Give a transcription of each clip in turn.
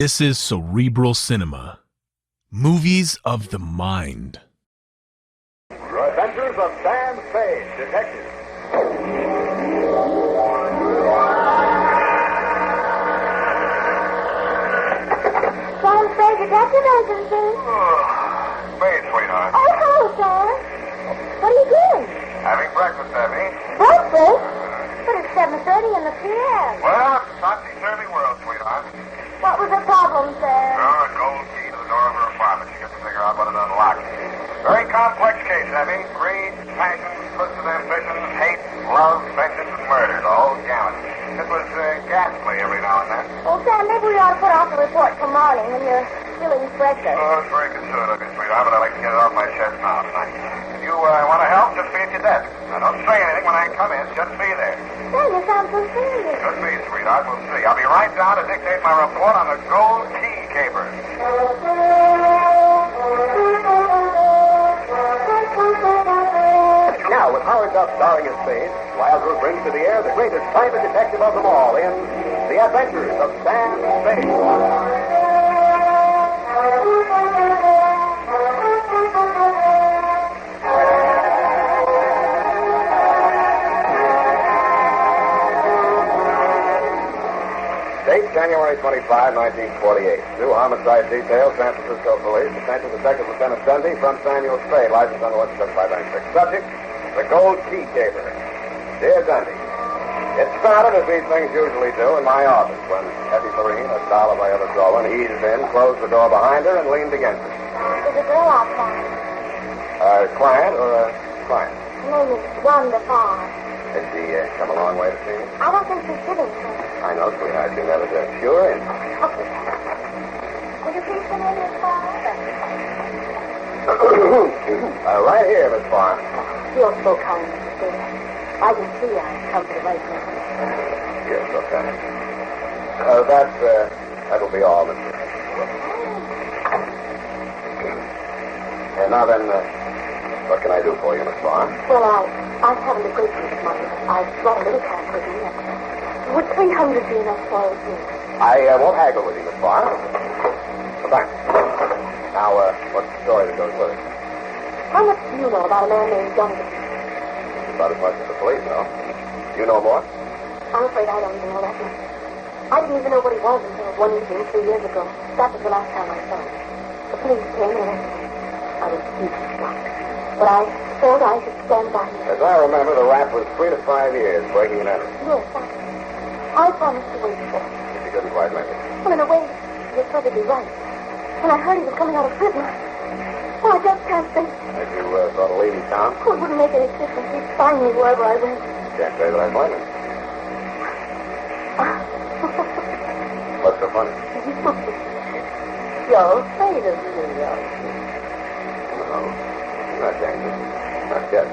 This is Cerebral Cinema. Movies of the mind. The Adventures of Spade, Detective. Spade, Detective Agency. Spade, sweetheart. Oh, hello, Sam. What are you doing? Having breakfast, Abby. Breakfast? But it's 7:30 in the p.m. Well, it's a topsy-turvy world, sweetheart. What was the problem, Sam? Oh, a gold key to the door of her apartment. She got to figure out what it unlocked. Very complex case, Abby. Greed, passion, twisted ambition, hate, love, vengeance, and murder. The whole gamut. It was ghastly every now and then. Well, Sam, maybe we ought to put off the report till morning when you're feeling fresher. Oh, it's very considerate of you, sweetheart, but I'd like to get it off my chest now tonight. If you want to help, just be at your desk. Now, don't say anything when I come in. Just be there. Sam, you sound so serious. Could be, sweetheart. We'll see. I'll be right down to dictate my report on the gold key caper. Now, with Howard Duff starring as Spade, Wild Root brings to the air the greatest private detective of them all in The Adventures of Sam Spade. Date, January 25, 1948. New homicide detail, San Francisco Police. Attention Detective Lieutenant Dundee from Samuel Spade, license on the 17596. Subject, the gold key caper. Dear Dundee, it started as these things usually do in my office when Effie Lorene, a doll of my other stolen, eased in, closed the door behind her, and leaned against it. There's a girl outside. A client or a client? Her name is Wanda Farr. Did she come a long way to see me? I don't think she's sitting here. I know, sweetheart. You never did. Sure. Okay. Would you please come in, Miss Farr? Right here, Miss Farr. You're so kind, Mr. Spade. I can see I've come to the right place. Yes, okay. That'll be all, Mr. And now then, what can I do for you, Miss Farr? Well, I haven't a great deal of money. I've brought a little cash with me. Would 300 be enough for you? I won't haggle with you, Miss Farr. Thanks. Now, what's the story that goes with it? How much do you know about a man named Duncan? About as much as the police know. You know more? I'm afraid I don't even know that much. I didn't even know what he was until one evening 3 years ago. That was the last time I saw him. The police came and arrested me. I was deeply shocked. But I thought I should stand by him. As I remember, the rap was 3 to 5 years breaking and entering. Yes, I promised to wait for him. If you couldn't quite make it. Well, in a way, you're perfectly right. When I heard he was coming out of prison, I just can't think. As you thought of leaving town? Oh, it wouldn't make any difference. He'd find me wherever I went. Can't say that I blame him. What's so funny? You're afraid of me, though. No, not dangerous. Not yet.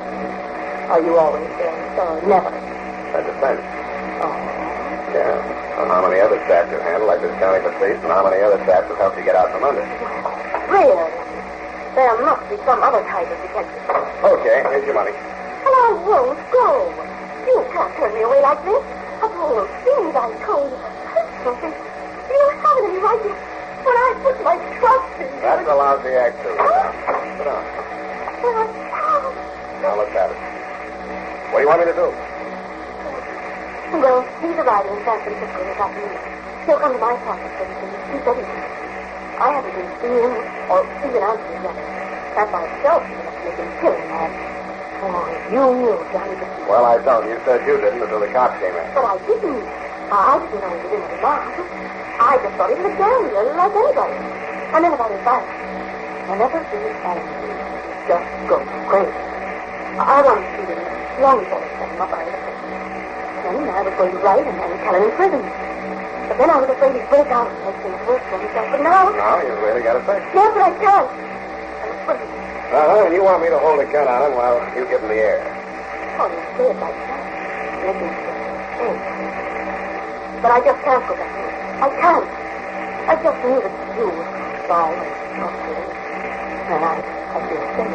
Are you always saying so? Never. That depends. Oh. Yeah. On how many other stats you handle, like this county for thieves, and how many other stats have helped you get out from under. Really? There must be some other type of detective. Okay, here's your money. And I won't go. You can't turn me away like this. After all those things I told you. Something. You haven't any right to... When I put my trust in you... That's a lousy act, too. Sit down. Now, let's have it. What do you want me to do? Well, he's arriving in San Francisco this afternoon. He'll come to my apartment for the things. He said he would. I haven't been seeing him or even answering yet. That by itself must make him killing mad. Oh, if you knew, Johnny, but... Well, I don't. You said you didn't until the cops came in. But I didn't. I didn't know he was in the bar. I just thought he was a gambler like anybody. And then about his violence. Whenever he's angry, he just goes crazy. I wanted to see him long before they set him up on a list. Then I was going to write and then tell him in prison. But then I was afraid he'd break out and make things worse for himself. But now... Now, you've really got to fix. Yes, but I can't. I'm afraid. And you want me to hold a gun on him while you give him the air. Oh, you say it like that. Make him feel But I just can't go back in. I can't. I just knew that you were by and not to. And I feel safe.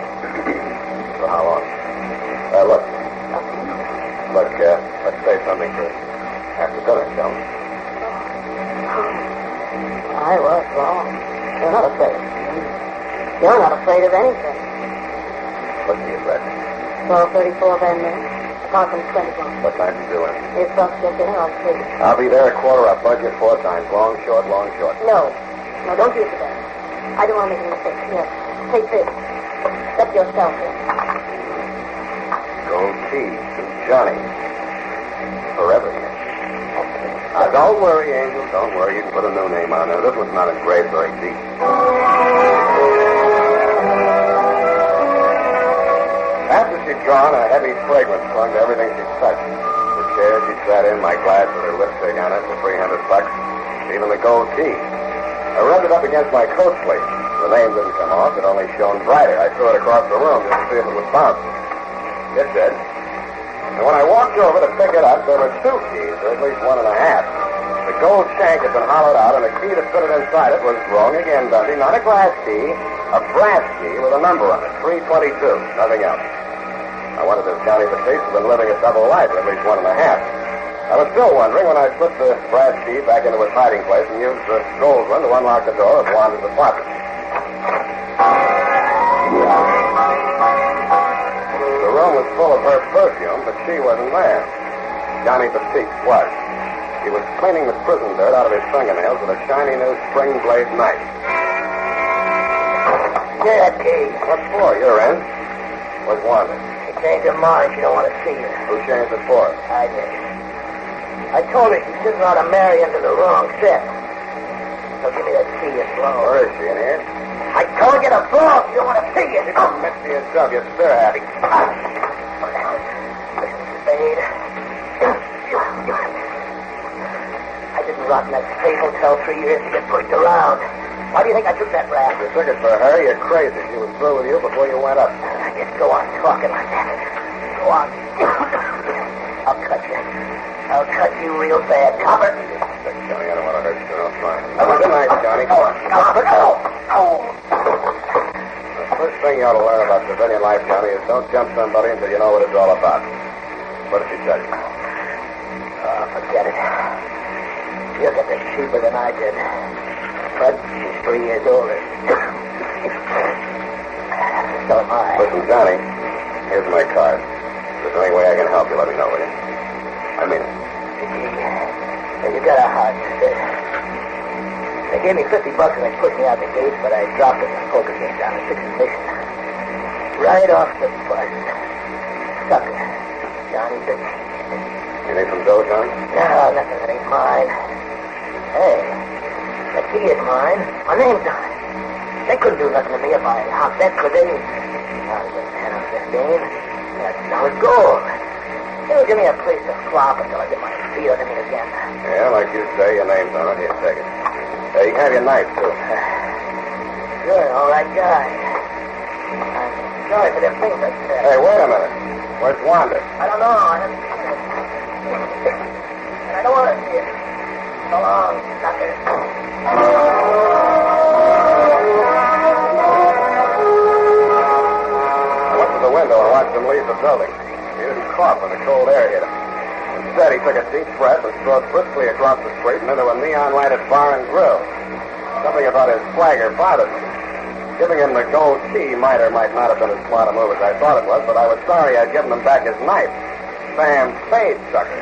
For how long? Look. Look, let's say something for after dinner, shall we? I I was wrong. You're not afraid. You're not afraid of anything. What's the address? 1234 Van Ness, apartment 21. What time you doing? If folks get dinner, I'll see you. I'll be there at 4:15. Budget 4 times. Long, short, long, short. No. No, don't use it. I don't want to make a mistake. Here, take this. Set yourself here. Gold key to Johnny. Forever here. Don't worry, Angel. Don't worry. You can put a new name on there. This one's not engraved very deep. After she'd gone, a heavy fragrance clung to everything she touched. The chair she sat in, my glass with her lipstick on it for $300, even the gold key. I rubbed it up against my coat sleeve. The name didn't come off. It only shone brighter. I threw it across the room just to see if it would bounce. It did. And when I walked over to pick it up, there were 2 keys, or at least 1.5. The gold shank had been hollowed out, and the key that fitted inside it was wrong again, Dundee. Not a glass key, a brass key with a number on it, 322, nothing else. I wondered if Johnny Batiste had been living a double life, or at least 1.5. I was still wondering when I slipped the brass key back into its hiding place and used the gold one to unlock the door of Wanda's apartment. The room was full of her perfume, but she wasn't there. Johnny Batiste was. He was cleaning the prison dirt out of his fingernails with a shiny new spring blade knife. Yeah, key. What for? You're in. Where's Wanda? She changed her mind. She don't want to see you. Who changed it for? I did. I told her she didn't want to marry into the wrong set. So give me that key and blow. Where is she, in here? I told you to blow. She don't want to see you. Miss me yourself. You're spearheading. Listen, Spade. I didn't rot in that Spade hotel 3 years to get pushed around. Why do you think I took that rap? You took it for her. You're crazy. She was through with you before you went up. Just go on talking like that. Go on. I'll cut you. I'll cut you real bad, copper. Look, Johnny, I don't want to hurt you, so I'm fine. Good night, Johnny. Copper, The first thing you ought to learn about civilian life, Johnny, is don't jump somebody until you know what it's all about. What did she tell you? Oh, forget it. She'll get this cheaper than I did. But she's 3 years older. So am I. Listen, Johnny, here's my card. If there's any way I can help you, let me know, will you? I mean it. You got a heart, mister. They gave me $50 and they pushed me out the gate, but I dropped it in a poker game down at 6th and Mission. Right off the bus. Sucker. Johnny Batiste. You need some dough, Johnny? No, nothing that ain't mine. Hey, that key is mine. My name's on it. They couldn't do nothing to me if I hopped that, could they? Now there's a 10 on 15. That's solid gold. It'll give me a place to flop until I get my feet under me again. Yeah, like you say, your name's on it. Here, take it. You can have your knife, too. Good, all right, guy. I'm sorry for the things I said. Hey, wait a minute. Where's Wanda? I don't know. I haven't seen it. And I don't want to see it. So long, sucker. I went to the window and watched him leave the building. He didn't cough when the cold air hit him. Instead, he took a deep breath and strode briskly across the street and into a neon-lighted bar and grill. Something about his swagger bothered me. Giving him the gold key might or might not have been as smart a move as I thought it was, but I was sorry I'd given him back his knife. Sam Spade, sucker.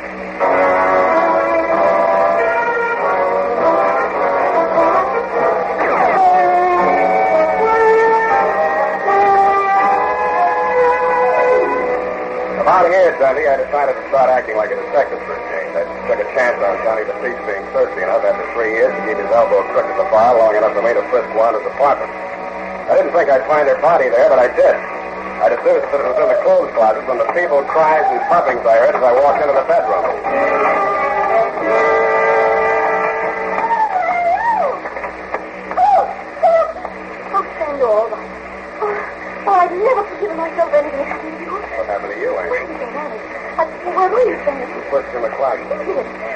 About here, Dundee, I decided to start acting like a detective for a change. I took a chance on Johnny Batiste being thirsty enough after 3 years to keep his elbow crooked at the bar long enough for me to frisk Wanda's apartment. I didn't think I'd find her body there, but I did. I deduced that it was in the clothes closet from the feeble cries and puffings I heard as I walked into the bedroom. Oh, Sam, you're all right. Oh, I've never forgiven myself for anything happened to you. What happened to you, I Angel? don't know. Where were you, Sam? You pushed in the closet. Yes,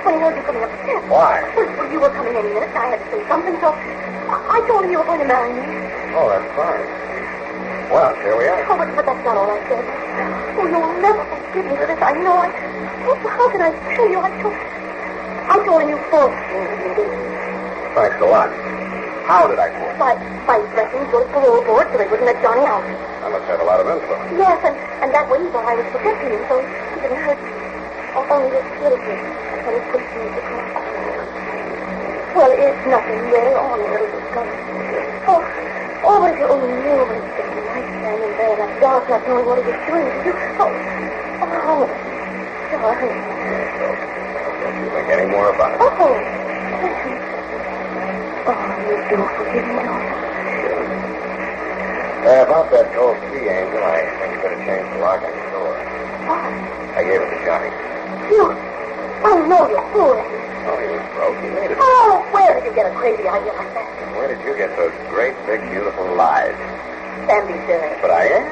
when I heard you coming upstairs. Why? Well, you were coming any minute, and I had to say something, so I told him you were going to marry me. Oh, that's fine. Well, here we are. Oh, but that's not all I said. Oh, you'll never forgive me for this. I know. How can I tell you? I told him you falsely engaged me. Thanks a lot. How did I force it? By threatening to go to parole board so they wouldn't let Johnny out. I must have a lot of influence. Yes, and that way while I was protecting him so he didn't hurt me. Only this little bit. When he pushed me across. Well, it's nothing really. Only a little bit. But if you only knew what he was thinking, right standing there in that dark, not knowing what he was doing to you. Sorry. Don't you think any more about it? Oh, you do forgive me, don't you? About that gold key, Angel, I think you better change the lock on your door. What? I gave it to Johnny. You? Oh, no, you fool. Oh, he was broke. He made it. Oh, where did you get a crazy idea like that? Where did you get those great, big, beautiful lies? Stand be serious. But I am.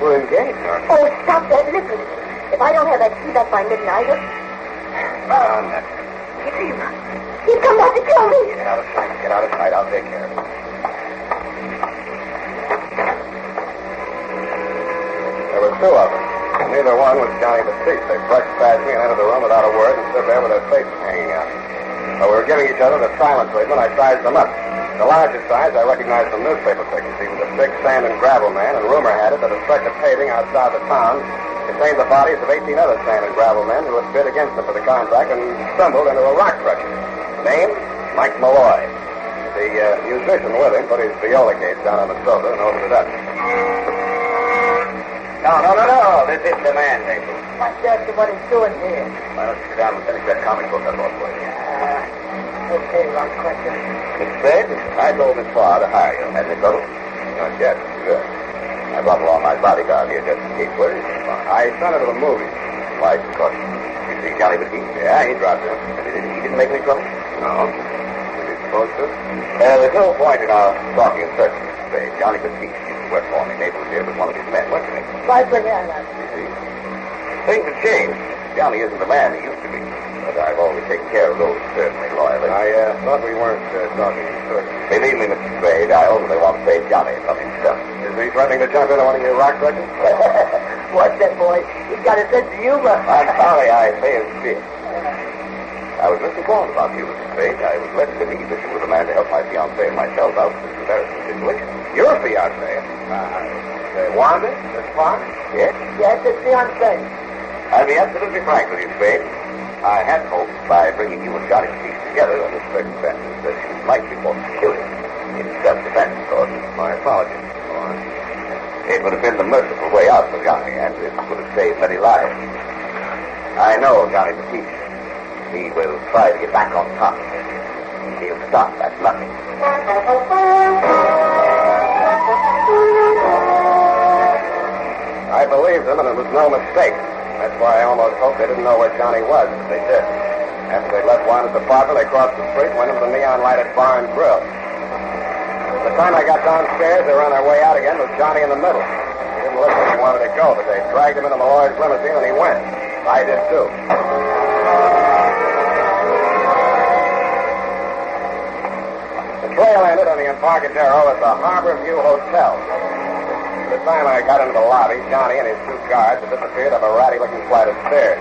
We're engaged, aren't we? Oh, stop that. Listen. If I don't have that key back by midnight, Nothing. he's come back to kill me. Get out of sight. Get out of sight. I'll take care of it. There were two of them. Neither one was Johnny Batiste. They brushed past me and entered the room without a word and stood there with their faces hanging out. While we were giving each other the silent treatment, I sized them up. The largest size I recognized from newspaper pictures. He was a big sand and gravel man, and rumor had it that a stretch of paving outside the town contained the bodies of 18 other sand and gravel men who had bid against him for the contract and stumbled into a rock crusher. Name? Mike Malloy. The musician with him put his viola case down on the sofa and opened it up. No. This isn't the man, Angel. What's that to what he's doing here? Why don't you sit down and finish that comic book I brought for you? Okay, wrong question. Miss Spade, I told Miss Farr to hire you. Had any trouble? Not yet. Good. I brought along my bodyguard here just in case. Where is he? I sent her to the movies. Why, of course. You see Johnny Batiste? Yeah, he dropped in. He didn't make any trouble? No. Was he supposed to? There's no point in our talking in circles, Miss Spade. Johnny Batiste used to work for me. Mabel was here with one of his men, wasn't he? Why bring that up? You see? Things have changed. Johnny isn't the man he used to be. But I've always taken care of those certainly loyally. I thought we weren't talking in circles. Believe me, Mr. Spade, I only want to save Johnny from himself. Is he threatening to jump into one of your rock crushes? Watch that boy. He's got a sense of humor. I'm sorry I failed to see it. I was misinformed about you, Mr. Spade. I was led to believe that you were the man to help my fiancé and myself out of this embarrassing situation. Your fiancé? Wanda? Miss Fox? Yes? Yes, it's fiancé. I'll be absolutely frank with you, Spade. I had hoped by bringing you and Johnny Batiste together under circumstances that you might be forced to kill him in self-defense, or my apologies. It would have been the merciful way out for Johnny, and it would have saved many lives. I know Johnny Batiste. He will try to get back on top. He'll stop at nothing. I believed them, and it was no mistake. That's why I almost hoped they didn't know where Johnny was, but they did. After they left Wanda's apartment, they crossed the street and went into the neon-lighted bar and grill. By the time I got downstairs, they were on their way out again with Johnny in the middle. He didn't listen when he wanted to go, but they dragged him into Malloy's limousine, and he went. I did, too. The trail ended on the Embarcadero at the Harbor View Hotel. By the time I got into the lobby, Johnny and his two guards had disappeared up a ratty-looking flight of stairs.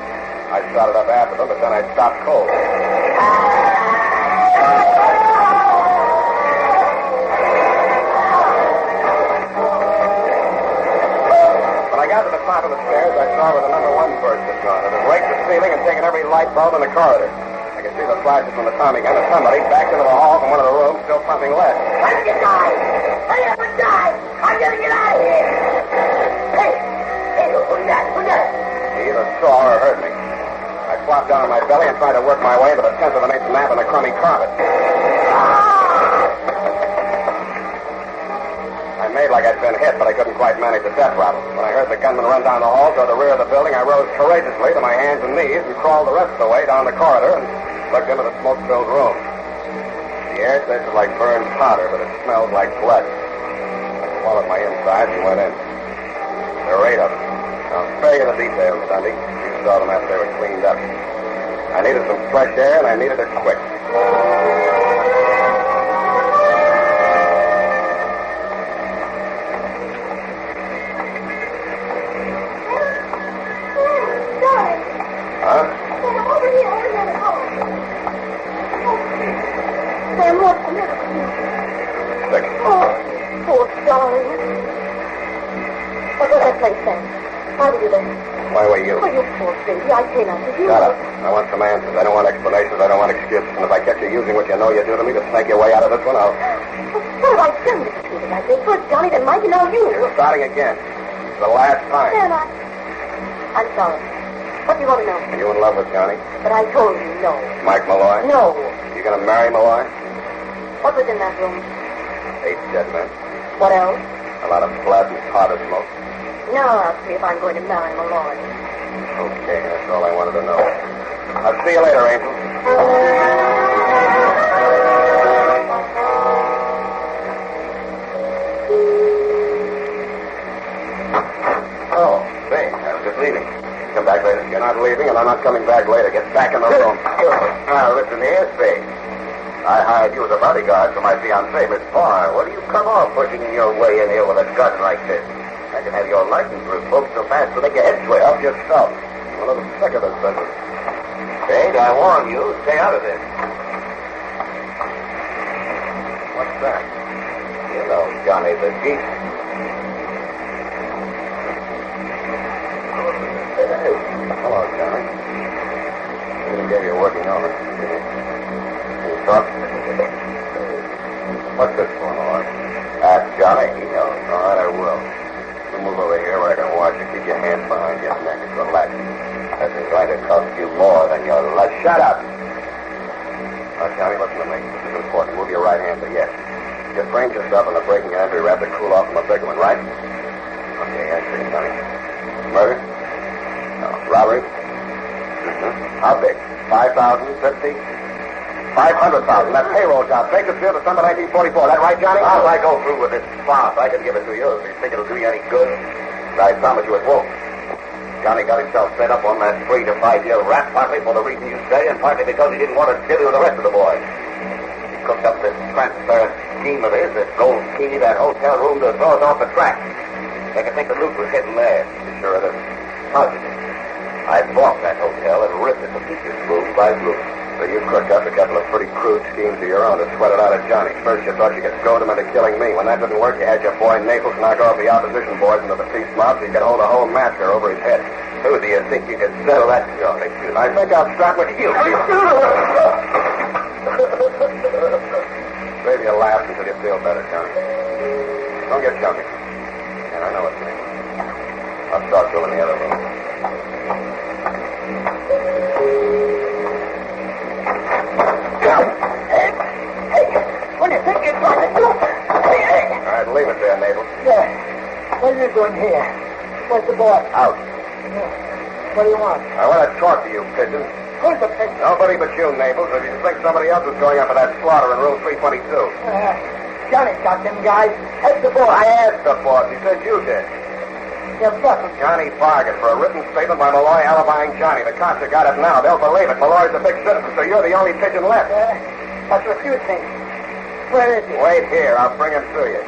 I started up after them, but then I stopped cold. When I got to the top of the stairs, I saw where the number one first had gone. It had raked the ceiling and taken every light bulb in the corridor. I could see the flashes from the Tommy gun, and somebody backed into the hall from one of the rooms, still pumping lead. I'm gonna die! I have to die! I'm gonna get out of here! Hey, who's that? He either saw or heard me. I flopped down on my belly and tried to work my way into the 10th of an inch nap on the crummy carpet. I made like I'd been hit, but I couldn't quite manage the death rattle. When I heard the gunman run down the hall toward the rear of the building, I rose courageously to my hands and knees and crawled the rest of the way down the corridor and looked into the smoke-filled room. The air tasted like burned powder, but it smelled like blood. I swallowed my insides and went in. There were 8 of them. I'll spare you the details, Dundee. You saw them after they were cleaned up. I needed some fresh air, and I needed it quick. Huh? Over here in the hall. Sam, look, darling. What was that place then? Why were you there? Why were you? Oh, you poor baby. I came after you. Shut up. I want some answers. I don't want explanations. I don't want excuses. And if I catch you using what you know you do to me to snake your way out of this one, I'll... What have I done to you like this? First Johnny, then Mike, and now you. You're starting again. It's the last time. Then I'm sorry. What do you want to know? Are you in love with Johnny? But I told you no. Mike Malloy? No. You gonna marry Malloy? What was in that room? 8 dead men. What else? A lot of blood and powder smoke. Now I'll see if I'm going to marry Malloy. Okay, that's all I wanted to know. I'll see you later, Angel. Oh, Spade, I was just leaving. Come back later. You're not leaving, and I'm not coming back later. Get back in the room. Now, listen here, Spade. I hired you as a bodyguard for my fiancée, Miss Parr. What do you come off pushing your way in here with a gun like this? I can have your license revoked so fast to make your head swim. Help yourself. I'm a little sick of this business. Spade, I warn you, stay out of this. What's that? You know Johnny the Geek. Hello, Johnny. I gave you a working order. Can you talk? What's this for, Malloy? Ask Johnny, he knows. All right, I will. You move over here where I can watch you. Keep your hands behind your neck. Relax. This is going to cost you more than your life. Shut up! Now, Johnny, listen to me. This is important. Move your right hand to yes. You framed yourself in the breaking and entry rap to cool off from a big one, right? Okay, I see, Johnny. Murder? No. Robbery? Mm-hmm. How big? 5,000, 50, 500,000. That payroll job. Bakersfield, December 1944. That right, Johnny? Now, if I go through with this farce, I can give it to you. If you think it'll do you any good, I promise you it won't. Johnny got himself set up on that 3 to 5 year rap, partly for the reason you say, and partly because he didn't want to deal with the rest of the boys. He cooked up this transparent scheme of his, this gold key, that hotel room to throw us off the track. They could think the loot was hidden there. You sure it is? Positive. I bought that hotel and ripped it to pieces, room by room. So you cooked up a couple of pretty crude schemes of your own to sweat it out of Johnny. First, you thought you could goad him into killing me. When that didn't work, you had your boy Naples knock off the opposition boys into the peace mob so you could hold a whole massacre over his head. Who do you think you could settle that job? I think I'll start with you. Save your laughs until you feel better, Johnny. Don't get chummy. And I know it's me. I'll talk to him in the other room. What do you think you're trying to do? All right, leave it there, Naples. Yeah. What are you doing here? Where's the boy? Out. What do you want? I want to talk to you, pigeon. Who's the pig? Nobody but you, Naples. If you think somebody else is going up for that slaughter in room 322. Johnny's got them guys. That's the boy. I asked the boss. He said you did. You're bluffing. Johnny bargained for a written statement by Malloy alibying Johnny. The cops have got it now. They'll believe it. Malloy's a big citizen, so you're the only pigeon left. That's what you think. Where is he? Wait here. I'll bring him to you.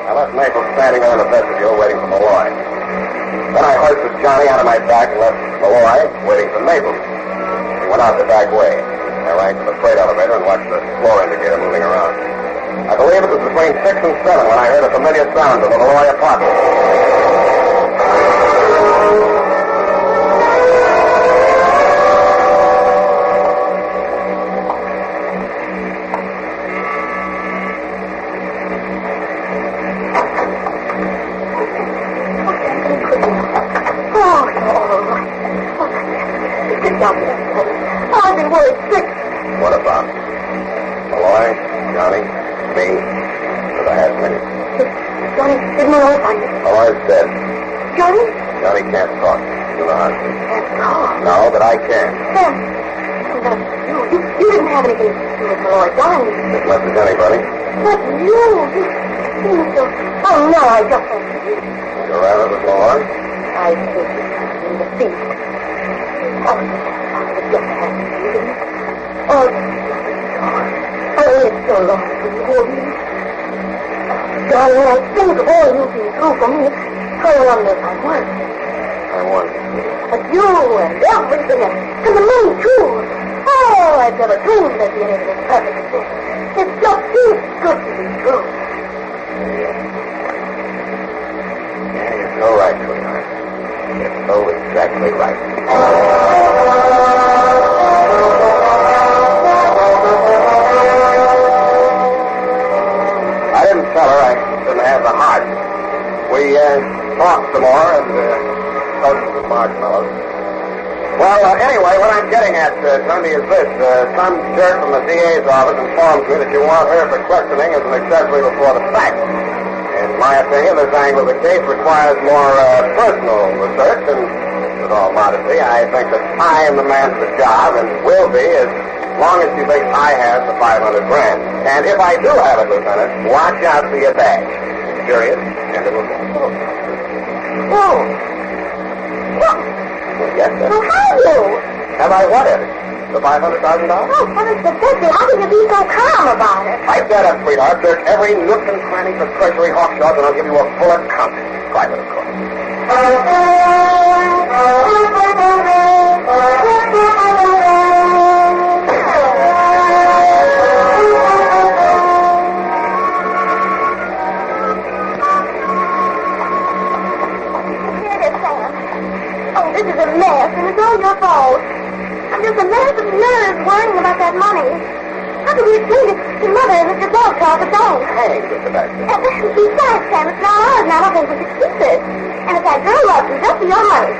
I left Naples standing there in the vestibule waiting for Malloy. Then I hoisted Johnny out of my back and left Malloy waiting for Naples. He went out the back way. I rang for the freight elevator and watched the floor indicator moving around. I believe it was between 6 and 7 when I heard a familiar sound of the Malloy apartment. I've been worried sick. What about? Malloy, Johnny, me, with a half minute. Johnny, did Malloy find it? Malloy's dead. Johnny? Johnny can't talk. He's in the hospital. Can't talk. No, but I can. Then, you didn't have anything to do with Malloy dying. As much as anybody. But you still... Oh, no, I just don't believe it. You're right with Malloy? I think you're the thief. Oh, it just happened to you. Oh, it's so long to hold me. Johnny, when I think of all you've been through for me, I wonder if I was. I wonder. But you and everything, and the money, too. Oh, I'd makes a raccoon that being able to perfect fit. It's just too good to be true. Yeah, you're so right, sweetheart. You're so exactly right. I didn't tell her I didn't have the heart. We talked some more and toasted some marshmallows. Well, anyway, what I'm getting at, Tony, is this. Some jerk from the DA's office informs me that you want her for questioning as an accessory before the fact. In my opinion, this angle of the case requires more personal research, and with all modesty, I think that I am the man for the job and will be as long as she thinks I have the $500 grand. And if I do have it, Lieutenant, watch out for your badge. Serious, and it will go. Whoa. What? Yes, sir. Well, have you? Have I what, Eddie? The $500,000? Oh, heavens protect me. How can you be so calm about it? Pipe that up, sweetheart. Search every nook and cranny for treasury hawkshaws, and I'll give you a full account. Private, of course. Here it is, Sam. Oh, this is a mess, and it's all your fault. I'm just a mess of nerves worrying about that money. How could we explain it to Mother and Mr. Dogcow at the bank? Hang, Mr. Baxter. Besides, Sam, it's not ours, and I don't think we should keep it. And if that girl loves you, just for your money.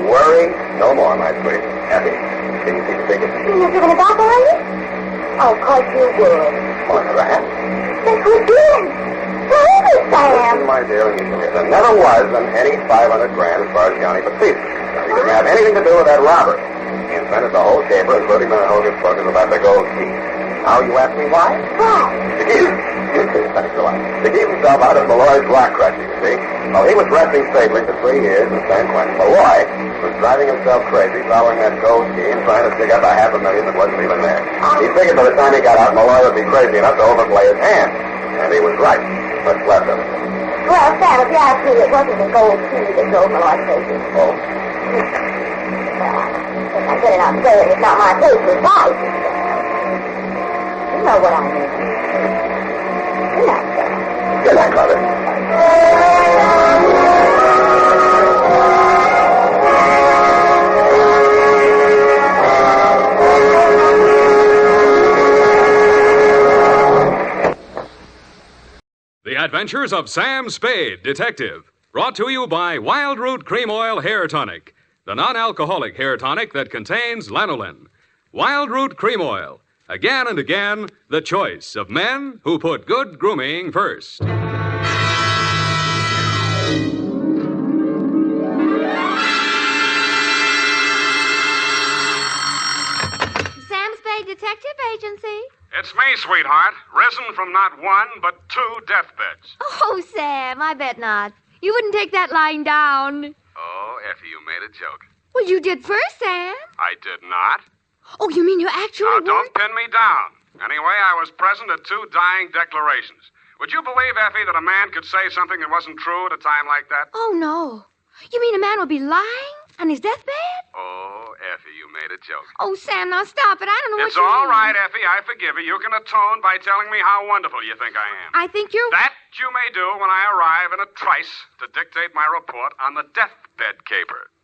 Worry no more, my sweet. Happy. Can you see the ticket? You're giving it back already? Oh, of course you would. What, rat? Then who's doing? Where is it, Sam? Listen, my dear, and listen here. There never was any $500 grand as far as Johnny Batiste is concerned. He didn't have anything to do with that robbery. He invented the whole caper, including the hocus pocus about the gold key. Now you ask me why? Why? To keep himself out of Malloy's rock crushing, you see? Well, he was resting safely for 3 years in San Quentin. Malloy was driving himself crazy, following that gold key and trying to dig up $500,000 that wasn't even there. He figured by the time he got out, Malloy would be crazy enough to overplay his hand. And he was right. What's left of it? Well, Sam, if you ask me, it wasn't the gold key that drove Malloy crazy. Oh? Well, if I get it out there, it's not my place to advise you, Sam. You know what I mean. Good night, Sam. Good night, Mother. The Adventures of Sam Spade, Detective. Brought to you by Wild Root Cream Oil Hair Tonic, the non-alcoholic hair tonic that contains lanolin. Wild Root Cream Oil. Again and again, the choice of men who put good grooming first. Sam Spade Detective Agency. It's me, sweetheart. Risen from not one, but 2 deathbeds. Oh, Sam, I bet not. You wouldn't take that lying down. Oh, Effie, you made a joke. Well, you did first, Sam. I did not. Oh, you mean you actually Now, weren't? don't pin me down. Anyway, I was present at 2 dying declarations. Would you believe, Effie, that a man could say something that wasn't true at a time like that? Oh, no. You mean a man would be lying on his deathbed? Oh, Effie, you made a joke. Oh, Sam, now stop it. I don't know It's what you all mean. right, Effie. I forgive you. You can atone by telling me how wonderful you think I am. I think you're... That you may do when I arrive in a trice to dictate my report on the deathbed caper.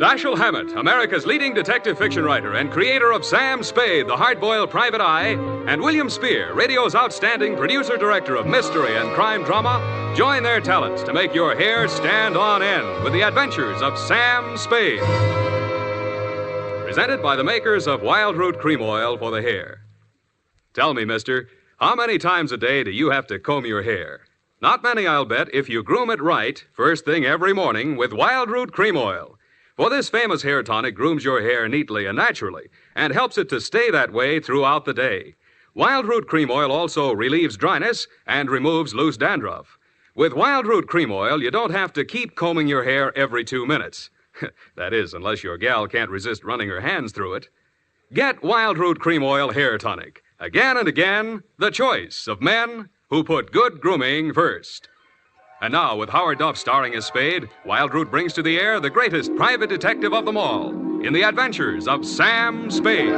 Dashiell Hammett, America's leading detective fiction writer and creator of Sam Spade, the hard-boiled private eye, and William Spear, radio's outstanding producer-director of mystery and crime drama, join their talents to make your hair stand on end with the adventures of Sam Spade. Presented by the makers of Wild Root Cream Oil for the hair. Tell me, mister, how many times a day do you have to comb your hair? Not many, I'll bet, if you groom it right, first thing every morning with Wild Root Cream Oil. For this famous hair tonic grooms your hair neatly and naturally and helps it to stay that way throughout the day. Wild Root Cream Oil also relieves dryness and removes loose dandruff. With Wild Root Cream Oil, you don't have to keep combing your hair every 2 minutes. That is, unless your gal can't resist running her hands through it. Get Wild Root Cream Oil Hair Tonic. Again and again, the choice of men who put good grooming first. And now, with Howard Duff starring as Spade, Wild Root brings to the air the greatest private detective of them all in the adventures of Sam Spade.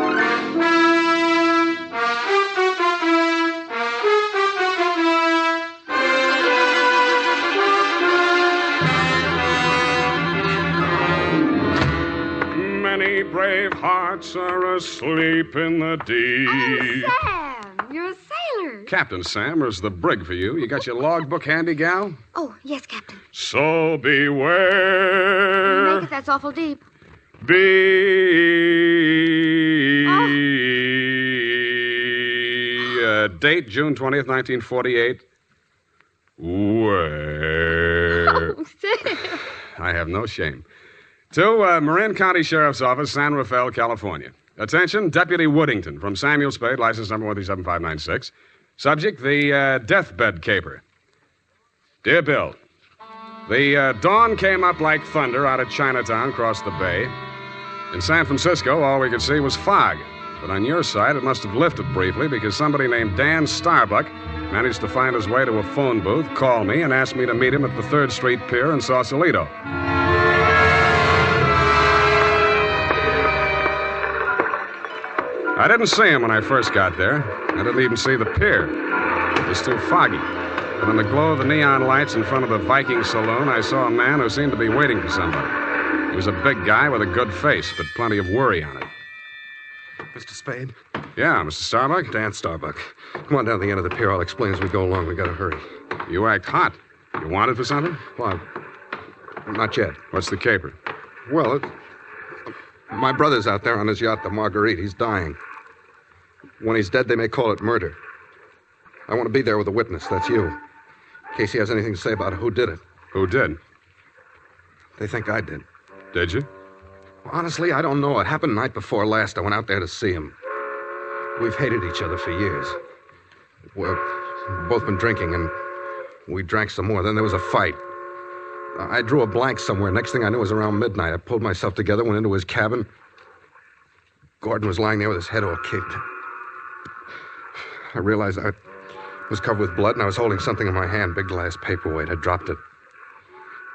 Many brave hearts are asleep in the deep. Oh, Sam, you're a sailor. Captain Sam, there's the brig for you. You got your logbook handy, gal? Oh, yes, Captain. So beware. Make it, that's awful deep. Date June 20th, 1948. Where? Oh, Sam. I have no shame. To Marin County Sheriff's Office, San Rafael, California. Attention, Deputy Woodington from Samuel Spade, license number 137596. Subject, the deathbed caper. Dear Bill, the dawn came up like thunder out of Chinatown across the bay. In San Francisco, all we could see was fog. But on your side, it must have lifted briefly because somebody named Dan Starbuck managed to find his way to a phone booth, call me, and ask me to meet him at the 3rd Street Pier in Sausalito. I didn't see him when I first got there. I didn't even see the pier. It was too foggy. But in the glow of the neon lights in front of the Viking Saloon, I saw a man who seemed to be waiting for somebody. He was a big guy with a good face, but plenty of worry on it. Mr. Spade? Yeah, Mr. Starbuck? Dan Starbuck. Come on down to the end of the pier. I'll explain as we go along. We gotta hurry. You act hot. You wanted for something? Well, not yet. What's the caper? Well, my brother's out there on his yacht, the Marguerite. He's dying. When he's dead, they may call it murder. I want to be there with a witness. That's you. In case he has anything to say about who did it. Who did? They think I did. Did you? Honestly, I don't know. It happened the night before last. I went out there to see him. We've hated each other for years. We've both been drinking, and we drank some more. Then there was a fight. I drew a blank somewhere. Next thing I knew, it was around midnight. I pulled myself together, went into his cabin. Gordon was lying there with his head all kicked. I realized I was covered with blood, and I was holding something in my hand, big glass paperweight. I dropped it.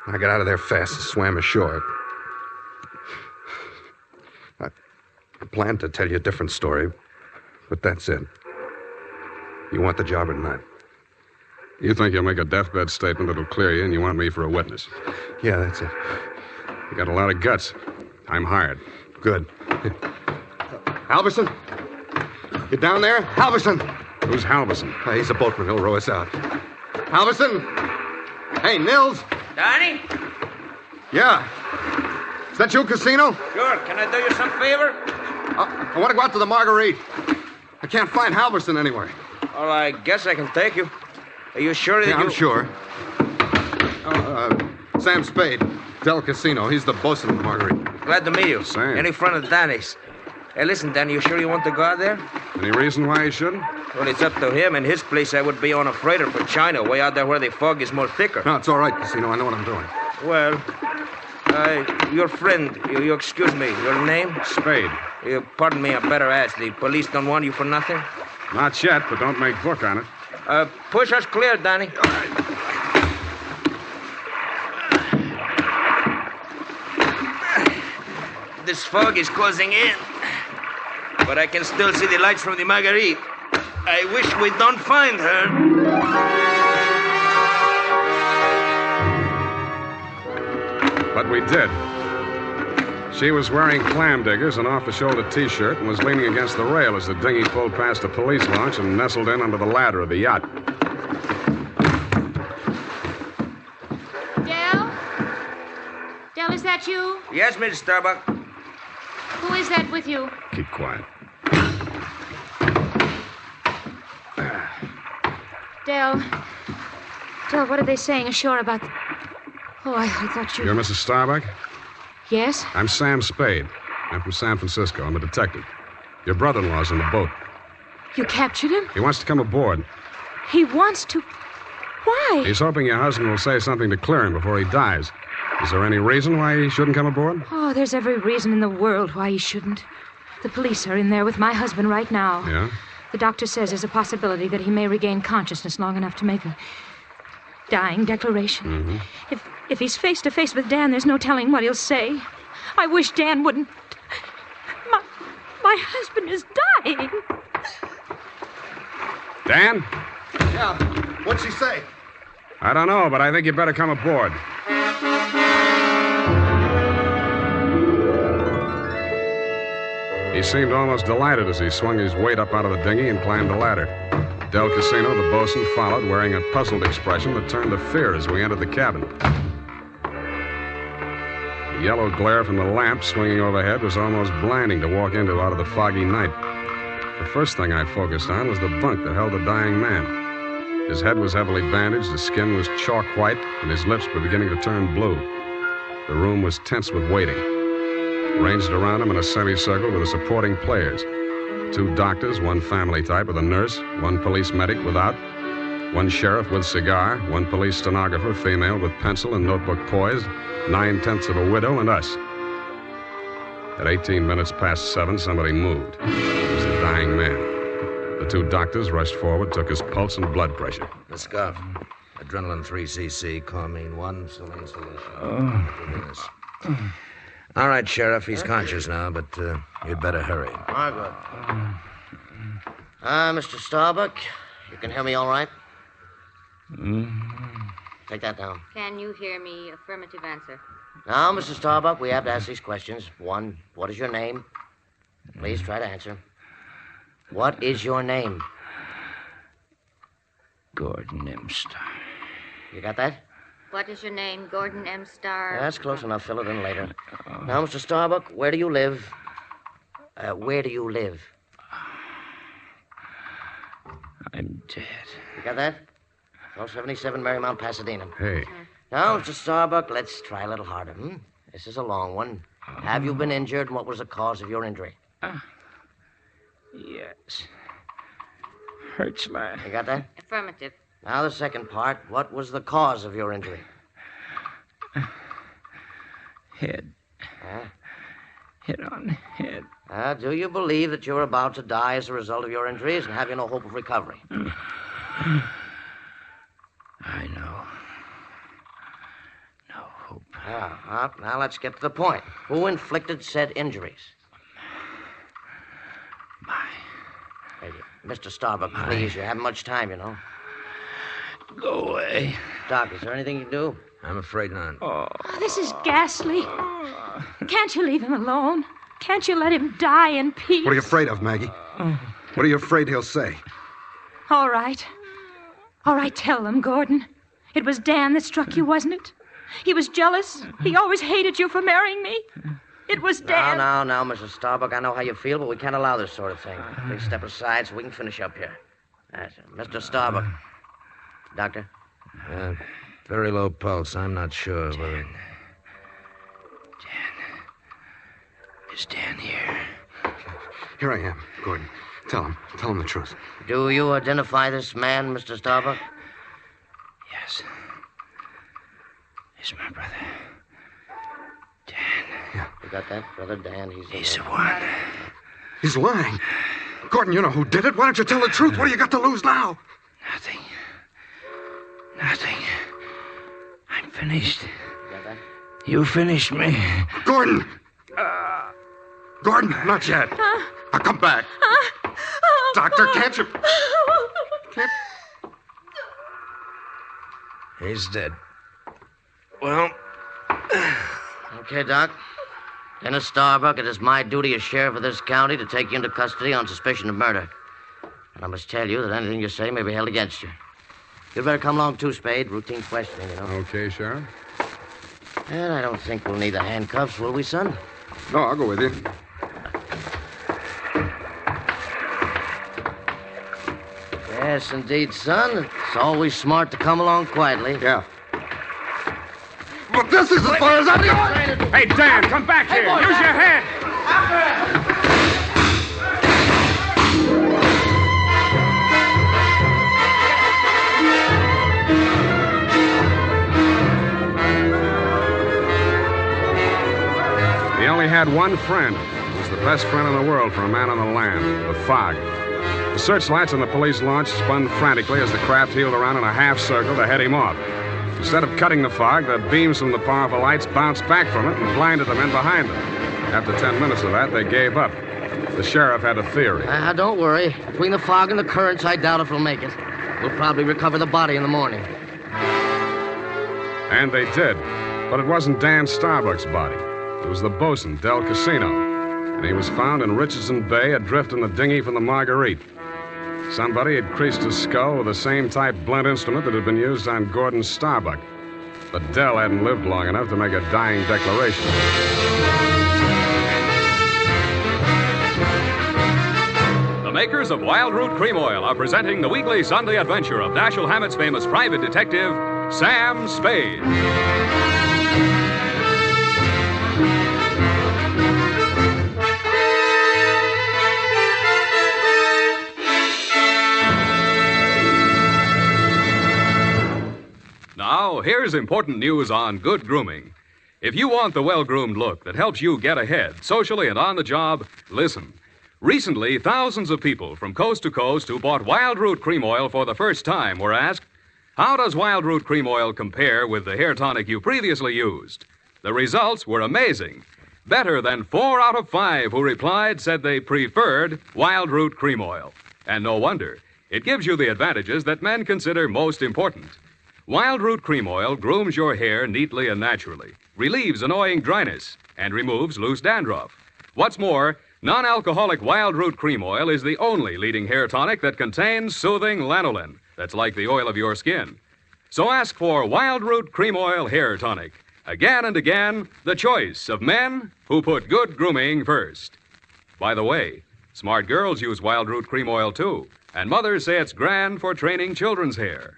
I got out of there fast and swam ashore. I planned to tell you a different story, but that's it. You want the job or not? You think you'll make a deathbed statement that'll clear you, and you want me for a witness? Yeah, that's it. You got a lot of guts. I'm hired. Good. Halverson? You down there? Halverson! Who's Halverson? He's a boatman. He'll row us out. Halverson! Hey, Nils! Donnie? Yeah. Is that you, Casino? Sure. Can I do you some favor? I want to go out to the Marguerite. I can't find Halverson anywhere. Well, I guess I can take you. Are you sure that I'm sure. Sam Spade, Del Casino. He's the bosun of the Marguerite. Glad to meet you. Sam. In front of Danny's. Hey, listen, Danny, you sure you want to go out there? Any reason why you shouldn't? Well, it's up to him. In his place, I would be on a freighter for China, way out there where the fog is more thicker. No, it's all right, Casino. I know what I'm doing. Well, your friend, you excuse me, your name? Spade. Pardon me, I better ask. The police don't want you for nothing? Not yet, but don't make book on it. Push us clear, Danny. All right. This fog is closing in, but I can still see the lights from the Marguerite. I wish we don't find her. But we did. She was wearing clam diggers, an off-the-shoulder T-shirt, and was leaning against the rail as the dinghy pulled past a police launch and nestled in under the ladder of the yacht. Del? Del, is that you? Yes, Mr. Starbuck. Who is that with you? Keep quiet. Del, what are they saying ashore about... Oh, I thought you... You're Mrs. Starbuck? Yes? I'm Sam Spade. I'm from San Francisco. I'm a detective. Your brother-in-law's in the boat. You captured him? He wants to come aboard. He wants to... Why? He's hoping your husband will say something to clear him before he dies. Is there any reason why he shouldn't come aboard? Oh, there's every reason in the world why he shouldn't. The police are in there with my husband right now. Yeah? The doctor says there's a possibility that he may regain consciousness long enough to make a dying declaration. Mm-hmm. If he's face to face with Dan, there's no telling what he'll say. I wish Dan wouldn't. My husband is dying. Dan? Yeah. What'd she say? I don't know, but I think you better come aboard. He seemed almost delighted as he swung his weight up out of the dinghy and climbed the ladder. Del Casino, the bosun, followed, wearing a puzzled expression that turned to fear as we entered the cabin. The yellow glare from the lamp swinging overhead was almost blinding to walk into out of the foggy night. The first thing I focused on was the bunk that held the dying man. His head was heavily bandaged, his skin was chalk white, and his lips were beginning to turn blue. The room was tense with waiting. Ranged around him in a semicircle were the supporting players. 2 doctors, 1 family type with a nurse, 1 police medic without, 1 sheriff with cigar, 1 police stenographer, female, with pencil and notebook poised, 9/10 of a widow, and us. At 18 minutes past 7, somebody moved. It was the dying man. The 2 doctors rushed forward, took his pulse and blood pressure. The scarf. Adrenaline 3cc, Cormine 1, saline solution. All right, Sheriff, he's conscious now, but you'd better hurry. Margaret. Mr. Starbuck, you can hear me all right? Take that down. Can you hear me? Affirmative answer. Now, Mr. Starbuck, we have to ask these questions. 1, what is your name? Please try to answer. What is your name? Gordon M. Starr. You got that? What is your name? Gordon M. Starr? That's close enough. Fill it in later. Now, Mr. Starbuck, where do you live? Where do you live? I'm dead. You got that? 1277 Marymount, Pasadena. Hey. Now, Mr. Starbuck, let's try a little harder. This is a long one. Have you been injured, and what was the cause of your injury? Yes. Hurts my... You got that? Affirmative. Now, the second part. What was the cause of your injury? Head. Hit on head. Do you believe that you're about to die as a result of your injuries, and have you no hope of recovery? I know. No hope. Now let's get to the point. Who inflicted said injuries? Hey, Mr. Starbuck, please, you haven't much time, you know. Go away. Doc, is there anything you can do? I'm afraid not. Oh, this is ghastly. Can't you leave him alone? Can't you let him die in peace? What are you afraid of, Maggie? What are you afraid he'll say? All right. All right, tell them, Gordon. It was Dan that struck you, wasn't it? He was jealous. He always hated you for marrying me. It was Dan. Now, Mrs. Starbuck, I know how you feel, but we can't allow this sort of thing. Please step aside so we can finish up here. Mr. Starbuck. Doctor? Very low pulse. I'm not sure whether... Dan. Is Dan here? Here I am, Gordon. Tell him the truth. Do you identify this man, Mr. Starbuck? Yes. He's my brother. Dan. Yeah. You got that, brother Dan? He's the one. He's lying. Gordon, you know who did it. Why don't you tell the truth? What do you got to lose now? Nothing. I'm finished. You got that? You finished me. Gordon! Gordon, not yet. Now come back. Doctor, can't you... He's dead. Well... Okay, Doc. Dennis Starbuck, it is my duty as sheriff of this county to take you into custody on suspicion of murder. And I must tell you that anything you say may be held against you. You'd better come along, too, Spade. Routine questioning, you know. Okay, Sheriff. And I don't think we'll need the handcuffs, will we, son? No, I'll go with you. Yes, indeed, son. It's always smart to come along quietly. Yeah. But this is as far as I'm going. Hey, Dan, come back here. Use your head. He only had one friend. He was the best friend in the world for a man on the land, the fog. The searchlights on the police launch spun frantically as the craft heeled around in a half circle to head him off. Instead of cutting the fog, the beams from the powerful lights bounced back from it and blinded the men behind them. After 10 minutes of that, they gave up. The sheriff had a theory. Don't worry. Between the fog and the currents, I doubt if we'll make it. We'll probably recover the body in the morning. And they did. But it wasn't Dan Starbuck's body. It was the bosun, Del Casino. And he was found in Richardson Bay, adrift in the dinghy from the Marguerite. Somebody had creased his skull with the same type blunt instrument that had been used on Gordon Starbuck. But Del hadn't lived long enough to make a dying declaration. The makers of Wild Root Cream Oil are presenting the weekly Sunday adventure of Dashiell Hammett's famous private detective, Sam Spade. Now, here's important news on good grooming. If you want the well-groomed look that helps you get ahead, socially and on the job, listen. Recently, thousands of people from coast to coast who bought Wild Root Cream Oil for the first time were asked, how does Wild Root Cream Oil compare with the hair tonic you previously used? The results were amazing. Better than 4 out of 5 who replied said they preferred Wild Root Cream Oil. And no wonder. It gives you the advantages that men consider most important. Wild Root Cream Oil grooms your hair neatly and naturally, relieves annoying dryness, and removes loose dandruff. What's more, non-alcoholic Wild Root Cream Oil is the only leading hair tonic that contains soothing lanolin that's like the oil of your skin. So ask for Wild Root Cream Oil Hair Tonic. Again and again, the choice of men who put good grooming first. By the way, smart girls use Wild Root Cream Oil too, and mothers say it's grand for training children's hair.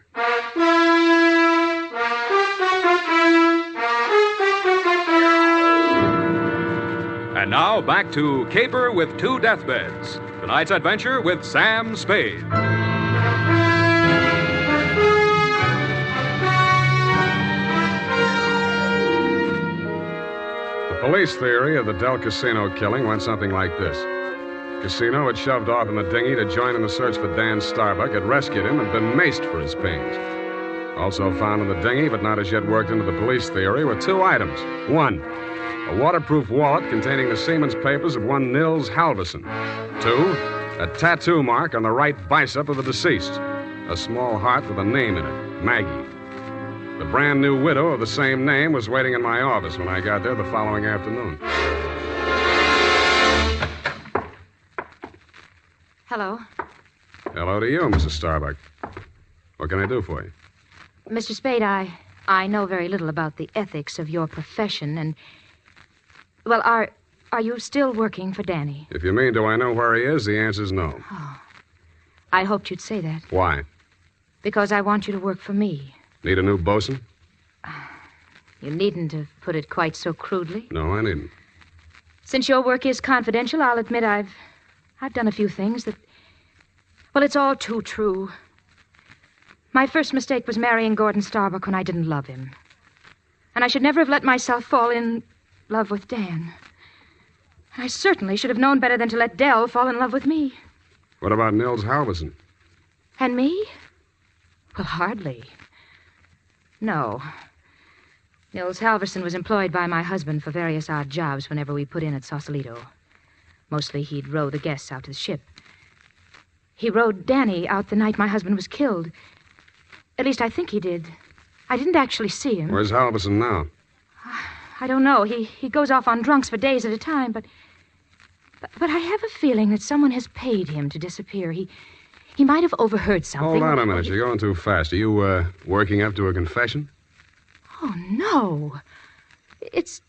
And now, back to Caper with 2 Deathbeds. Tonight's adventure with Sam Spade. The police theory of the Del Casino killing went something like this. Casino had shoved off in the dinghy to join in the search for Dan Starbuck, had rescued him, and been maced for his pains. Also found in the dinghy, but not as yet worked into the police theory, were 2 items. 1, a waterproof wallet containing the seaman's papers of one Nils Halverson. 2, a tattoo mark on the right bicep of the deceased. A small heart with a name in it, Maggie. The brand new widow of the same name was waiting in my office when I got there the following afternoon. Hello. Hello to you, Mrs. Starbuck. What can I do for you? Mr. Spade, I know very little about the ethics of your profession, and... Well, are you still working for Danny? If you mean, do I know where he is, the answer's no. Oh. I hoped you'd say that. Why? Because I want you to work for me. Need a new bosun? You needn't have put it quite so crudely. No, I needn't. Since your work is confidential, I'll admit I've done a few things that... Well, it's all too true. My first mistake was marrying Gordon Starbuck when I didn't love him. And I should never have let myself fall in love with Dan. I certainly should have known better than to let Del fall in love with me. What about Nils Halverson? And me? Well, hardly. No. Nils Halverson was employed by my husband for various odd jobs whenever we put in at Sausalito. Mostly he'd row the guests out to the ship. He rowed Danny out the night my husband was killed. At least I think he did. I didn't actually see him. Where's Halverson now? I don't know. He goes off on drunks for days at a time, but I have a feeling that someone has paid him to disappear. He might have overheard something. Hold on a minute. You're going too fast. Are you, working up to a confession? Oh, no. It's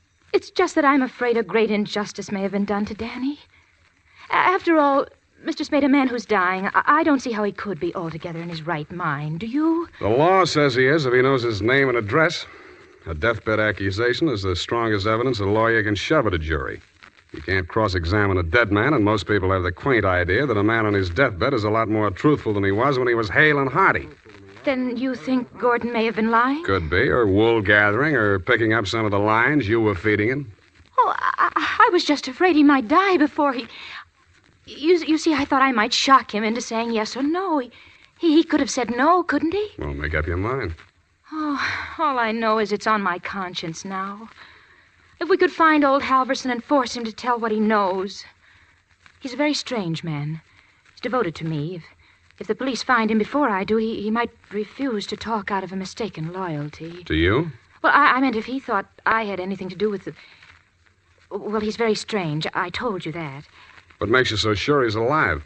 just that I'm afraid a great injustice may have been done to Danny. After all, Mr. Spade, a man who's dying, I don't see how he could be altogether in his right mind. Do you? The law says he is if he knows his name and address. A deathbed accusation is the strongest evidence a lawyer can shove at a jury. You can't cross-examine a dead man, and most people have the quaint idea that a man on his deathbed is a lot more truthful than he was when he was hale and hearty. Then you think Gordon may have been lying? Could be, or wool gathering, or picking up some of the lines you were feeding him. Oh, I was just afraid he might die before he... You see, I thought I might shock him into saying yes or no. He could have said no, couldn't he? Well, make up your mind. Oh, all I know is it's on my conscience now. If we could find old Halverson and force him to tell what he knows. He's a very strange man. He's devoted to me. If the police find him before I do, he might refuse to talk out of a mistaken loyalty. To you? Well, I meant if he thought I had anything to do with the... Well, he's very strange. I told you that. What makes you so sure he's alive?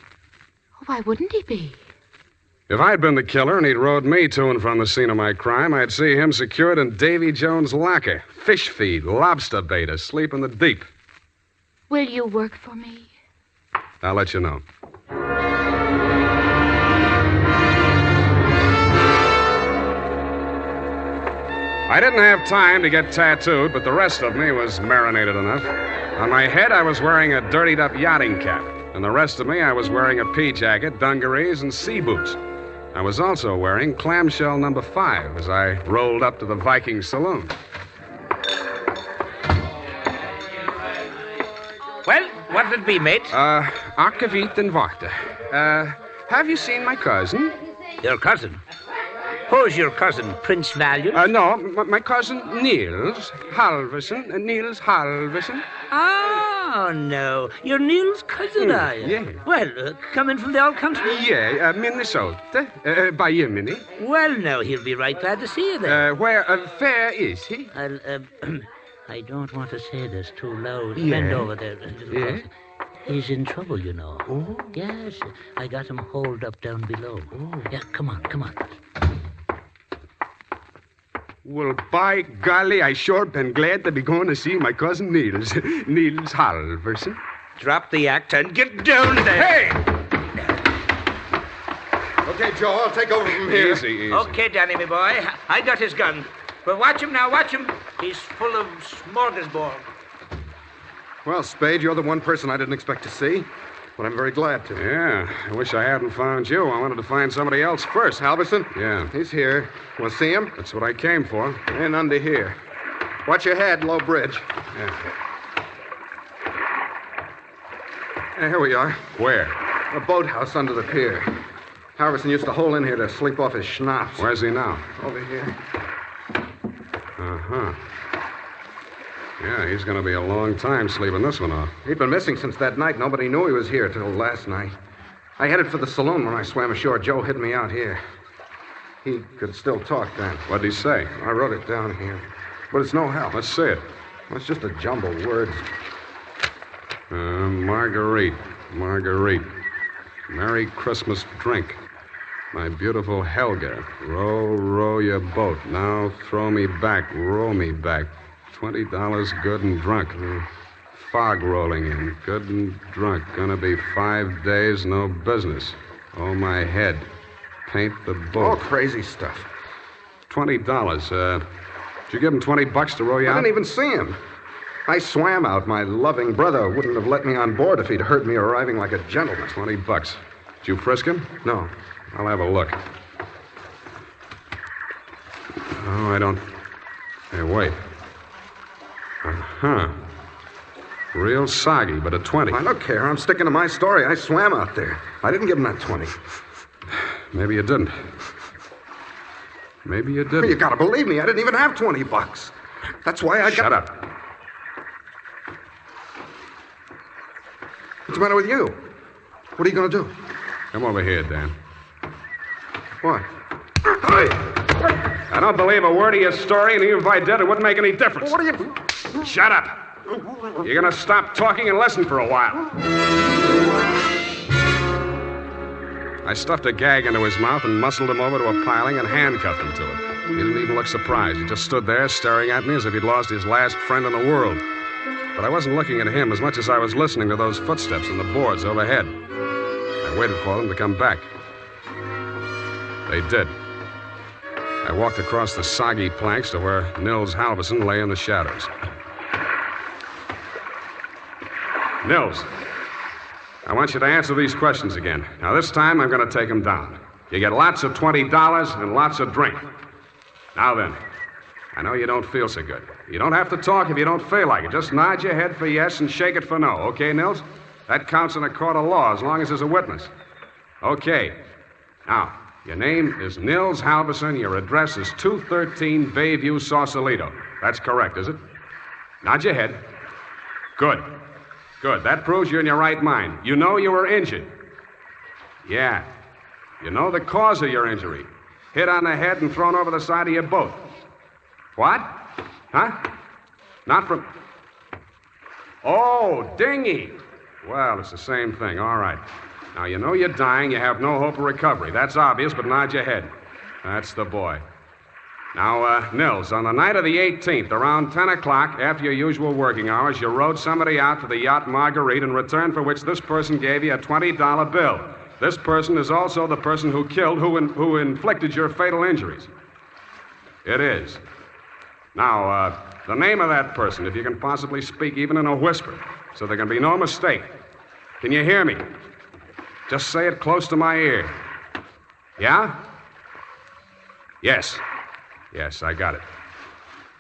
Why wouldn't he be? If I'd been the killer and he'd rode me to and from the scene of my crime, I'd see him secured in Davy Jones' locker. Fish feed, lobster bait, asleep in the deep. Will you work for me? I'll let you know. I didn't have time to get tattooed, but the rest of me was marinated enough. On my head, I was wearing a dirtied-up yachting cap, and the rest of me, I was wearing a pea jacket, dungarees, and sea boots. I was also wearing clamshell number 5 as I rolled up to the Viking saloon. Well, what'll it be, mate? Akkeviet and water. Have you seen my cousin? Your cousin? Who's your cousin, Prince Valiant? No, my cousin Niels Halverson. Niels Halverson. Oh, no. You're Neil's cousin, are you? Yeah. Well, coming from the old country? Yeah, Minnesota. By Yemeni. Well, now, he'll be right glad to see you there. Where fair is he? I don't want to say this too loud. Yeah. Bend over there. Yeah. He's in trouble, you know. Oh. Yes, I got him holed up down below. Oh. Yeah, come on. Well, by golly, I sure been glad to be going to see my cousin Niels. Niels Halverson. Drop the act and get down there. Hey! Okay, Joe, I'll take over from here. Easy. Okay, Danny, my boy. I got his gun. But watch him now, watch him. He's full of smorgasbord. Well, Spade, you're the one person I didn't expect to see, but I'm very glad to. Yeah, I wish I hadn't found you. I wanted to find somebody else first. Halverson? Yeah. He's here. Want to see him? That's what I came for. And under here. Watch your head, low bridge. Yeah. Here we are. Where? A boathouse under the pier. Halverson used to hole in here to sleep off his schnapps. Where's he now? Over here. Uh-huh. Yeah, he's going to be a long time sleeping this one off. He'd been missing since that night. Nobody knew he was here till last night. I headed for the saloon when I swam ashore. Joe hid me out here. He could still talk then. What'd he say? I wrote it down here. But it's no help. Let's see it. It's just a jumble of words. Marguerite. Merry Christmas drink. My beautiful Helga. Row your boat. Now throw me back. Row me back. $20 good and drunk. Fog rolling in. Good and drunk. Gonna be 5 days, no business. Oh, my head. Paint the boat. All crazy stuff. $20. Did you give him $20 to row you out? I didn't even see him. I swam out. My loving brother wouldn't have let me on board if he'd heard me arriving like a gentleman. $20. Did you frisk him? No. I'll have a look. Oh, I don't... Hey, wait. Uh-huh. Real soggy, but a 20. Now, look here. I'm sticking to my story. I swam out there. I didn't give him that 20. Maybe you didn't. Maybe you didn't. You gotta believe me. I didn't even have $20. That's why I Shut up. What's the matter with you? What are you gonna do? Come over here, Dan. What? I don't believe a word of your story, and even if I did, it wouldn't make any difference. What are you... Shut up. You're going to stop talking and listen for a while. I stuffed a gag into his mouth and muscled him over to a piling and handcuffed him to it. He didn't even look surprised. He just stood there staring at me as if he'd lost his last friend in the world. But I wasn't looking at him as much as I was listening to those footsteps in the boards overhead. I waited for them to come back. They did. I walked across the soggy planks to where Nils Halverson lay in the shadows. Nils, I want you to answer these questions again. Now, this time, I'm going to take them down. You get lots of $20 and lots of drink. Now then, I know you don't feel so good. You don't have to talk if you don't feel like it. Just nod your head for yes and shake it for no. Okay, Nils? That counts in a court of law as long as there's a witness. Okay. Now, Your name is Nils Halverson. Your address is 213 Bayview, Sausalito. That's correct, is it? Nod your head. Good. Good. That proves you're in your right mind. You know you were injured. Yeah. You know the cause of your injury. Hit on the head and thrown over the side of your boat. What? Huh? Not from... Oh, dinghy. Well, it's the same thing. All right. Now, you know you're dying. You have no hope of recovery. That's obvious, but nod your head. That's the boy. Now, Nils, on the night of the 18th, around 10 o'clock, after your usual working hours, you rowed somebody out to the yacht Marguerite, in return for which this person gave you a $20 bill. This person is also the person who killed, who inflicted your fatal injuries. It is. Now, the name of that person, if you can possibly speak even in a whisper, so there can be no mistake. Can you hear me? Just say it close to my ear. Yeah? Yes. Yes, I got it.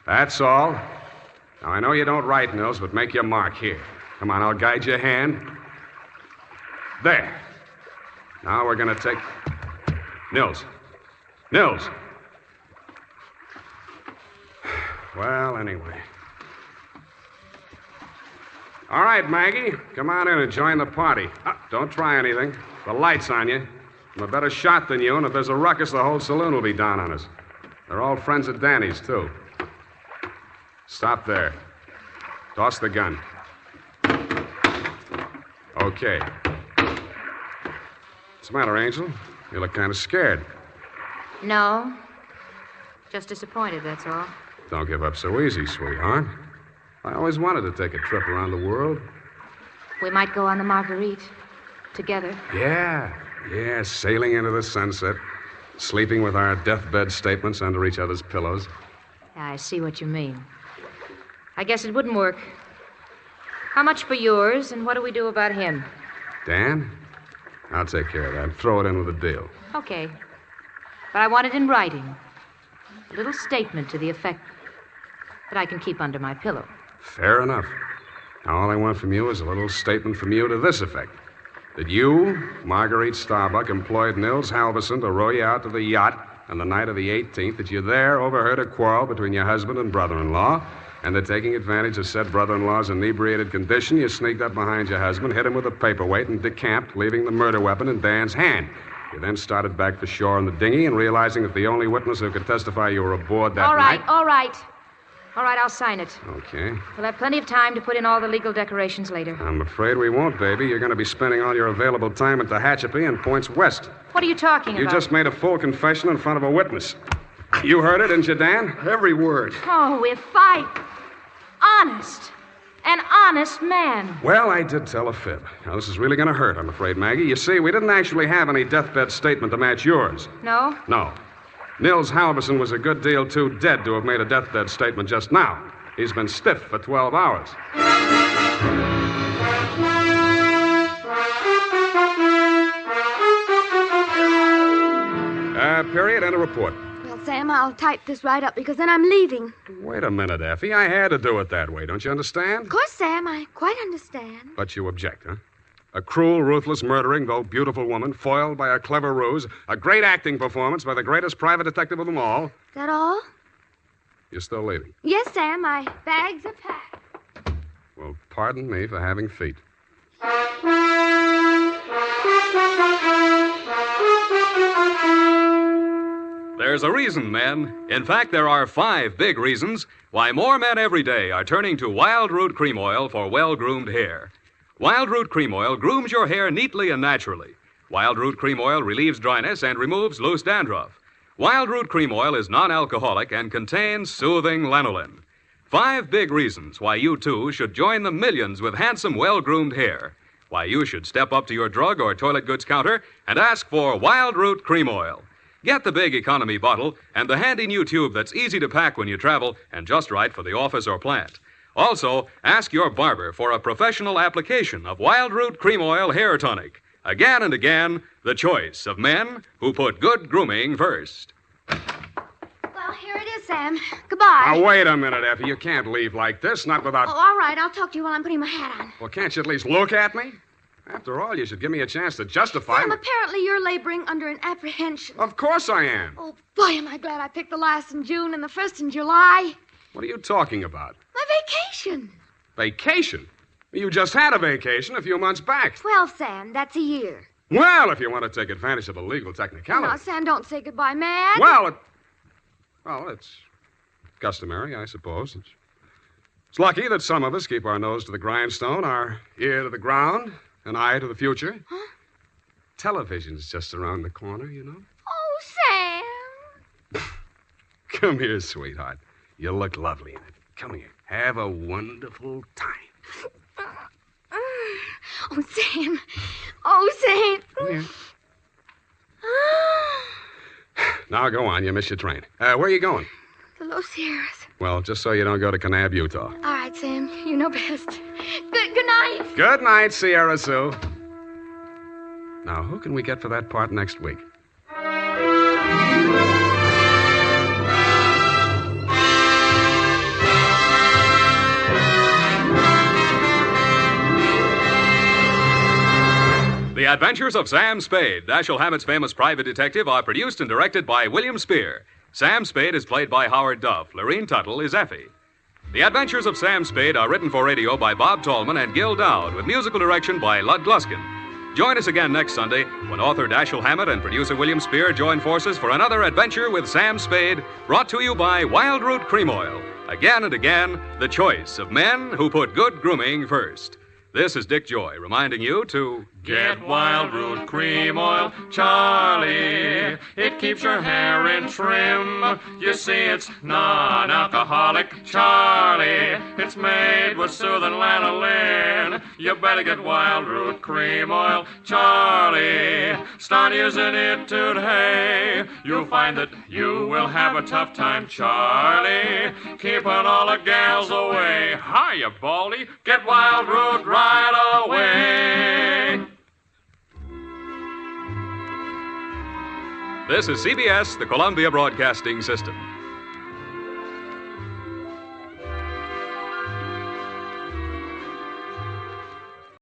That's all. Now, I know you don't write, Nils, but make your mark here. Come on, I'll guide your hand. There. Now we're going to take... Nils. Nils. Well, anyway. All right, Maggie. Come on in and join the party. Don't try anything. The light's on you. I'm a better shot than you, and if there's a ruckus, the whole saloon will be down on us. They're all friends of Danny's, too. Stop there. Toss the gun. Okay. What's the matter, Angel? You look kind of scared. No. Just disappointed, that's all. Don't give up so easy, sweetheart. I always wanted to take a trip around the world. We might go on the Marguerite. Together. Yeah, sailing into the sunset. Sleeping with our deathbed statements under each other's pillows. Yeah, I see what you mean. I guess it wouldn't work. How much for yours, and what do we do about him? Dan? I'll take care of that. Throw it in with a deal. Okay. But I want it in writing. A little statement to the effect that I can keep under my pillow. Fair enough. Now, all I want from you is a little statement from you to this effect. That you, Marguerite Starbuck, employed Nils Halverson to row you out to the yacht on the night of the 18th, that you there overheard a quarrel between your husband and brother-in-law, and that taking advantage of said brother-in-law's inebriated condition, you sneaked up behind your husband, hit him with a paperweight, and decamped, leaving the murder weapon in Dan's hand. You then started back for shore in the dinghy, and realizing that the only witness who could testify you were aboard that night... All right. All right, I'll sign it. Okay. We'll have plenty of time to put in all the legal decorations later. I'm afraid we won't, baby. You're going to be spending all your available time at Tehachapi and points west. What are you talking about? You just made a full confession in front of a witness. You heard it, didn't you, Dan? Every word. Oh, if honest. An honest man. Well, I did tell a fib. Now, this is really going to hurt, I'm afraid, Maggie. You see, we didn't actually have any deathbed statement to match yours. No? No. Nils Halverson was a good deal too dead to have made a deathbed statement just now. He's been stiff for 12 hours. Period, and a report. Well, Sam, I'll type this right up because then I'm leaving. Wait a minute, Effie. I had to do it that way. Don't you understand? Of course, Sam, I quite understand. But you object, huh? A cruel, ruthless, murdering, though beautiful woman, foiled by a clever ruse, a great acting performance by the greatest private detective of them all. Is that all? You're still leaving? Yes, Sam, my bags are packed. Well, pardon me for having feet. There's a reason, men. In fact, there are 5 big reasons why more men every day are turning to Wild Root Cream Oil for well-groomed hair. Wild Root Cream Oil grooms your hair neatly and naturally. Wild Root Cream Oil relieves dryness and removes loose dandruff. Wild Root Cream Oil is non-alcoholic and contains soothing lanolin. 5 big reasons why you, too, should join the millions with handsome, well-groomed hair. Why you should step up to your drug or toilet goods counter and ask for Wild Root Cream Oil. Get the big economy bottle and the handy new tube that's easy to pack when you travel and just right for the office or plant. Also, ask your barber for a professional application of Wild Root Cream Oil Hair Tonic. Again and again, the choice of men who put good grooming first. Well, here it is, Sam. Goodbye. Now, wait a minute, Effie. You can't leave like this, not without... Oh, all right. I'll talk to you while I'm putting my hat on. Well, can't you at least look at me? After all, you should give me a chance to justify... Sam, apparently you're laboring under an apprehension. Of course I am. Oh, boy, am I glad I picked the last in June and the first in July. What are you talking about? My vacation. Vacation? You just had a vacation a few months back. 12, Sam. That's a year. Well, if you want to take advantage of the legal technicality... Now, Sam, don't say goodbye, Matt. Well, it's customary, I suppose. It's lucky that some of us keep our nose to the grindstone, our ear to the ground, an eye to the future. Huh? Television's just around the corner, you know. Oh, Sam. Come here, sweetheart. You look lovely in it. Come here. Have a wonderful time. Oh, Sam. Oh, Sam. Come here. Now, go on. You missed your train. Where are you going? The Los Sierras. Well, just so you don't go to Kanab, Utah. All right, Sam. You know best. Good night. Good night, Sierra Sue. Now, who can we get for that part next week? The Adventures of Sam Spade, Dashiell Hammett's famous private detective, are produced and directed by William Spear. Sam Spade is played by Howard Duff. Lorene Tuttle is Effie. The Adventures of Sam Spade are written for radio by Bob Tallman and Gil Dowd, with musical direction by Lud Gluskin. Join us again next Sunday when author Dashiell Hammett and producer William Spear join forces for another adventure with Sam Spade, brought to you by Wild Root Cream Oil. Again and again, the choice of men who put good grooming first. This is Dick Joy reminding you to get Wild Root Cream Oil, Charlie. It keeps your hair in trim. You see, it's non-alcoholic, Charlie. It's made with soothing lanolin. You better get Wild Root Cream Oil, Charlie. Start using it today. You'll find that you will have a tough time, Charlie. Keeping all the gals away. Hiya, Baldy. Get Wild Root right away. This is CBS, the Columbia Broadcasting System.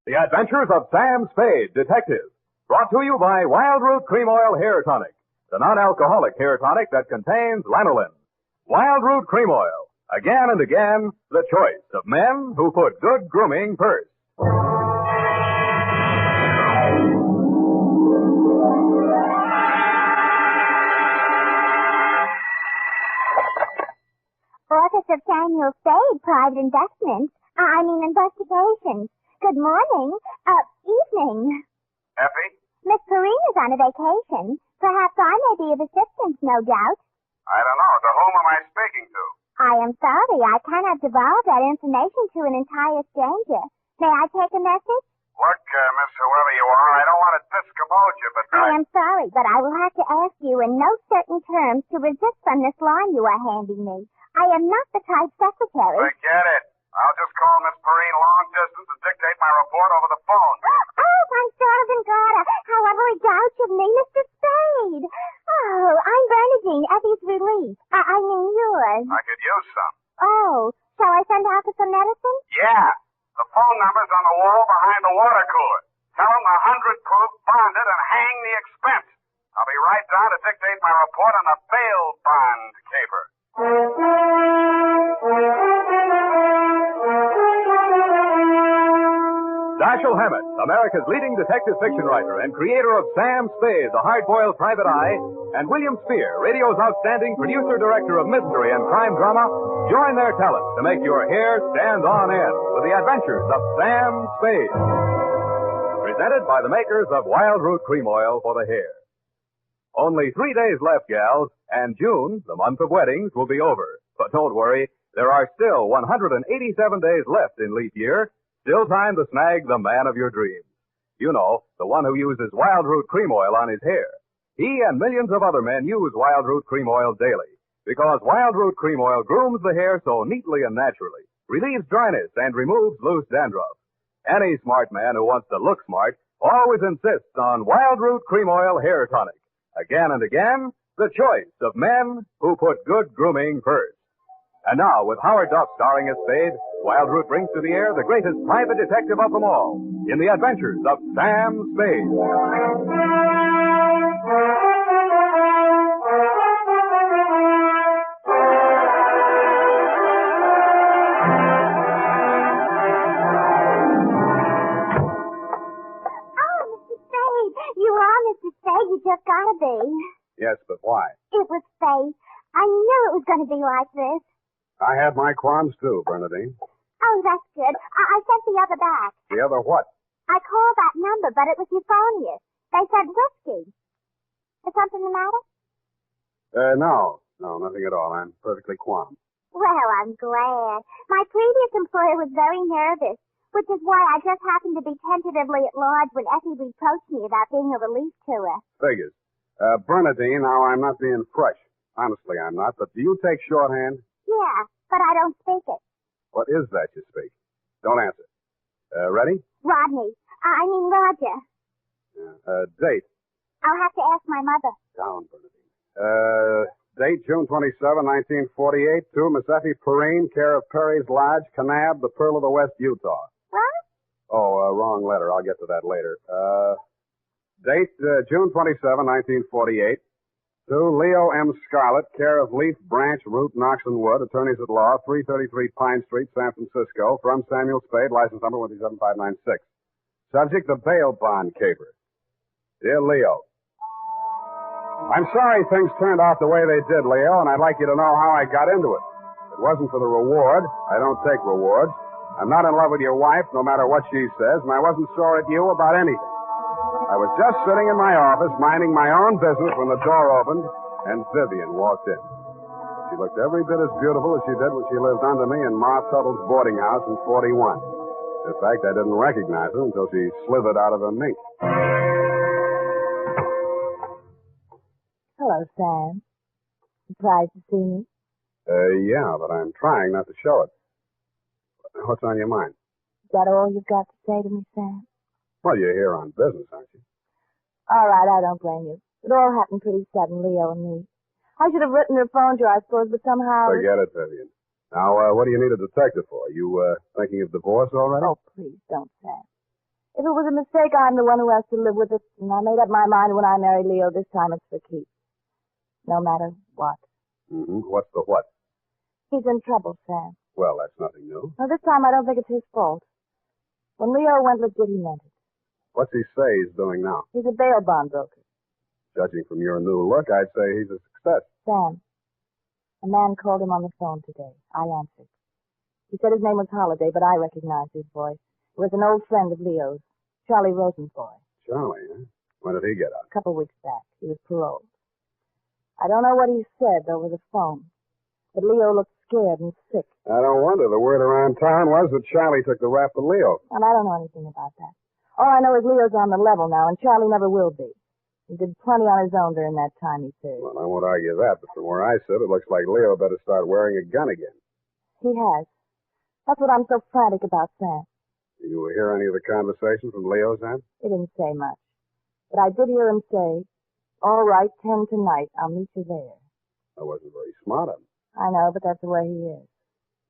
The Adventures of Sam Spade, Detective. Brought to you by Wild Root Cream Oil Hair Tonic, the non-alcoholic hair tonic that contains lanolin. Wild Root Cream Oil. Again and again, the choice of men who put good grooming first. Office of Samuel Spade, Private Investigations. Good morning. Evening. Effie? Miss Perrine is on a vacation. Perhaps I may be of assistance, no doubt. I don't know. To whom am I speaking to? I am sorry. I cannot divulge that information to an entire stranger. May I take a message? Look, Miss Whoever you are, I don't want to discommode you, but I am sorry, but I will have to ask you in no certain terms to resist from this line you are handing me. I am not the type secretary. Forget it. I'll just call Miss Perrine long distance and dictate my report over the phone. Oh, my darling God, however a gouge of me, Mr. Spade. Oh, I'm Bernadine, Effie's relief. I mean yours. I could use some. Oh, shall I send out for some medicine? Yeah. The phone number's on the wall behind the water cooler. Tell them 100 proof, bonded, and hang the expense. I'll be right down to dictate my report on the bail bond caper. Dashiell Hammett, America's leading detective fiction writer and creator of Sam Spade, the hard-boiled private eye, and William Spear, radio's outstanding producer-director of mystery and crime drama, join their talents to make your hair stand on end with the adventures of Sam Spade. Presented by the makers of Wild Root Cream Oil for the hair. Only 3 days left, gals, and June, the month of weddings, will be over. But don't worry, there are still 187 days left in leap year. Still time to snag the man of your dreams. You know, the one who uses Wild Root Cream Oil on his hair. He and millions of other men use Wild Root Cream Oil daily because Wild Root Cream Oil grooms the hair so neatly and naturally, relieves dryness, and removes loose dandruff. Any smart man who wants to look smart always insists on Wild Root Cream Oil Hair Tonic. Again and again, the choice of men who put good grooming first. And now, with Howard Duff starring as Spade, Wild Root brings to the air the greatest private detective of them all in the adventures of Sam Spade. You are Mr. Spade. You just gotta be. Yes, but why? It was fate. I knew it was going to be like this. I had my qualms, too, Bernadine. Oh, that's good. I sent the other back. The other what? I called that number, but it was euphonious. They said whiskey. Is something the matter? No, nothing at all. I'm perfectly calm. Well, I'm glad. My previous employer was very nervous, which is why I just happened to be tentatively at large when Effie reproached me about being a relief to her. Figures. Bernadine, now I'm not being fresh. Honestly, I'm not. But do you take shorthand? Yeah, but I don't speak it. What is that you speak? Don't answer. Ready? Rodney. I mean Roger. Date. I'll have to ask my mother. Down, Bernadine. Date, June 27, 1948, to Miss Effie Perrine, care of Perry's Lodge, Kanab, the Pearl of the West, Utah. What? Oh, wrong letter. I'll get to that later. Date, June 27, 1948, to Leo M. Scarlett, care of Leaf, Branch, Root, Knox & Wood, attorneys at law, 333 Pine Street, San Francisco, from Samuel Spade, license number 17596. Subject, the bail bond caper. Dear Leo, I'm sorry things turned out the way they did, Leo, and I'd like you to know how I got into it. It wasn't for the reward. I don't take rewards. I'm not in love with your wife, no matter what she says, and I wasn't sore at you about anything. I was just sitting in my office, minding my own business, when the door opened, and Vivian walked in. She looked every bit as beautiful as she did when she lived under me in Ma Tuttle's boarding house in 41. In fact, I didn't recognize her until she slithered out of her mink. Hello, Sam. Surprised to see me? Yeah, but I'm trying not to show it. What's on your mind? Is that all you've got to say to me, Sam? Well, you're here on business, aren't you? All right, I don't blame you. It all happened pretty sudden, Leo and me. I should have written or phoned you, I suppose, but somehow... Forget it, Vivian. Now, what do you need a detective for? You, thinking of divorce already? Oh, please don't, Sam. If it was a mistake, I'm the one who has to live with it, and I made up my mind when I married Leo, this time it's for keeps. No matter what. Mm-hmm. What's the what? He's in trouble, Sam. Well, that's nothing new. Now, this time I don't think it's his fault. When Leo went legit, he meant it. What's he say he's doing now? He's a bail bond broker. Judging from your new look, I'd say he's a success. Sam, a man called him on the phone today. I answered. He said his name was Holiday, but I recognized his voice. It was an old friend of Leo's, Charlie Rosen's boy. Charlie, huh? When did he get out? A couple weeks back. He was paroled. I don't know what he said over the phone, but Leo looked scared and sick. I don't wonder. The word around town was that Charlie took the rap for Leo. And I don't know anything about that. All I know is Leo's on the level now, and Charlie never will be. He did plenty on his own during that time he served. Well, I won't argue that, but from where I sit, it looks like Leo better start wearing a gun again. He has. That's what I'm so frantic about, Sam. Did you hear any of the conversation from Leo's end? He didn't say much. But I did hear him say, all right, 10 tonight. I'll meet you there. That wasn't very smart of him. I know, but that's the way he is.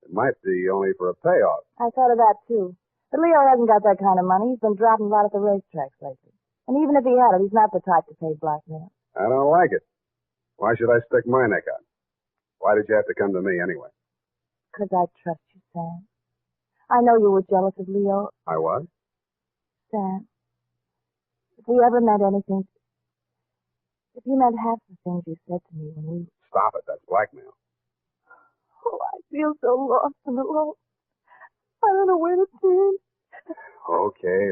It might be only for a payoff. I thought of that, too. But Leo hasn't got that kind of money. He's been dropping a lot at the racetracks lately. And even if he had it, he's not the type to pay blackmail. I don't like it. Why should I stick my neck out? Why did you have to come to me anyway? 'Cause I trust you, Sam. I know you were jealous of Leo. I was? Sam, if we ever meant anything, if you meant half the things you said to me when we... Stop it. That's blackmail. Oh, I feel so lost and alone. I don't know where to turn. Okay.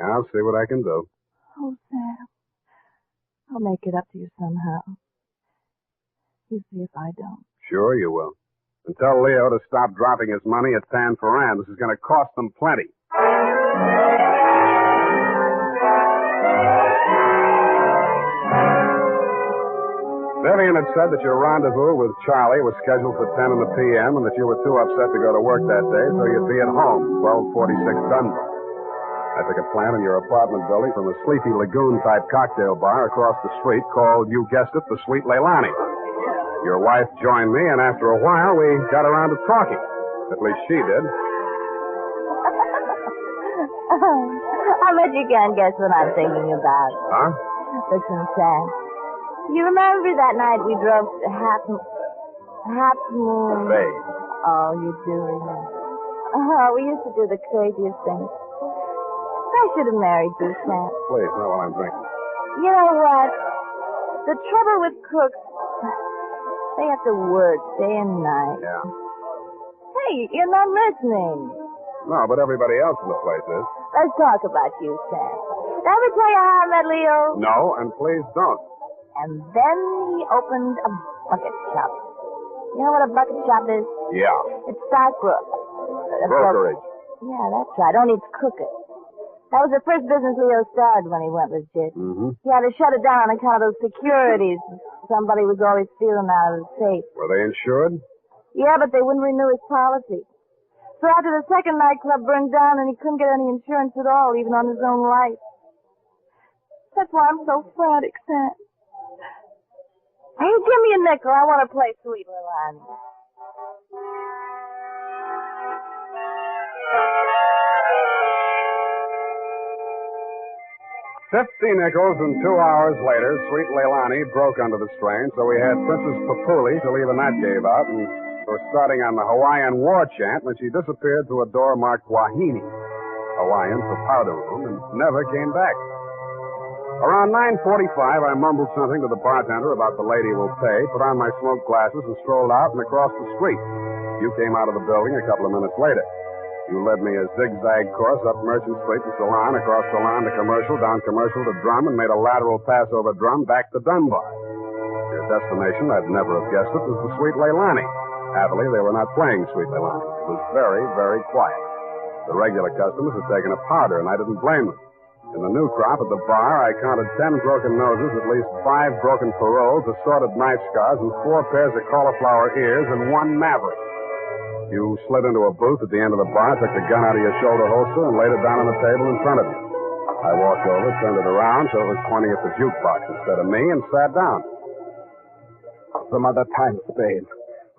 I'll see what I can do. Oh, Sam, I'll make it up to you somehow. You see if I don't. Sure you will. And tell Leo to stop dropping his money at San Ferran. This is going to cost them plenty. Vivian had said that your rendezvous with Charlie was scheduled for 10 in the p.m. and that you were too upset to go to work that day, so you'd be at home, 1246 Dunbar. I took a plan in your apartment building from a sleepy lagoon-type cocktail bar across the street called, you guessed it, the Sweet Leilani. Your wife joined me, and after a while, we got around to talking. At least she did. I bet you can't guess what I'm thinking about. Huh? Listen, Sam. You remember that night we drove to Half Moon? Spade. Oh, you do remember. Oh, we used to do the craziest things. I should have married you, Sam. Please, not while I'm drinking. You know what? The trouble with cooks, they have to work day and night. Yeah. Hey, you're not listening. No, but everybody else in the place is. Let's talk about you, Sam. Did I ever tell you how I met Leo? No, and please don't. And then he opened a bucket shop. You know what a bucket shop is? Yeah. It's stockbrook. Brokerage. Yeah, that's right. Only it's crooked. That was the first business Leo started when he went legit. Mm-hmm. He had to shut it down on account of those securities somebody was always stealing out of the safe. Were they insured? Yeah, but they wouldn't renew his policy. So after the second nightclub burned down and he couldn't get any insurance at all, even on his own life. That's why I'm so frantic, Sam. Hey, give me a nickel. I want to play Sweet Little Annie. 50 nickels, and 2 hours later, Sweet Leilani broke under the strain, so we had Princess Papuli to leave, and that gave out, and we're starting on the Hawaiian war chant when she disappeared through a door marked Wahine, Hawaiian for powder room, and never came back. Around 9:45, I mumbled something to the bartender about the lady will pay, put on my smoke glasses, and strolled out and across the street. You came out of the building a couple of minutes later. You led me a zigzag course up Merchant Street to Salon, across Salon to Commercial, down Commercial to Drum, and made a lateral pass over Drum back to Dunbar. Your destination, I'd never have guessed it, was the Sweet Leilani. Happily, they were not playing Sweet Leilani. It was very, very quiet. The regular customers had taken a powder, and I didn't blame them. In the new crop at the bar, I counted 10 broken noses, at least 5 broken paroles, assorted knife scars, and 4 pairs of cauliflower ears, and 1 maverick. You slid into a booth at the end of the bar, took the gun out of your shoulder holster, and laid it down on the table in front of you. I walked over, turned it around so it was pointing at the jukebox instead of me, and sat down. Some other time, Spade.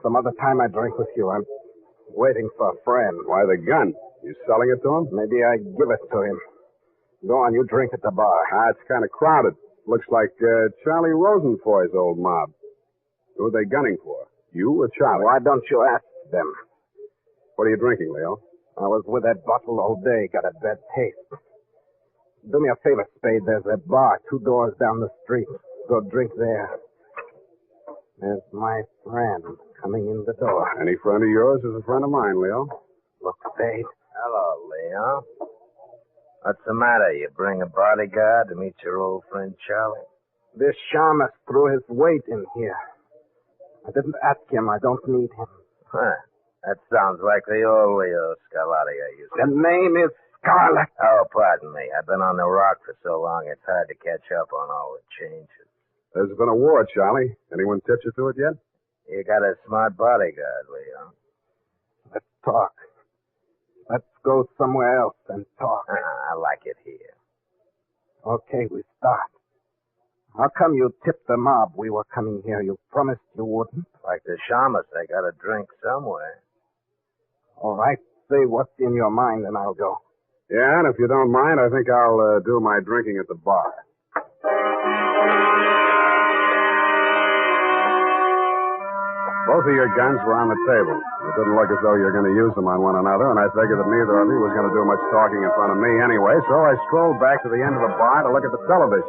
Some other time I drink with you. I'm waiting for a friend. Why the gun? You selling it to him? Maybe I give it to him. Go on, you drink at the bar. It's kind of crowded. Looks like Charlie Rosenfoy's old mob. Who are they gunning for? You or Charlie? Why don't you ask them? What are you drinking, Leo? I was with that bottle all day. Got a bad taste. Do me a favor, Spade. There's a bar 2 doors down the street. Go drink there. There's my friend coming in the door. Any friend of yours is a friend of mine, Leo. Look, Spade. Hello, Leo. What's the matter? You bring a bodyguard to meet your old friend Charlie? This shamus threw his weight in here. I didn't ask him. I don't need him. Huh. That sounds like the old Leo Scarlatti I used to. The name is Scarlett. Oh, pardon me. I've been on the rock for so long, it's hard to catch up on all the changes. There's been a war, Charlie. Anyone tip you to it yet? You got a smart bodyguard, Leo. Let's talk. Let's go somewhere else and talk. I like it here. Okay, we start. How come you tipped the mob we were coming here? You promised you wouldn't. Like the shamus, I got to drink somewhere. All right. Say what's in your mind, and I'll go. Yeah, and if you don't mind, I think I'll do my drinking at the bar. Both of your guns were on the table. It didn't look as though you were going to use them on one another, and I figured that neither of you was going to do much talking in front of me anyway, so I strolled back to the end of the bar to look at the television.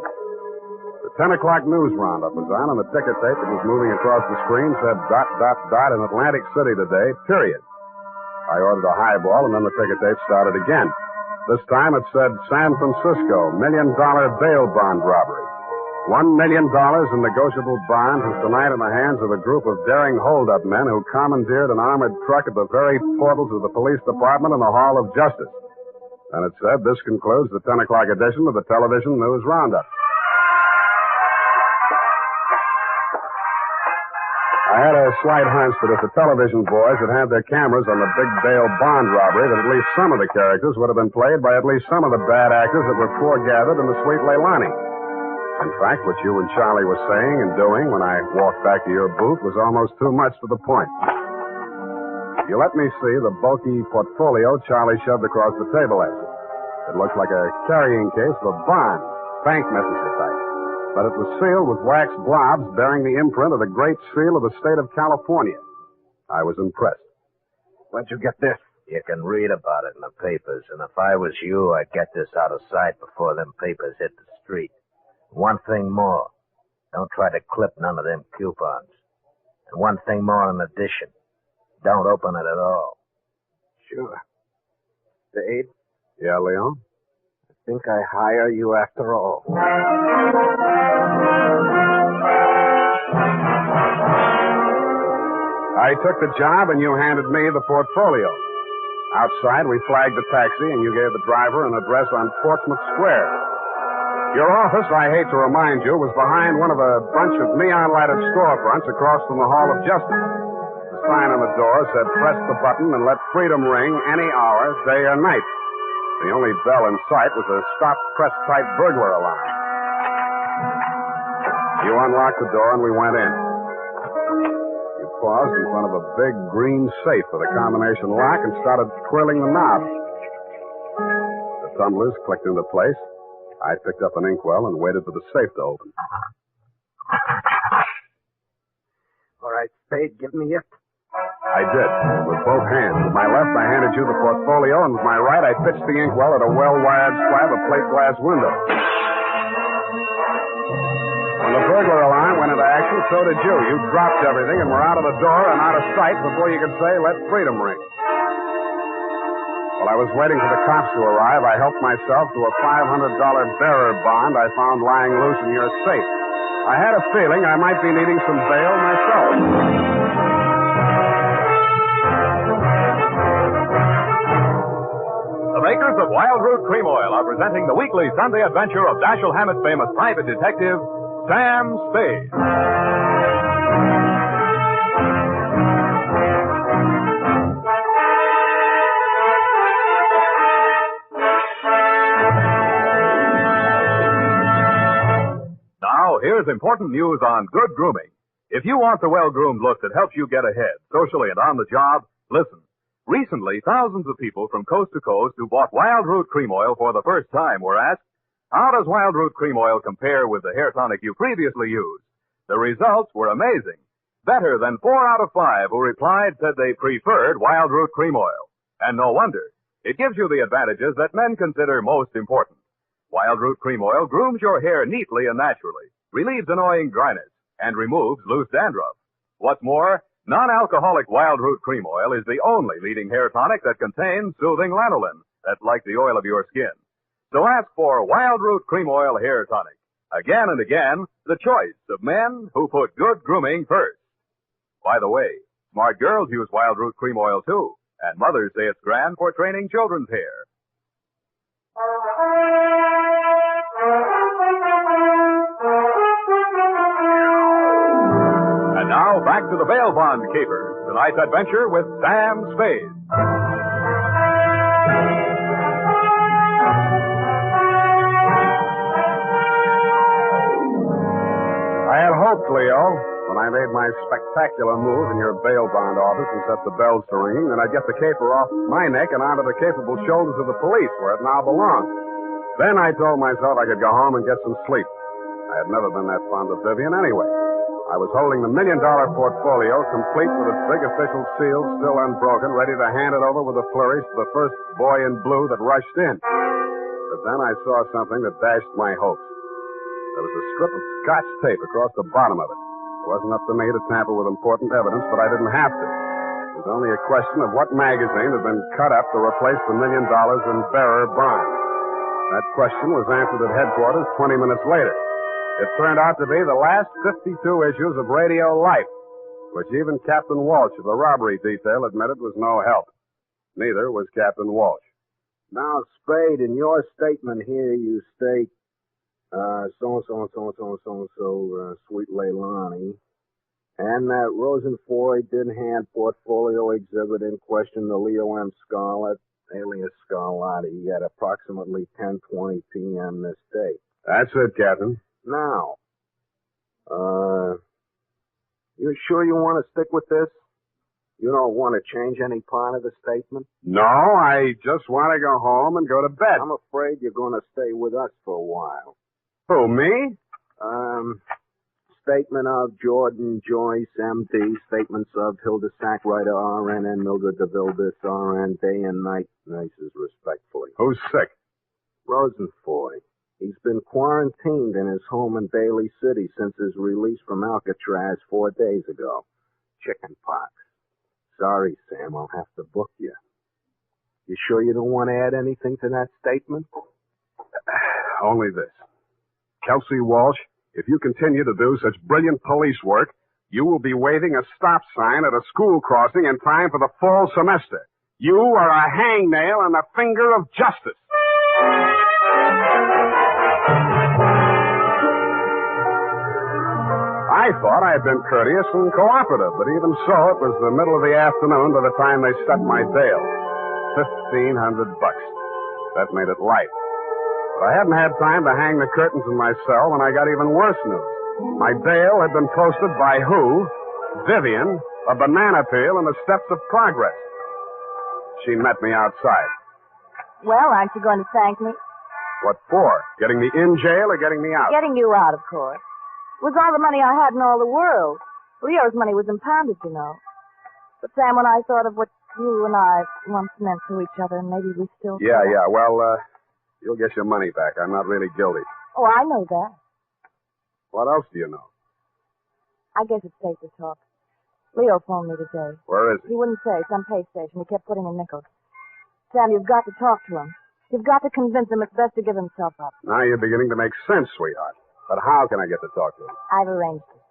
The 10 o'clock news roundup was on, and the ticker tape that was moving across the screen said ... in Atlantic City today, period. I ordered a highball, and then the ticker tape started again. This time it said San Francisco, $1 million bail bond robbery. $1 million in negotiable bonds is tonight in the hands of a group of daring hold-up men who commandeered an armored truck at the very portals of the police department and the Hall of Justice. And it said, this concludes the 10 o'clock edition of the television news roundup. I had a slight hunch that if the television boys had had their cameras on the big bail bond robbery, that at least some of the characters would have been played by at least some of the bad actors that were foregathered in the Sweet Leilani. In fact, what you and Charlie were saying and doing when I walked back to your booth was almost too much to the point. You let me see the bulky portfolio Charlie shoved across the table at you. It looked like a carrying case of a bond, bank messenger type. But it was sealed with wax blobs bearing the imprint of the Great Seal of the state of California. I was impressed. Where'd you get this? You can read about it in the papers, and if I was you, I'd get this out of sight before them papers hit the street. One thing more. Don't try to clip none of them coupons. And one thing more in addition. Don't open it at all. Sure. Spade? Yeah, Leon? I think I hire you after all. I took the job, and you handed me the portfolio. Outside, we flagged the taxi, and you gave the driver an address on Portsmouth Square. Your office, I hate to remind you, was behind one of a bunch of neon-lighted storefronts across from the Hall of Justice. The sign on the door said, "Press the button and let freedom ring any hour, day or night." The only bell in sight was a stop-press-type burglar alarm. You unlocked the door, and we went in. You paused in front of a big green safe with a combination lock and started twirling the knob. The tumblers clicked into place. I picked up an inkwell and waited for the safe to open. All right, Spade, give me it. I did, with both hands. With my left, I handed you the portfolio, and with my right, I pitched the inkwell at a well-wired slab of plate glass window. When the burglar alarm went into action, so did you. You dropped everything and were out of the door and out of sight before you could say, "Let freedom ring." While I was waiting for the cops to arrive, I helped myself to a $500 bearer bond I found lying loose in your safe. I had a feeling I might be needing some bail myself. The makers of Wild Root Cream Oil are presenting the weekly Sunday adventure of Dashiell Hammett's famous private detective, Sam Spade. Now, here's important news on good grooming. If you want the well-groomed look that helps you get ahead, socially and on the job, listen. Recently, thousands of people from coast to coast who bought Wild Root Cream Oil for the first time were asked, how does Wild Root Cream Oil compare with the hair tonic you previously used? The results were amazing. Better than 4 out of 5 who replied said they preferred Wild Root Cream Oil. And no wonder. It gives you the advantages that men consider most important. Wild Root Cream Oil grooms your hair neatly and naturally, relieves annoying dryness, and removes loose dandruff. What's more, non-alcoholic Wild Root Cream Oil is the only leading hair tonic that contains soothing lanolin. That's like the oil of your skin. So ask for Wild Root Cream Oil Hair Tonic. Again and again, the choice of men who put good grooming first. By the way, smart girls use Wild Root Cream Oil too, and mothers say it's grand for training children's hair. And now, back to the bail bond caper. Tonight's adventure with Sam Spade. I had hoped, Leo, when I made my spectacular move in your bail bond office and set the bells to ringing, that I'd get the caper off my neck and onto the capable shoulders of the police, where it now belonged. Then I told myself I could go home and get some sleep. I had never been that fond of Vivian anyway. I was holding the $1 million portfolio, complete with its big official seal still unbroken, ready to hand it over with a flourish to the first boy in blue that rushed in. But then I saw something that dashed my hopes. There was a strip of Scotch tape across the bottom of it. It wasn't up to me to tamper with important evidence, but I didn't have to. It was only a question of what magazine had been cut up to replace the $1 million in bearer bond. That question was answered at headquarters 20 minutes later. It turned out to be the last 52 issues of Radio Life, which even Captain Walsh of the robbery detail admitted was no help. Neither was Captain Walsh. Now, Spade, in your statement here, you state, so-and-so, Sweet Leilani, and that Rosenfroy did hand portfolio exhibit in question to Leo M. Scarlett, alias Scarlatti, at approximately 10:20 p.m. this day. That's it, Captain. Now, you sure you want to stick with this? You don't want to change any part of the statement? No, I just want to go home and go to bed. I'm afraid you're going to stay with us for a while. Who, me? Statement of Jordan Joyce, M.D. Statements of Hilda Sackwriter, R.N. and Mildred DeVille, this R.N. Day and night. Nurses respectfully. Who's sick? Rosenfoy. He's been quarantined in his home in Daly City since his release from Alcatraz 4 days ago. Chicken pox. Sorry, Sam, I'll have to book you. You sure you don't want to add anything to that statement? Only this. Kelsey Walsh, if you continue to do such brilliant police work, you will be waving a stop sign at a school crossing in time for the fall semester. You are a hangnail on the finger of justice. I thought I had been courteous and cooperative, but even so, it was the middle of the afternoon by the time they set my bail. $1,500. That made it light. But I hadn't had time to hang the curtains in my cell when I got even worse news. My bail had been posted by who? Vivian, a banana peel in the steps of progress. She met me outside. Well, aren't you going to thank me? What for? Getting me in jail or getting me out? Getting you out, of course. It was all the money I had in all the world. Leo's money was impounded, you know. But, Sam, when I thought of what you and I once meant to each other, maybe we still... Yeah. Well, you'll get your money back. I'm not really guilty. Oh, I know that. What else do you know? I guess it's safe to talk. Leo phoned me today. Where is he? He wouldn't say. Some pay station. He kept putting in nickels. Sam, you've got to talk to him. You've got to convince him it's best to give himself up. Now you're beginning to make sense, sweetheart. But how can I get to talk to him? I've arranged it.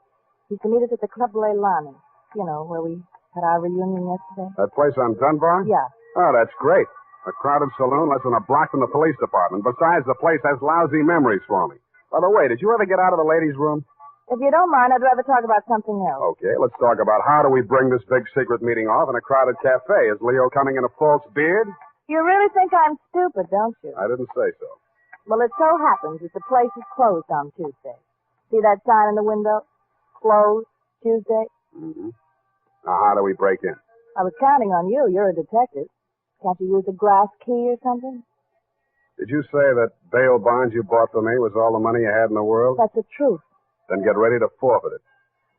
He's to meet us at the Club Leilani. You know, where we had our reunion yesterday. That place on Dunbar? Yeah. Oh, that's great. A crowded saloon less than a block from the police department. Besides, the place has lousy memories for me. By the way, did you ever get out of the ladies' room? If you don't mind, I'd rather talk about something else. Okay, let's talk about how do we bring this big secret meeting off in a crowded cafe. Is Leo coming in a false beard? You really think I'm stupid, don't you? I didn't say so. Well, it so happens that the place is closed on Tuesday. See that sign in the window? Closed Tuesday? Mm-hmm. Now, how do we break in? I was counting on you. You're a detective. Can't you use a glass key or something? Did you say that bail bond you bought for me was all the money you had in the world? That's the truth. Then get ready to forfeit it.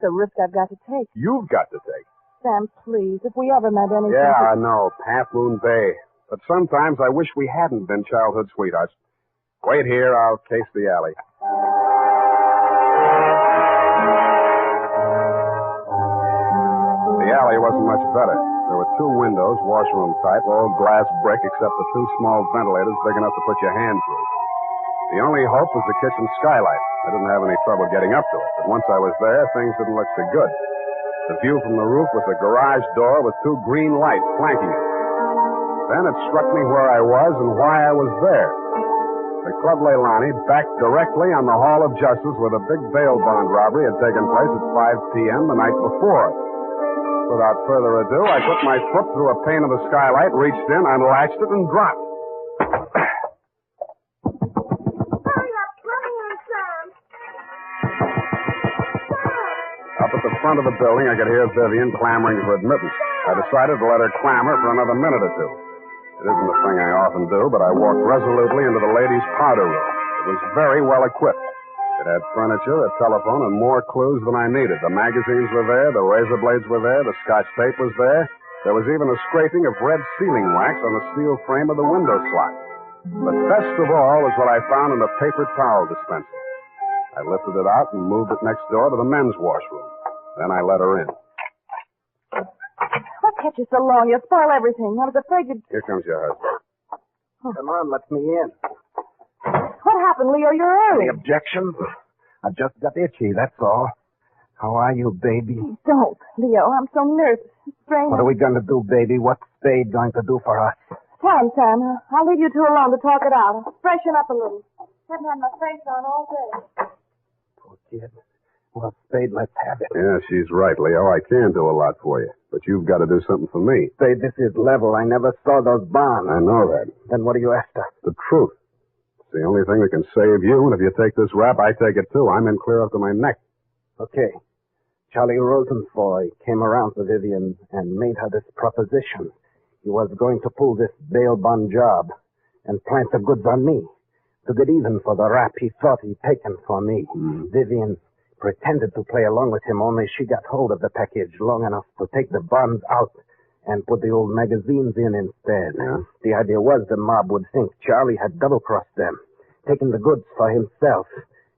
It's a risk I've got to take. You've got to take. Sam, please, if we ever met anything... Yeah, I know. Half Moon Bay. But sometimes I wish we hadn't been childhood sweethearts. Wait here. I'll case the alley. The alley wasn't much better. There were 2 windows, washroom type, all glass brick except for 2 small ventilators big enough to put your hand through. The only hope was the kitchen skylight. I didn't have any trouble getting up to it, but once I was there, things didn't look so good. The view from the roof was a garage door with 2 green lights flanking it. Then it struck me where I was and why I was there. The Club Leilani backed directly on the Hall of Justice where the big bail bond robbery had taken place at 5 p.m. the night before. Without further ado, I put my foot through a pane of the skylight, reached in, unlatched it, and dropped. Hurry up. Let me in, Sam. Up at the front of the building, I could hear Vivian clamoring for admittance. I decided to let her clamor for another minute or two. It isn't a thing I often do, but I walked resolutely into the ladies' powder room. It was very well equipped. It had furniture, a telephone, and more clues than I needed. The magazines were there, the razor blades were there, the Scotch tape was there. There was even a scraping of red sealing wax on the steel frame of the window slot. But best of all was what I found in the paper towel dispenser. I lifted it out and moved it next door to the men's washroom. Then I let her in. What kept you so long? You'll spoil everything. I was afraid you'd... Here comes your husband. Oh. Come on, let me in. What happened, Leo? You're early. Any objections? I just got itchy, that's all. How are you, baby? Don't, Leo. I'm so nervous. Strange. What are we going to do, baby? What's Spade going to do for us? Sam. I'll leave you two alone to talk it out. I'll freshen up a little. Haven't had my face on all day. Poor kid. Well, Spade, let's have it. Yeah, she's right, Leo. I can do a lot for you. But you've got to do something for me. Spade, this is level. I never saw those bonds. I know that. Then what are you after? The truth. It's the only thing that can save you, and if you take this rap, I take it too. I'm in clear up to my neck. Okay. Charlie Rosenfoy came around to Vivian and made her this proposition. He was going to pull this bail bond job and plant the goods on me to get even for the rap he thought he'd taken for me. Vivian pretended to play along with him, only she got hold of the package long enough to take the bonds out and put the old magazines in instead. Yeah? The idea was the mob would think Charlie had double-crossed them, taken the goods for himself,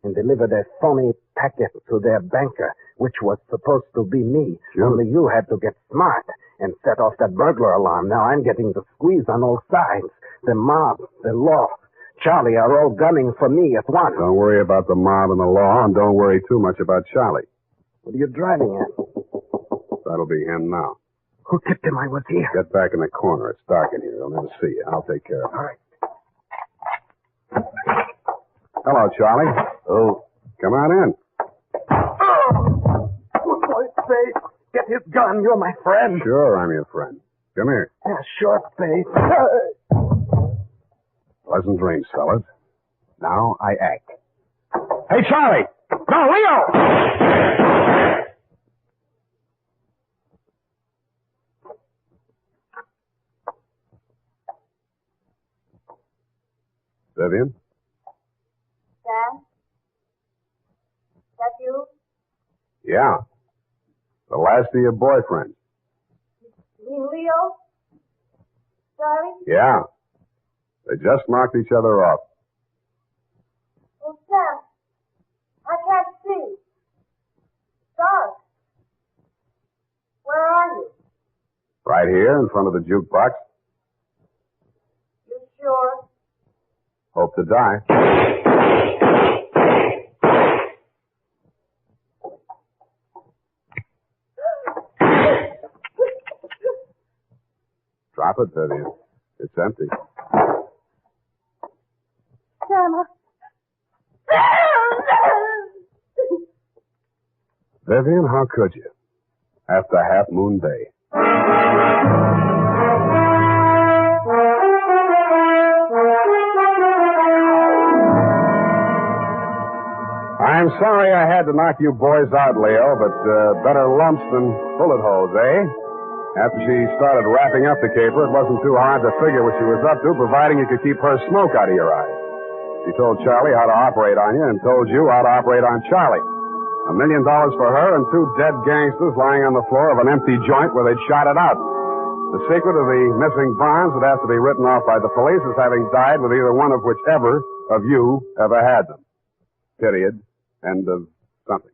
and delivered a phony packet to their banker, which was supposed to be me. Sure. Only you had to get smart and set off that burglar alarm. Now I'm getting the squeeze on all sides. The mob, the law, Charlie are all gunning for me at once. Don't worry about the mob and the law, and don't worry too much about Charlie. What are you driving at? That'll be him now. Who tipped him I was here? Get back in the corner. It's dark in here. They'll never see you. I'll take care of it. All right. Hello, Charlie. Oh. Come on in. Good boy, Spade. Get his gun. You're my friend. Sure, I'm your friend. Come here. Yeah, sure, Spade. Pleasant dreams, fellas. Now I act. Hey, Charlie! No, Leo! Vivian? Sam? That you? Yeah. The last of your boyfriends. You mean Leo? Charlie? Yeah. They just knocked each other off. Well, Sam, I can't see. Dark. Where are you? Right here in front of the jukebox. You sure? Hope to die. Drop it, Vivian. It's empty. Sam, Vivian, how could you? After Half Moon Day. I'm sorry I had to knock you boys out, Leo, but better lumps than bullet holes, eh? After she started wrapping up the caper, it wasn't too hard to figure what she was up to, providing you could keep her smoke out of your eyes. She told Charlie how to operate on you and told you how to operate on Charlie. $1 million for her and 2 dead gangsters lying on the floor of an empty joint where they'd shot it out. The secret of the missing bonds would have to be written off by the police as having died with either one of whichever of you ever had them. Period. End of something.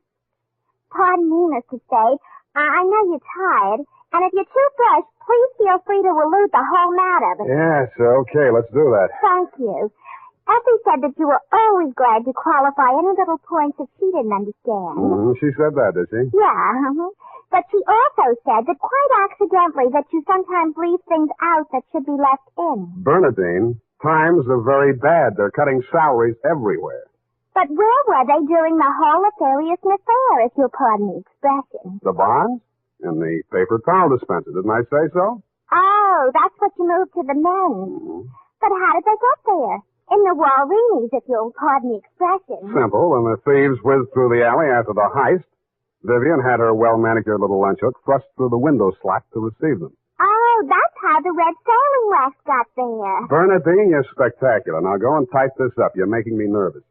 Pardon me, Mr. Spade. I know you're tired, and if you're too fresh, please feel free to allude the whole matter. But Yes, okay, let's do that. thank you. Effie said that you were always glad to qualify any little points that she didn't understand. She said that, did she? Yeah, but she also said that quite accidentally that you sometimes leave things out that should be left in. Bernadine, times are very bad. They're cutting salaries everywhere. But where were they during the whole nefariousness affair, if you'll pardon the expression? The bonds? In the paper towel dispenser, didn't I say so? Oh, that's what you moved to the men's. But how did they get there? In the Walreenies, if you'll pardon the expression. Simple. When the thieves whizzed through the alley after the heist, Vivian had her well-manicured little lunch hook thrust through the window slot to receive them. Oh, that's how the red sailing wax got there. Bernadine, you're spectacular. Now go and type this up. You're making me nervous.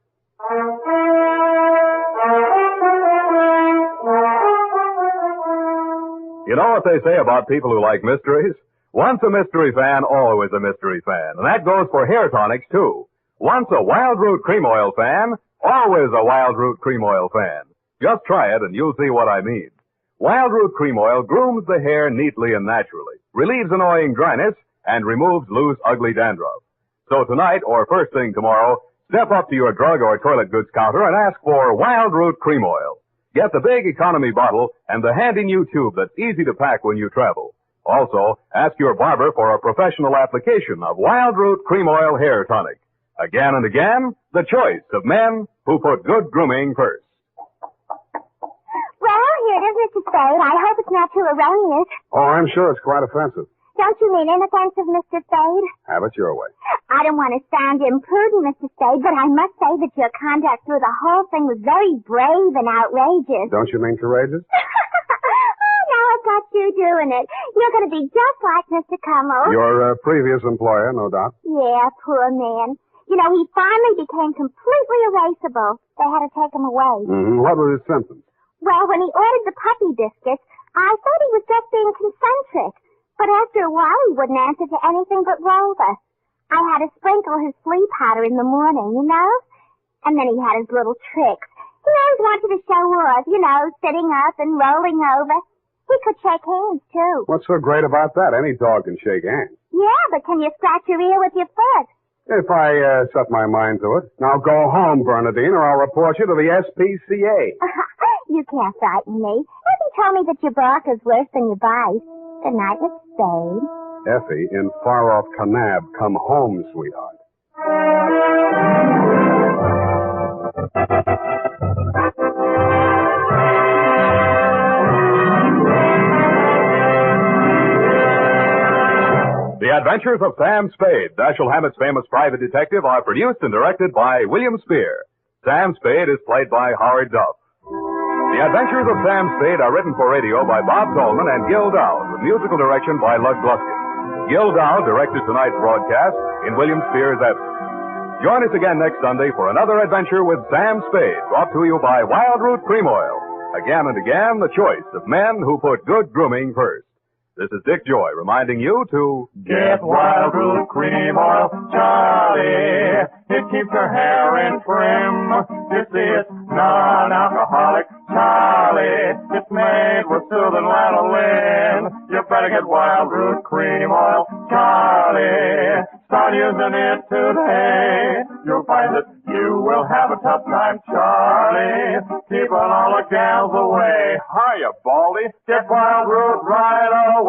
You know what they say about people who like mysteries? Once a mystery fan, always a mystery fan. And that goes for hair tonics, too. Once a Wild Root Cream Oil fan, always a Wild Root Cream Oil fan. Just try it and you'll see what I mean. Wild Root Cream Oil grooms the hair neatly and naturally, relieves annoying dryness, and removes loose, ugly dandruff. So tonight, or first thing tomorrow, step up to your drug or toilet goods counter and ask for Wild Root Cream Oil. Get the big economy bottle and the handy new tube that's easy to pack when you travel. Also, ask your barber for a professional application of Wild Root Cream Oil Hair Tonic. Again and again, the choice of men who put good grooming first. Well, here it is, Mr. Spade. I hope it's not too erroneous. Oh, I'm sure it's quite offensive. Don't you mean inoffensive, Mr. Spade? Have it your way. I don't want to sound imprudent, Mr. Spade, but I must say that your conduct through the whole thing was very brave and outrageous. Don't you mean courageous? got you doing it. You're going to be just like Mr. Cummel. Your previous employer, no doubt. Yeah, poor man. You know, he finally became completely erasable. They had to take him away. Mm-hmm. What were his symptoms? Well, when he ordered the puppy biscuits, I thought he was just being concentric. But after a while, he wouldn't answer to anything but Rover. I had to sprinkle his flea powder in the morning, you know? And then he had his little tricks. He always wanted to show off, you know, sitting up and rolling over. He could shake hands, too. What's so great about that? Any dog can shake hands. Yeah, but can you scratch your ear with your foot? If I set my mind to it. Now go home, Bernadine, or I'll report you to the SPCA. You can't frighten me. Effie told me that your bark is worse than your bite. Good night, Miss Spade. Effie, in far-off Kanab, come home, sweetheart. The Adventures of Sam Spade, Dashiell Hammett's famous private detective, are produced and directed by William Spear. Sam Spade is played by Howard Duff. The Adventures of Sam Spade are written for radio by Bob Tolman and Gil Dowd, with musical direction by Lud Gluskin. Gil Dowd directed tonight's broadcast in William Spear's absence. Join us again next Sunday for another adventure with Sam Spade, brought to you by Wild Root Cream Oil. Again and again, the choice of men who put good grooming first. This is Dick Joy reminding you to get Wild Root Cream Oil, Charlie. It keeps your hair in trim. You see, it's non-alcoholic, Charlie. It's made with soothing lanolin. You better get Wild Root Cream Oil, Charlie. Start using it today. You'll find that you will have a tough time, Charlie. Keeping all the gals away. Hiya, Baldy. Get Wild Root right away.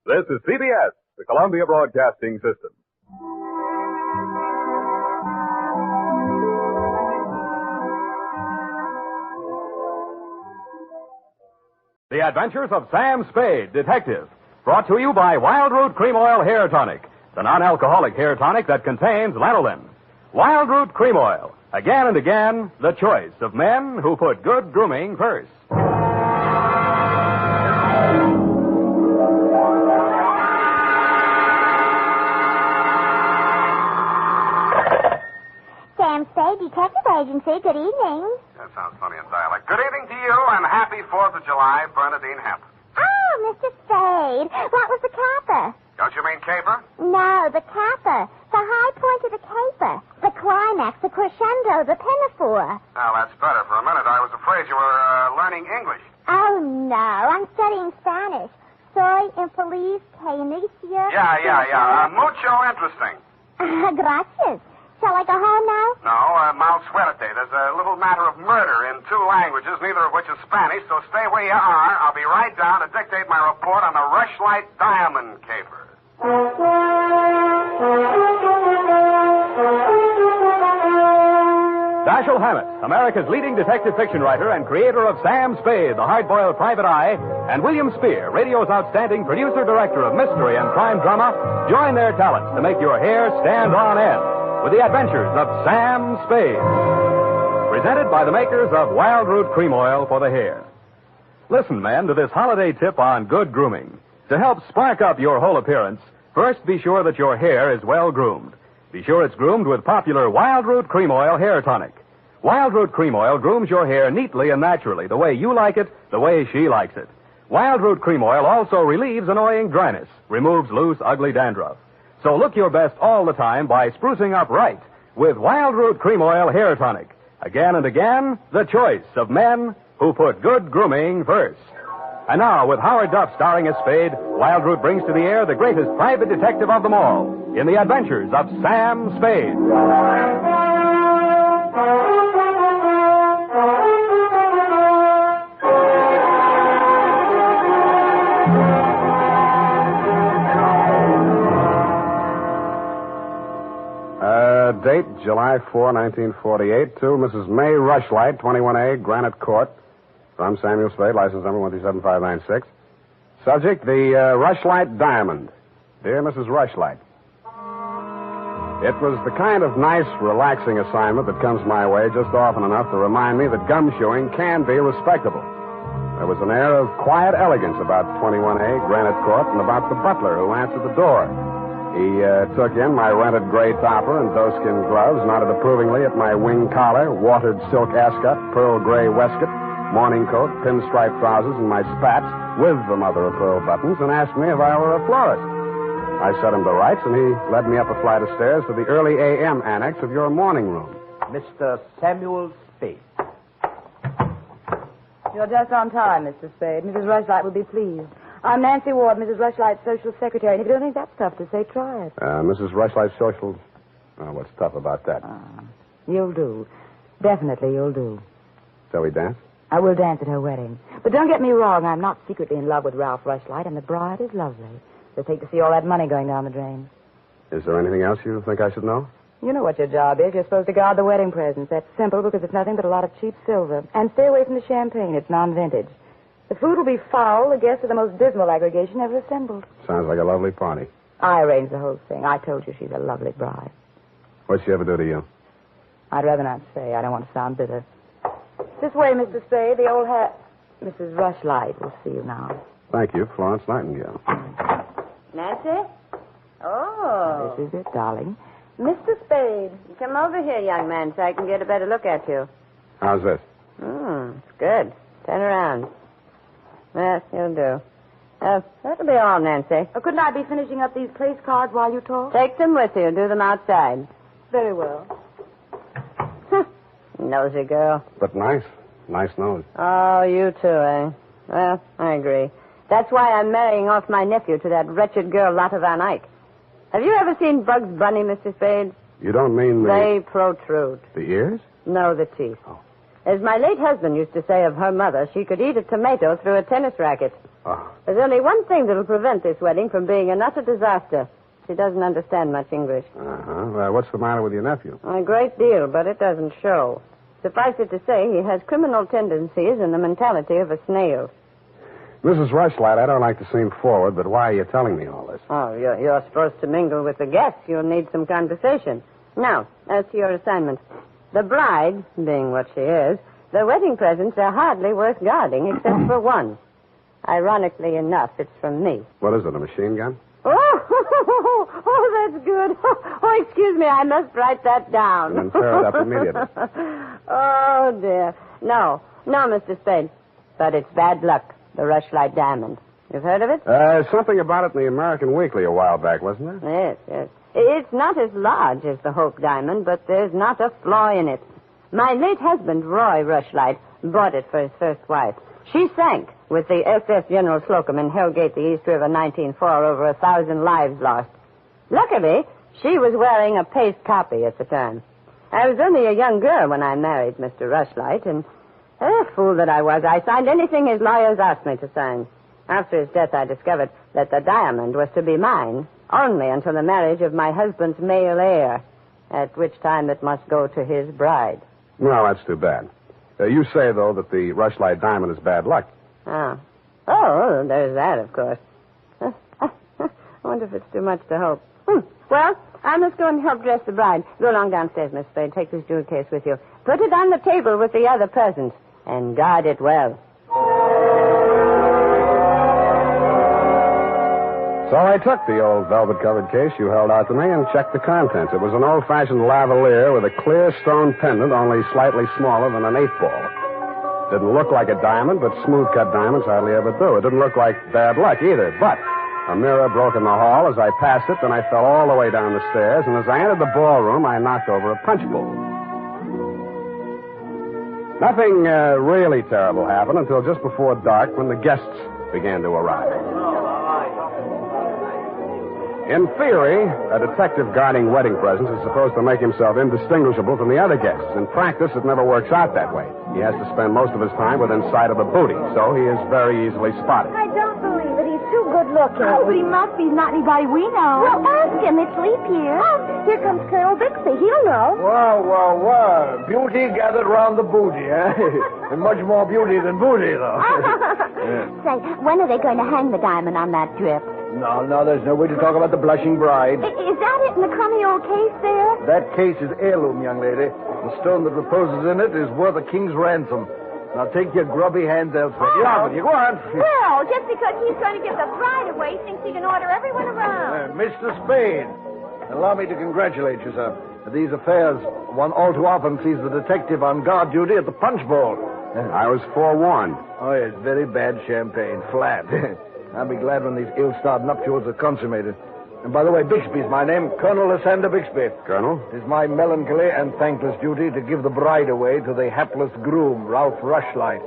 This is CBS, the Columbia Broadcasting System. The Adventures of Sam Spade, Detective. Brought to you by Wild Root Cream Oil Hair Tonic, the non-alcoholic hair tonic that contains lanolin. Wild Root Cream Oil. Again and again, the choice of men who put good grooming first. Sam Spade, Detective Agency. Good evening. That sounds funny in dialect. Good evening to you, and happy 4th of July, Bernadine Hampton. Oh, Mr. Spade. What was the caper? Don't you mean caper? No, the caper. The high point of the caper. The climax, the crescendo, the pinafore. Well, that's better. For a minute, I was afraid you were learning English. Oh, no. I'm studying Spanish. Soy infeliz que inicia... Yeah. Mucho interesting. Gracias. Shall I go home now? No, mal suerte. There's a little matter of murder in 2 languages, neither of which is Spanish, so stay where you are. I'll be right down to dictate my report on the Rushlight diamond caper. Dashiell Hammett, America's leading detective fiction writer and creator of Sam Spade, the hard-boiled private eye, and William Spear, radio's outstanding producer-director of mystery and crime drama, join their talents to make your hair stand on end with the Adventures of Sam Spade. Presented by the makers of Wild Root Cream Oil for the hair. Listen, men, to this holiday tip on good grooming. To help spark up your whole appearance, first be sure that your hair is well groomed. Be sure it's groomed with popular Wild Root Cream Oil Hair Tonic. Wild Root Cream Oil grooms your hair neatly and naturally, the way you like it, the way she likes it. Wild Root Cream Oil also relieves annoying dryness, removes loose, ugly dandruff. So look your best all the time by sprucing up right with Wild Root Cream Oil Hair Tonic. Again and again, the choice of men who put good grooming first. And now, with Howard Duff starring as Spade, Wild Root brings to the air the greatest private detective of them all in the Adventures of Sam Spade. Date, July 4, 1948, to Mrs. May Rushlight, 21A, Granite Court, from Samuel Spade, license number 137596. Subject, the Rushlight Diamond. Dear Mrs. Rushlight, it was the kind of nice, relaxing assignment that comes my way just often enough to remind me that gumshoeing can be respectable. There was an air of quiet elegance about 21A Granite Court and about the butler who answered the door. He took in my rented gray topper and doeskin gloves, nodded approvingly at my wing collar, watered silk ascot, pearl gray waistcoat, morning coat, pinstripe trousers, and my spats with the mother of pearl buttons, and asked me if I were a florist. I set him to rights, and he led me up a flight of stairs to the early A.M. annex of your morning room. Mr. Samuel Spade. You're just on time, Mr. Spade. Mrs. Rushlight will be pleased. I'm Nancy Ward, Mrs. Rushlight's social secretary, and if you don't think that's tough to say, try it. Mrs. Rushlight's social... what's tough about that? You'll do. Definitely you'll do. Shall we dance? I will dance at her wedding. But don't get me wrong, I'm not secretly in love with Ralph Rushlight, and the bride is lovely. Just hate to see all that money going down the drain. Is there anything else you think I should know? You know what your job is. You're supposed to guard the wedding presents. That's simple because it's nothing but a lot of cheap silver. And stay away from the champagne. It's non-vintage. The food will be foul. The guests are the most dismal aggregation ever assembled. Sounds like a lovely party. I arranged the whole thing. I told you she's a lovely bride. What'd she ever do to you? I'd rather not say. I don't want to sound bitter. This way, Mr. Spade. The old hat. Mrs. Rushlight will see you now. Thank you, Florence Nightingale. Nancy? Oh. This is it, darling. Mr. Spade, come over here, young man, so I can get a better look at you. How's this? It's good. Turn around. Yes, you'll do. That'll be all, Nancy. Couldn't I be finishing up these place cards while you talk? Take them with you. Do them outside. Very well. Nosy girl. But nice. Nice nose. Oh, you too, eh? Well, I agree. That's why I'm marrying off my nephew to that wretched girl, Lotta Van Eyck. Have you ever seen Bugs Bunny, Mr. Spade? You don't mean the... They protrude. The ears? No, the teeth. Oh. As my late husband used to say of her mother, she could eat a tomato through a tennis racket. Oh. There's only one thing that'll prevent this wedding from being an utter disaster. She doesn't understand much English. Uh-huh. What's the matter with your nephew? A great deal, but it doesn't show. Suffice it to say, he has criminal tendencies and the mentality of a snail. Mrs. Rushlight, I don't like to seem forward, but why are you telling me all this? Oh, you're supposed to mingle with the guests. You'll need some conversation. Now, as to your assignment. The bride, being what she is, the wedding presents are hardly worth guarding, except for one. Ironically enough, it's from me. What is it, a machine gun? Oh, that's good. Oh, excuse me, I must write that down. And tear it up immediately. Oh, dear. No, Mr. Spade. But it's bad luck. The Rushlight diamond. You've heard of it? Something about it in the American Weekly a while back, wasn't there? Yes. It's not as large as the Hope diamond, but there's not a flaw in it. My late husband, Roy Rushlight, bought it for his first wife. She sank with the SS General Slocum in Hellgate, the East River, 1904, over 1,000 lives lost. Luckily, she was wearing a paste copy at the time. I was only a young girl when I married Mr. Rushlight, and fool that I was, I signed anything his lawyers asked me to sign. After his death, I discovered that the diamond was to be mine only until the marriage of my husband's male heir, at which time it must go to his bride. Well, that's too bad. You say, though, that the Rushlight diamond is bad luck. Oh, there's that, of course. I wonder if it's too much to hope. Well, I must go and help dress the bride. Go along downstairs, Miss Spade. Take this jewel case with you. Put it on the table with the other presents, and guard it well. So I took the old velvet-covered case you held out to me and checked the contents. It was an old-fashioned lavalier with a clear stone pendant only slightly smaller than an 8-ball. Didn't look like a diamond, but smooth-cut diamonds hardly ever do. It didn't look like bad luck either, but a mirror broke in the hall as I passed it, then I fell all the way down the stairs, and as I entered the ballroom, I knocked over a punch bowl. Nothing really terrible happened until just before dark when the guests began to arrive. In theory, a detective guarding wedding presents is supposed to make himself indistinguishable from the other guests. In practice, it never works out that way. He has to spend most of his time within sight of the booty, so he is very easily spotted. I don't believe it. He's too good looking. Oh, but he must be. He's not anybody we know. Well, ask him. It's leap year. Oh, here comes Colonel Bixby. He'll know. Well. Beauty gathered round the booty, eh? And much more beauty than booty, though. Say, when are they going to hang the diamond on that drip? No, there's no way to talk about the blushing bride. Is that it in the crummy old case there? That case is heirloom, young lady. The stone that reposes in it is worth a king's ransom. Now take your grubby hands elsewhere. Get on with you. Go on. Well, just because he's going to give the bride away, thinks he can order everyone around. Mr. Spade, allow me to congratulate you, sir. These affairs, one all too often sees the detective on guard duty at the punch bowl. I was forewarned. Oh, yes, very bad champagne. Flat. I'll be glad when these ill-starred nuptials are consummated. And by the way, Bixby's my name, Colonel Lysander Bixby. Colonel? It is my melancholy and thankless duty to give the bride away to the hapless groom, Ralph Rushlight.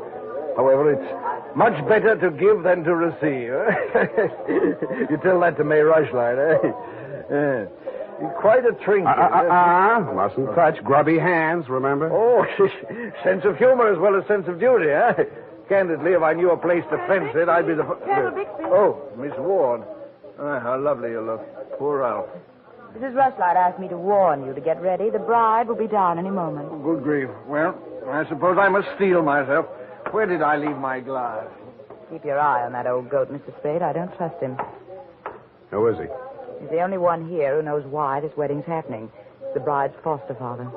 However, it's much better to give than to receive. You tell that to May Rushlight, eh? Quite a trinket. Mustn't touch. Grubby hands, remember? Oh, sense of humor as well as sense of duty, eh? Candidly, if I knew a place to fence it, I'd be the... Oh, Miss Ward. How lovely you look. Poor Ralph. Mrs. Rushlight asked me to warn you to get ready. The bride will be down any moment. Oh, good grief. Well, I suppose I must steel myself. Where did I leave my glass? Keep your eye on that old goat, Mr. Spade. I don't trust him. Who is he? He's the only one here who knows why this wedding's happening. It's the bride's foster father.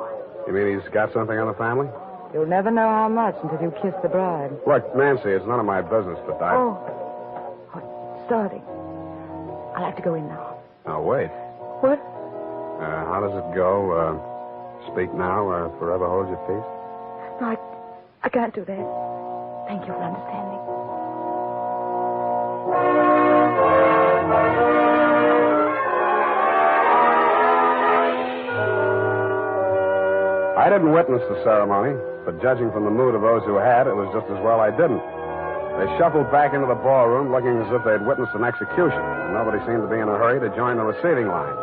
You mean he's got something on the family? You'll never know how much until you kiss the bride. Look, Nancy, it's none of my business, but I... Oh, it's starting. I'll have to go in now. Oh, wait. What? How does it go? Speak now or forever hold your peace? No, I can't do that. Thank you for understanding. I didn't witness the ceremony, but judging from the mood of those who had, it was just as well I didn't. They shuffled back into the ballroom looking as if they'd witnessed an execution, and nobody seemed to be in a hurry to join the receiving line.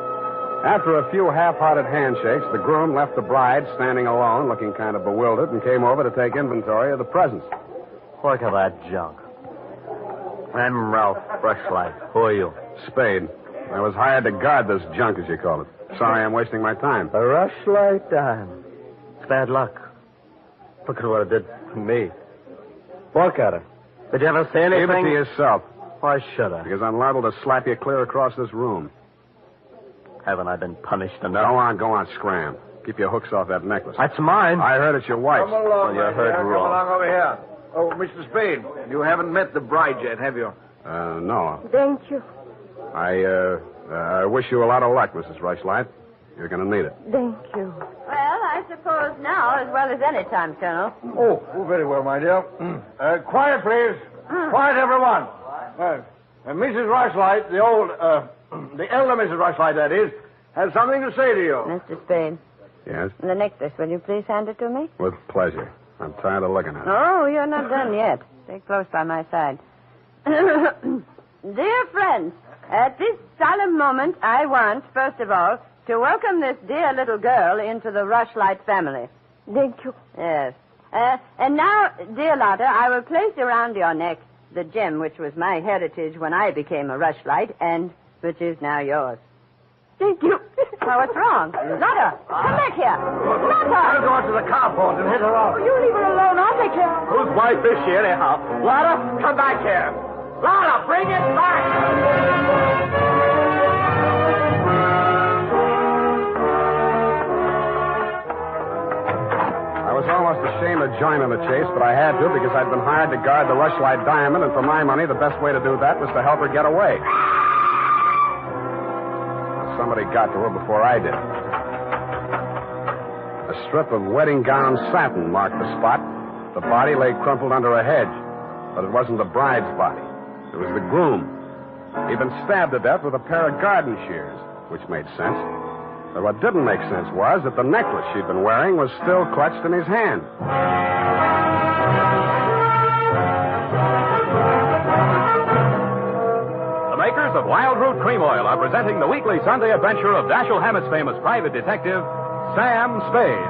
After a few half-hearted handshakes, the groom left the bride standing alone, looking kind of bewildered, and came over to take inventory of the presents. Look at that junk. I'm Ralph Rushlight. Who are you? Spade. I was hired to guard this junk, as you call it. Sorry I'm wasting my time. A Rushlight dime. It's bad luck. Look at what it did to me. Look at her. Did you ever say anything? Give it to yourself. Why should I? Because I'm liable to slap you clear across this room. Haven't I been punished enough? Go on, scram. Keep your hooks off that necklace. That's mine. I heard it's your wife's. Come along, you heard Come wrong. along over here. Oh, Mr. Spade, you haven't met the bride yet, have you? No. Thank you. I wish you a lot of luck, Mrs. Rushlight. You're going to need it. Thank you. Well, I suppose now, as well as any time, Colonel. Oh, very well, my dear. Quiet, please. Quiet, everyone. Mrs. Rushlight, the elder Mrs. Rushlight, that is, has something to say to you. Mr. Spade. Yes? The necklace, will you please hand it to me? With pleasure. I'm tired of looking at it. Oh, you're not done yet. Stay close by my side. Dear friends, at this solemn moment, I want, first of all, to welcome this dear little girl into the Rushlight family. Thank you. Yes. And now, dear Lotta, I will place around your neck the gem which was my heritage when I became a Rushlight and which is now yours. Thank you. Well, what's wrong? Lotta, come back here. Lotta! I'll go out to the carport and hit her off. You leave her alone. I'll take care of her. Whose wife is she, anyhow? Lotta, come back here. Lotta, bring it back. I was almost ashamed of joining the chase, but I had to because I'd been hired to guard the Rushlight diamond, and for my money, the best way to do that was to help her get away. Somebody got to her before I did. A strip of wedding gown satin marked the spot. The body lay crumpled under a hedge, but it wasn't the bride's body. It was the groom. He'd been stabbed to death with a pair of garden shears, which made sense. But what didn't make sense was that the necklace she'd been wearing was still clutched in his hand. The makers of Wild Root Cream Oil are presenting the weekly Sunday adventure of Dashiell Hammett's famous private detective, Sam Spade.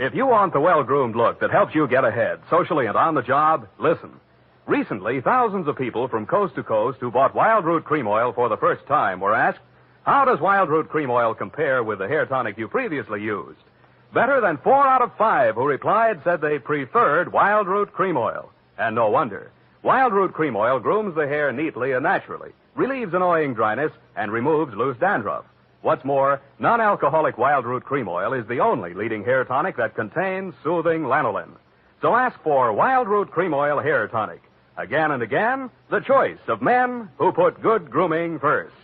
If you want the well-groomed look that helps you get ahead, socially and on the job, listen. Recently, thousands of people from coast to coast who bought Wild Root Cream Oil for the first time were asked, how does Wild Root Cream Oil compare with the hair tonic you previously used? Better than 4 out of 5 who replied said they preferred Wild Root Cream Oil. And no wonder. Wild Root Cream Oil grooms the hair neatly and naturally, relieves annoying dryness, and removes loose dandruff. What's more, non-alcoholic Wild Root Cream Oil is the only leading hair tonic that contains soothing lanolin. So ask for Wild Root Cream Oil Hair Tonic. Again and again, the choice of men who put good grooming first.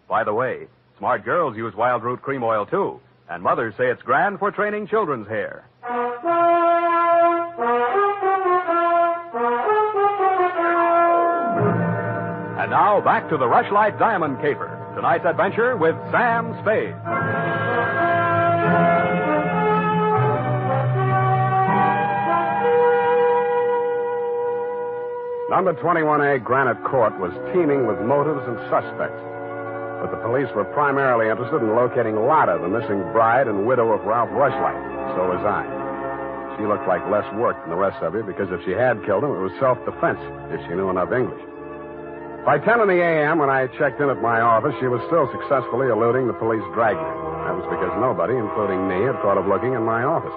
By the way, smart girls use Wild Root Cream Oil, too, and mothers say it's grand for training children's hair. And now, back to the Rushlight Diamond Caper. Tonight's adventure with Sam Spade. Number 21A Granite Court was teeming with motives and suspects. But the police were primarily interested in locating Lotta, the missing bride and widow of Ralph Rushlight. So was I. She looked like less work than the rest of you because if she had killed him, it was self-defense, if she knew enough English. By 10 in the a.m., when I checked in at my office, she was still successfully eluding the police dragnet. That was because nobody, including me, had thought of looking in my office.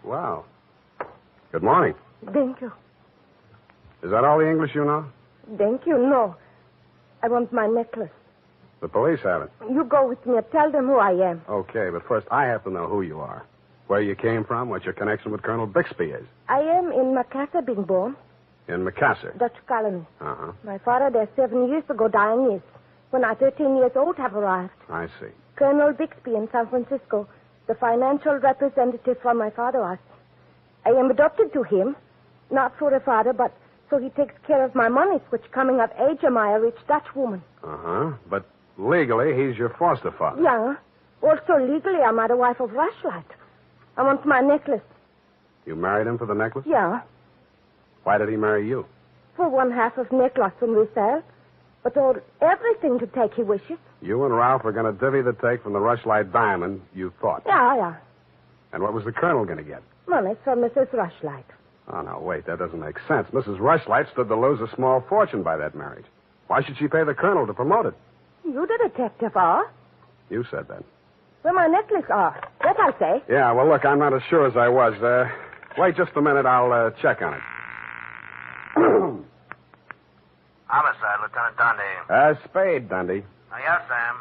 Wow. Good morning. Thank you. Is that all the English you know? Thank you. No. I want my necklace. The police have it. You go with me and tell them who I am. Okay, but first I have to know who you are. Where you came from, what your connection with Colonel Bixby is. I am in Macassar being born. In Macassar? Dutch colony. Uh-huh. My father there 7 years ago dying is. When I 13 years old have arrived. I see. Colonel Bixby in San Francisco, the financial representative from my father was. I am adopted to him, not for a father, but so he takes care of my monies, which coming of age am I a rich Dutch woman. Uh-huh. But legally, he's your foster father. Yeah. Also legally, I'm the wife of Rushlight. I want my necklace. You married him for the necklace? Yeah. Why did he marry you? For one half of necklace when we sell. But all everything to take he wishes. You and Ralph are going to divvy the take from the Rushlight diamond, you thought. Yeah. And what was the colonel going to get? Money from Mrs. Rushlight. Oh, no, wait, that doesn't make sense. Mrs. Rushlight stood to lose a small fortune by that marriage. Why should she pay the colonel to promote it? You the detective are. You said that. Where my necklace are. That I say. Yeah, well, look, I'm not as sure as I was. Wait just a minute. I'll check on it. Homicide, Lieutenant Dundee. Spade, Dundee. Oh, yes, Sam.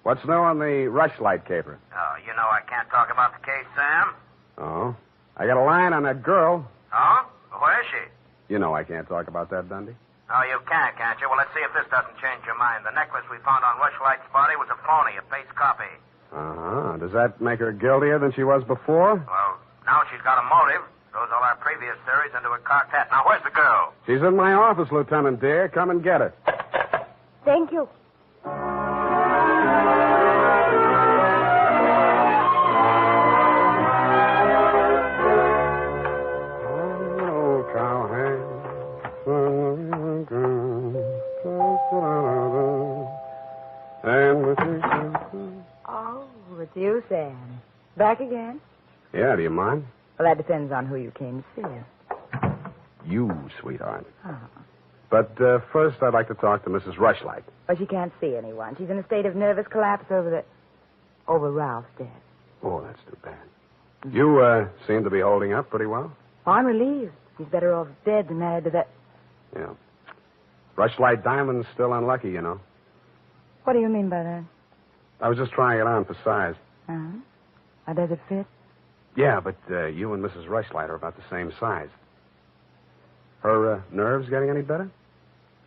What's new on the Rushlight caper? Oh, you know I can't talk about the case, Sam. Oh? I got a line on that girl. Oh? Where is she? You know I can't talk about that, Dundee. Oh, you can't you? Well, let's see if this doesn't change your mind. The necklace we found on Rushlight's body was a phony, a fake copy. Uh-huh. Does that make her guiltier than she was before? Well, now she's got a motive. Throws all our previous theories into a cocked hat. Now, where's the girl? She's in my office, Lieutenant dear. Come and get her. Thank you. Oh, it's you, Sam. Back again? Yeah, do you mind? Well, that depends on who you came to see. You, sweetheart. Oh. But first, I'd like to talk to Mrs. Rushlight. But she can't see anyone. She's in a state of nervous collapse over Ralph's death. Oh, that's too bad. You seem to be holding up pretty well. Oh, I'm relieved. He's better off dead than married to that. Yeah. Rushlight Diamond's still unlucky, you know. What do you mean by that? I was just trying it on for size. Uh-huh. How does it fit? Yeah, but you and Mrs. Rushlight are about the same size. Her nerves getting any better?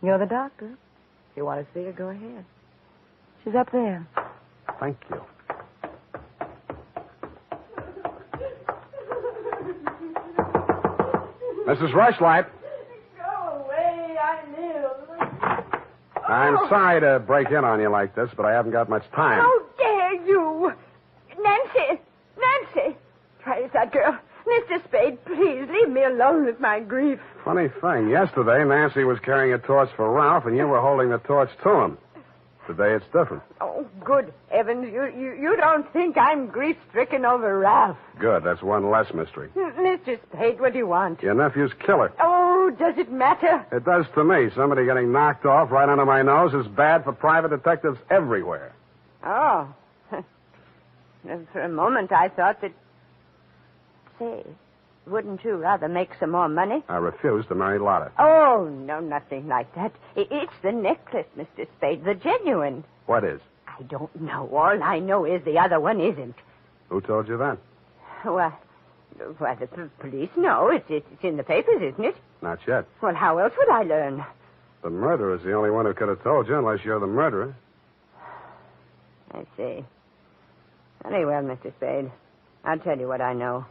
You're the doctor. If you want to see her, go ahead. She's up there. Thank you. Mrs. Rushlight. Go away, I live. I'm sorry to break in on you like this, but I haven't got much time. How dare you? Nancy! Try that girl. Mr. Spade, please leave me alone with my grief. Funny thing. Yesterday, Nancy was carrying a torch for Ralph, and you were holding the torch to him. Today, it's different. Oh, good heavens. You don't think I'm grief-stricken over Ralph. Good. That's one less mystery. Mr. Spade, what do you want? Your nephew's killer. Oh, does it matter? It does to me. Somebody getting knocked off right under my nose is bad for private detectives everywhere. Oh. For a moment, I thought that Say, wouldn't you rather make some more money? I refuse to marry Lotta. Oh, no, nothing like that. It's the necklace, Mr. Spade, the genuine. What is? I don't know. All I know is the other one isn't. Who told you that? Why, the police know. It's in the papers, isn't it? Not yet. Well, how else would I learn? The murderer's the only one who could have told you, unless you're the murderer. I see. Very well, Mr. Spade. I'll tell you what I know.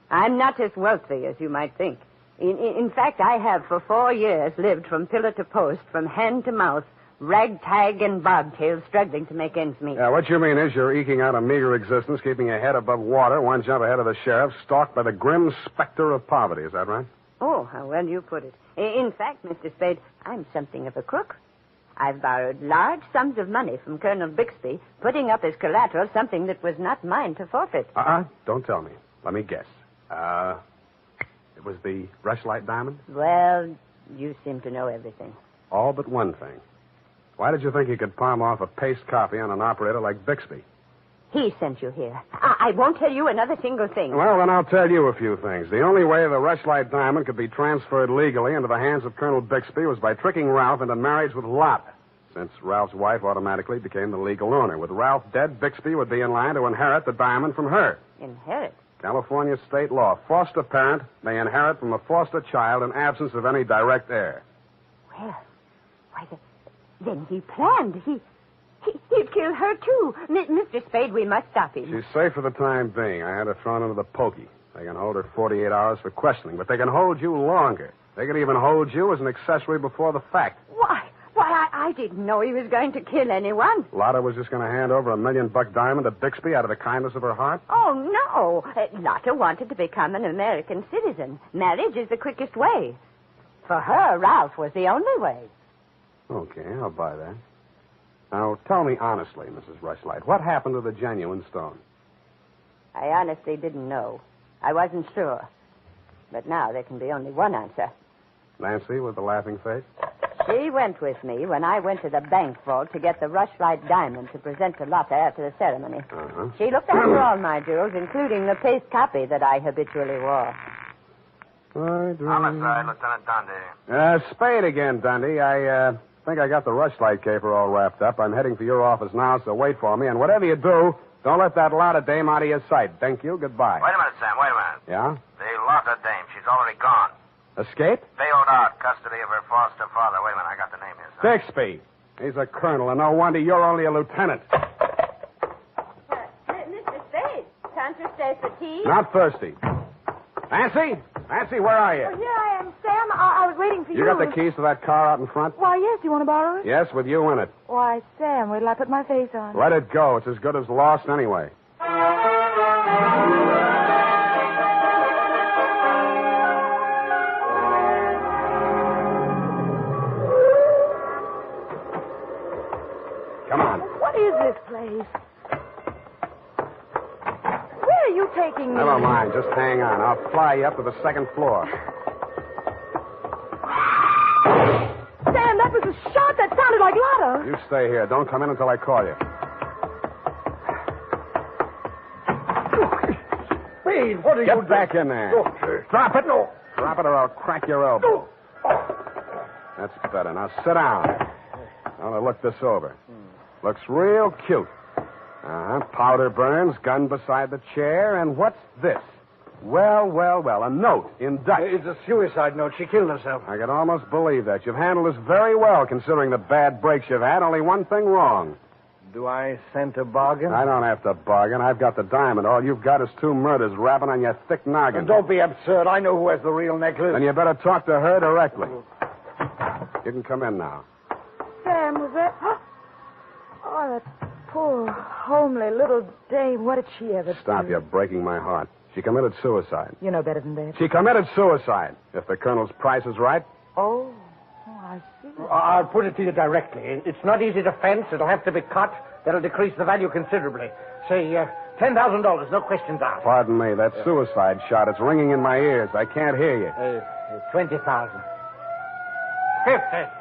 I'm not as wealthy as you might think. In fact, I have for 4 years lived from pillar to post, from hand to mouth, ragtag and bobtail, struggling to make ends meet. Yeah, what you mean is you're eking out a meager existence, keeping your head above water, one jump ahead of the sheriff, stalked by the grim specter of poverty. Is that right? Oh, how well you put it. In fact, Mr. Spade, I'm something of a crook. I've borrowed large sums of money from Colonel Bixby, putting up as collateral something that was not mine to forfeit. Don't tell me. Let me guess. It was the Rushlight diamond? Well, you seem to know everything. All but one thing. Why did you think you could palm off a paste copy on an operator like Bixby? He sent you here. I won't tell you another single thing. Well, then I'll tell you a few things. The only way the Rushlight diamond could be transferred legally into the hands of Colonel Bixby was by tricking Ralph into marriage with Lotta, since Ralph's wife automatically became the legal owner. With Ralph dead, Bixby would be in line to inherit the diamond from her. Inherit? California state law. Foster parent may inherit from a foster child in absence of any direct heir. Well, then he planned. He'd kill her, too. Mr. Spade, we must stop him. She's safe for the time being. I had her thrown into the pokey. They can hold her 48 hours for questioning, but they can hold you longer. They can even hold you as an accessory before the fact. Why, I didn't know he was going to kill anyone. Lotta was just going to hand over $1 million diamond to Bixby out of the kindness of her heart? Oh, no. Lotta wanted to become an American citizen. Marriage is the quickest way. For her, Ralph was the only way. Okay, I'll buy that. Now, tell me honestly, Mrs. Rushlight, what happened to the genuine stone? I honestly didn't know. I wasn't sure. But now there can be only one answer. Nancy with the laughing face? She went with me when I went to the bank vault to get the Rushlight diamond to present to Lotta after the ceremony. Uh-huh. She looked after all my jewels, including the paste copy that I habitually wore. Homicide, Lieutenant Dundee. Spade again, Dundee. I think I got the Rushlight caper all wrapped up. I'm heading for your office now, so wait for me. And whatever you do, don't let that Lotta dame out of your sight. Thank you. Goodbye. Wait a minute, Sam. Wait a minute. Yeah? The Lotta dame, she's already gone. Escape? Bailed out, custody of her foster father. Wait a minute, I got the name here, sir. Bixby. He's a colonel, and no wonder you're only a lieutenant. Mr. Spade, can't you stay for tea? Not thirsty. Nancy? Nancy, where are you? Oh, here I am, Sam. I was waiting for you. You got the keys to that car out in front? Why, yes. You want to borrow it? Yes, with you in it. Why, Sam, where did I put my face on? Let it go. It's as good as lost anyway. Come on. What is this place? Where are you taking me? Never mind. Just hang on. I'll fly you up to the second floor. Sam, that was a shot that sounded like Lotta. You stay here. Don't come in until I call you. Spade, what are you doing? Get back in there. Drop it. No. Drop it or I'll crack your elbow. That's better. Now sit down. I want to look this over. Looks real cute. Powder burns, gun beside the chair, and what's this? Well, a note in Dutch. It's a suicide note. She killed herself. I can almost believe that. You've handled this very well, considering the bad breaks you've had. Only one thing wrong. Do I scent a bargain? I don't have to bargain. I've got the diamond. All you've got is 2 murders rapping on your thick noggin. Don't be absurd. I know who has the real necklace. Then you better talk to her directly. You can come in now. Sam, was that... Oh, that poor, homely little dame. What did she ever do? Stop. You're breaking my heart. She committed suicide. You know better than that. She committed suicide. If the colonel's price is right. Oh, I see. I'll put it to you directly. It's not easy to fence. It'll have to be cut. That'll decrease the value considerably. Say, $10,000, no questions asked. Pardon me, that suicide shot. It's ringing in my ears. I can't hear you. 20,000. 50.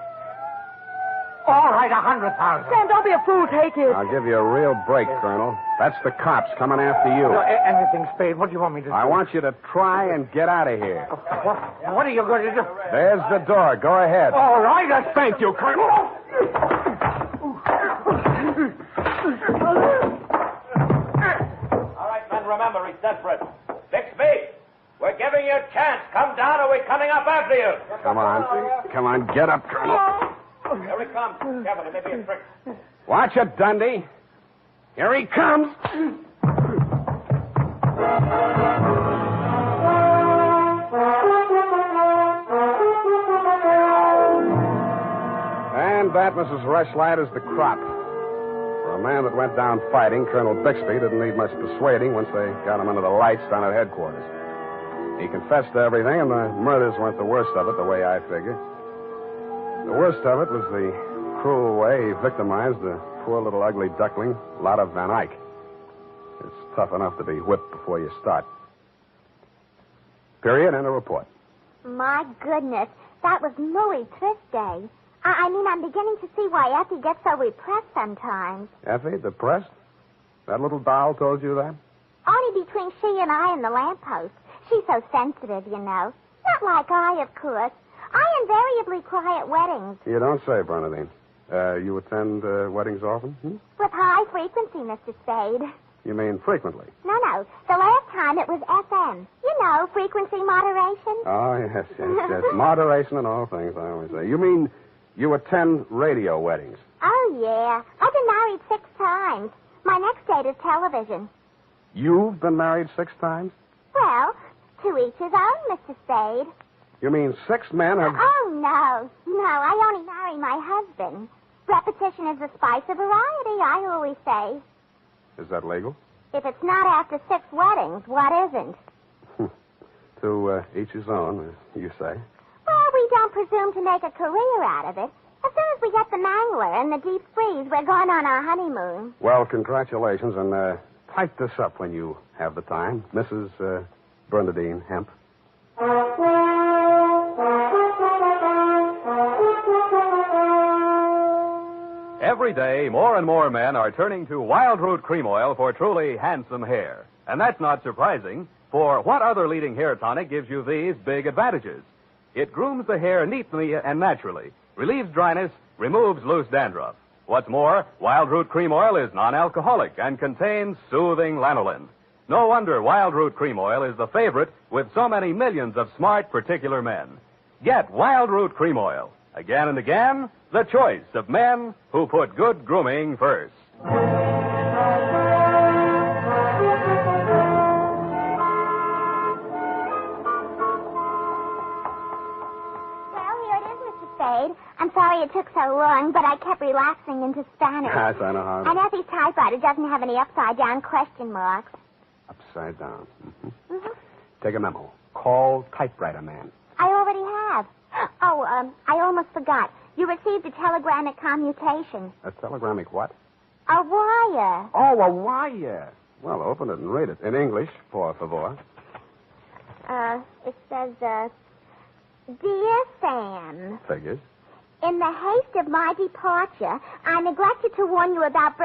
All right, 100,000. Sam, don't be a fool. Take it. I'll give you a real break, Colonel. That's the cops coming after you. Anything, Spade. What do you want me to do? I want you to try and get out of here. What are you going to do? There's the door. Go ahead. All right, thank you, Colonel. All right, men, remember, he's desperate. Spade, we're giving you a chance. Come down or we're coming up after you. Come on. Come on, get up, Colonel. Here he comes. Kevin, it may be a trick. Watch it, Dundee. Here he comes. And that, Mrs. Rushlight, is the crop. For a man that went down fighting, Colonel Bixby didn't need much persuading once they got him under the lights down at headquarters. He confessed to everything, and the murders weren't the worst of it, the way I figure. The worst of it was the cruel way he victimized the poor little ugly duckling, Lotta Van Eyck. It's tough enough to be whipped before you start. Period, and a report. My goodness, that was Louis Trist Day. I mean, I'm beginning to see why Effie gets so repressed sometimes. Effie, depressed? That little doll told you that? Only between she and I and the lamppost. She's so sensitive, you know. Not like I, of course. I invariably cry at weddings. You don't say, Bernadine. You attend weddings often? With high frequency, Mr. Spade. You mean frequently? No. The last time it was FM. You know, frequency moderation. Oh, yes. Moderation in all things, I always say. You mean you attend radio weddings? Oh, yeah. I've been married 6 times. My next date is television. You've been married 6 times? Well, to each his own, Mr. Spade. You mean 6 men have... Oh, no. No, I only marry my husband. Repetition is the spice of variety, I always say. Is that legal? If it's not after 6 weddings, what isn't? To each his own, you say. Well, we don't presume to make a career out of it. As soon as we get the mangler and the deep freeze, we're going on our honeymoon. Well, congratulations, and type this up when you have the time. Mrs. Bernadine Hemp. Every day, more and more men are turning to Wild Root Cream Oil for truly handsome hair. And that's not surprising, for what other leading hair tonic gives you these big advantages? It grooms the hair neatly and naturally, relieves dryness, removes loose dandruff. What's more, Wild Root Cream Oil is non-alcoholic and contains soothing lanolin. No wonder Wild Root Cream Oil is the favorite with so many millions of smart, particular men. Get Wild Root Cream Oil. Again and again, the choice of men who put good grooming first. I'm sorry it took so long, but I kept relapsing into Spanish. Yes, I know how. And Effie's typewriter doesn't have any upside-down question marks. Upside down. Mm-hmm. Take a memo. Call typewriter man. I already have. Oh, I almost forgot. You received a telegramic commutation. A telegramic what? A wire. Oh, a wire. Well, open it and read it. In English, por favor. It says, Dear Sam. Figures. In the haste of my departure, I neglected to warn you about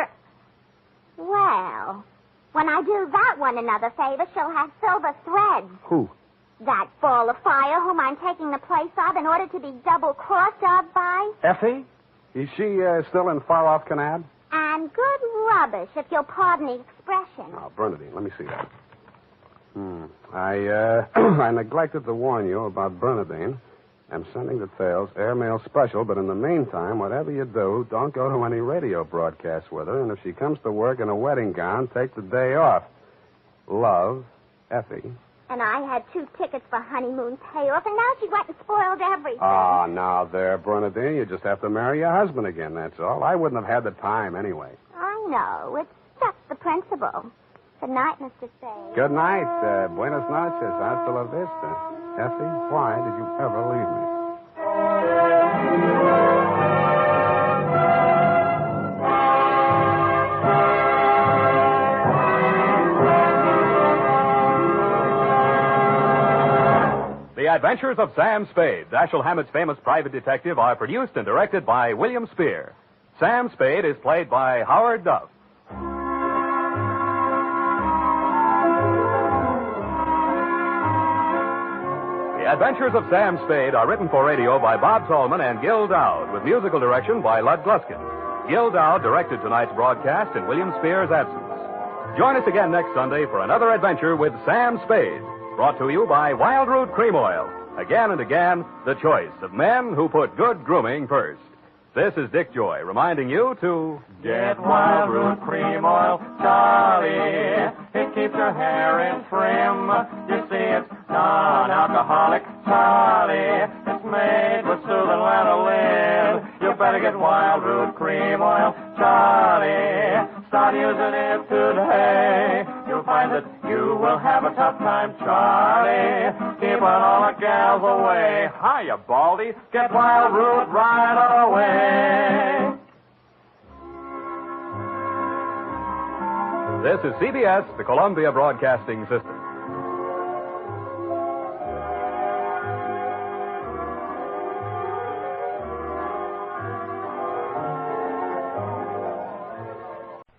Well, when I do that one another favor, she'll have silver threads. Who? That ball of fire whom I'm taking the place of in order to be double-crossed of by. Effie? Is she still in far-off Canad? And good rubbish, if you'll pardon the expression. Oh, Bernadine, let me see that. I neglected to warn you about Bernadine. I'm sending details, airmail special, but in the meantime, whatever you do, don't go to any radio broadcasts with her, and if she comes to work in a wedding gown, take the day off. Love, Effie. And I had 2 tickets for honeymoon payoff, and now she went and spoiled everything. Oh, now there, Bernadine, you just have to marry your husband again, that's all. I wouldn't have had the time anyway. I know. It's just the principle. Good night, Mr. Spade. Good night. Buenas noches. Hasta la vista. Effie, why did you ever leave me? The Adventures of Sam Spade, Dashiell Hammett's famous private detective, are produced and directed by William Spear. Sam Spade is played by Howard Duff. The Adventures of Sam Spade are written for radio by Bob Tallman and Gil Dowd, with musical direction by Lud Gluskin. Gil Dowd directed tonight's broadcast in William Spear's absence. Join us again next Sunday for another adventure with Sam Spade, brought to you by Wild Root Cream Oil. Again and again, the choice of men who put good grooming first. This is Dick Joy reminding you to get Wild Root Cream Oil, Charlie. It keeps your hair in trim. You see, it's non-alcoholic, Charlie. It's made with soothing lanolin. You better get Wild Root Cream Oil, Charlie. Start using it today. You'll find that you will have a tough time, Charlie. Keep on all the gals away. Hiya, Baldy. Get Wild Root right away. This is CBS, the Columbia Broadcasting System.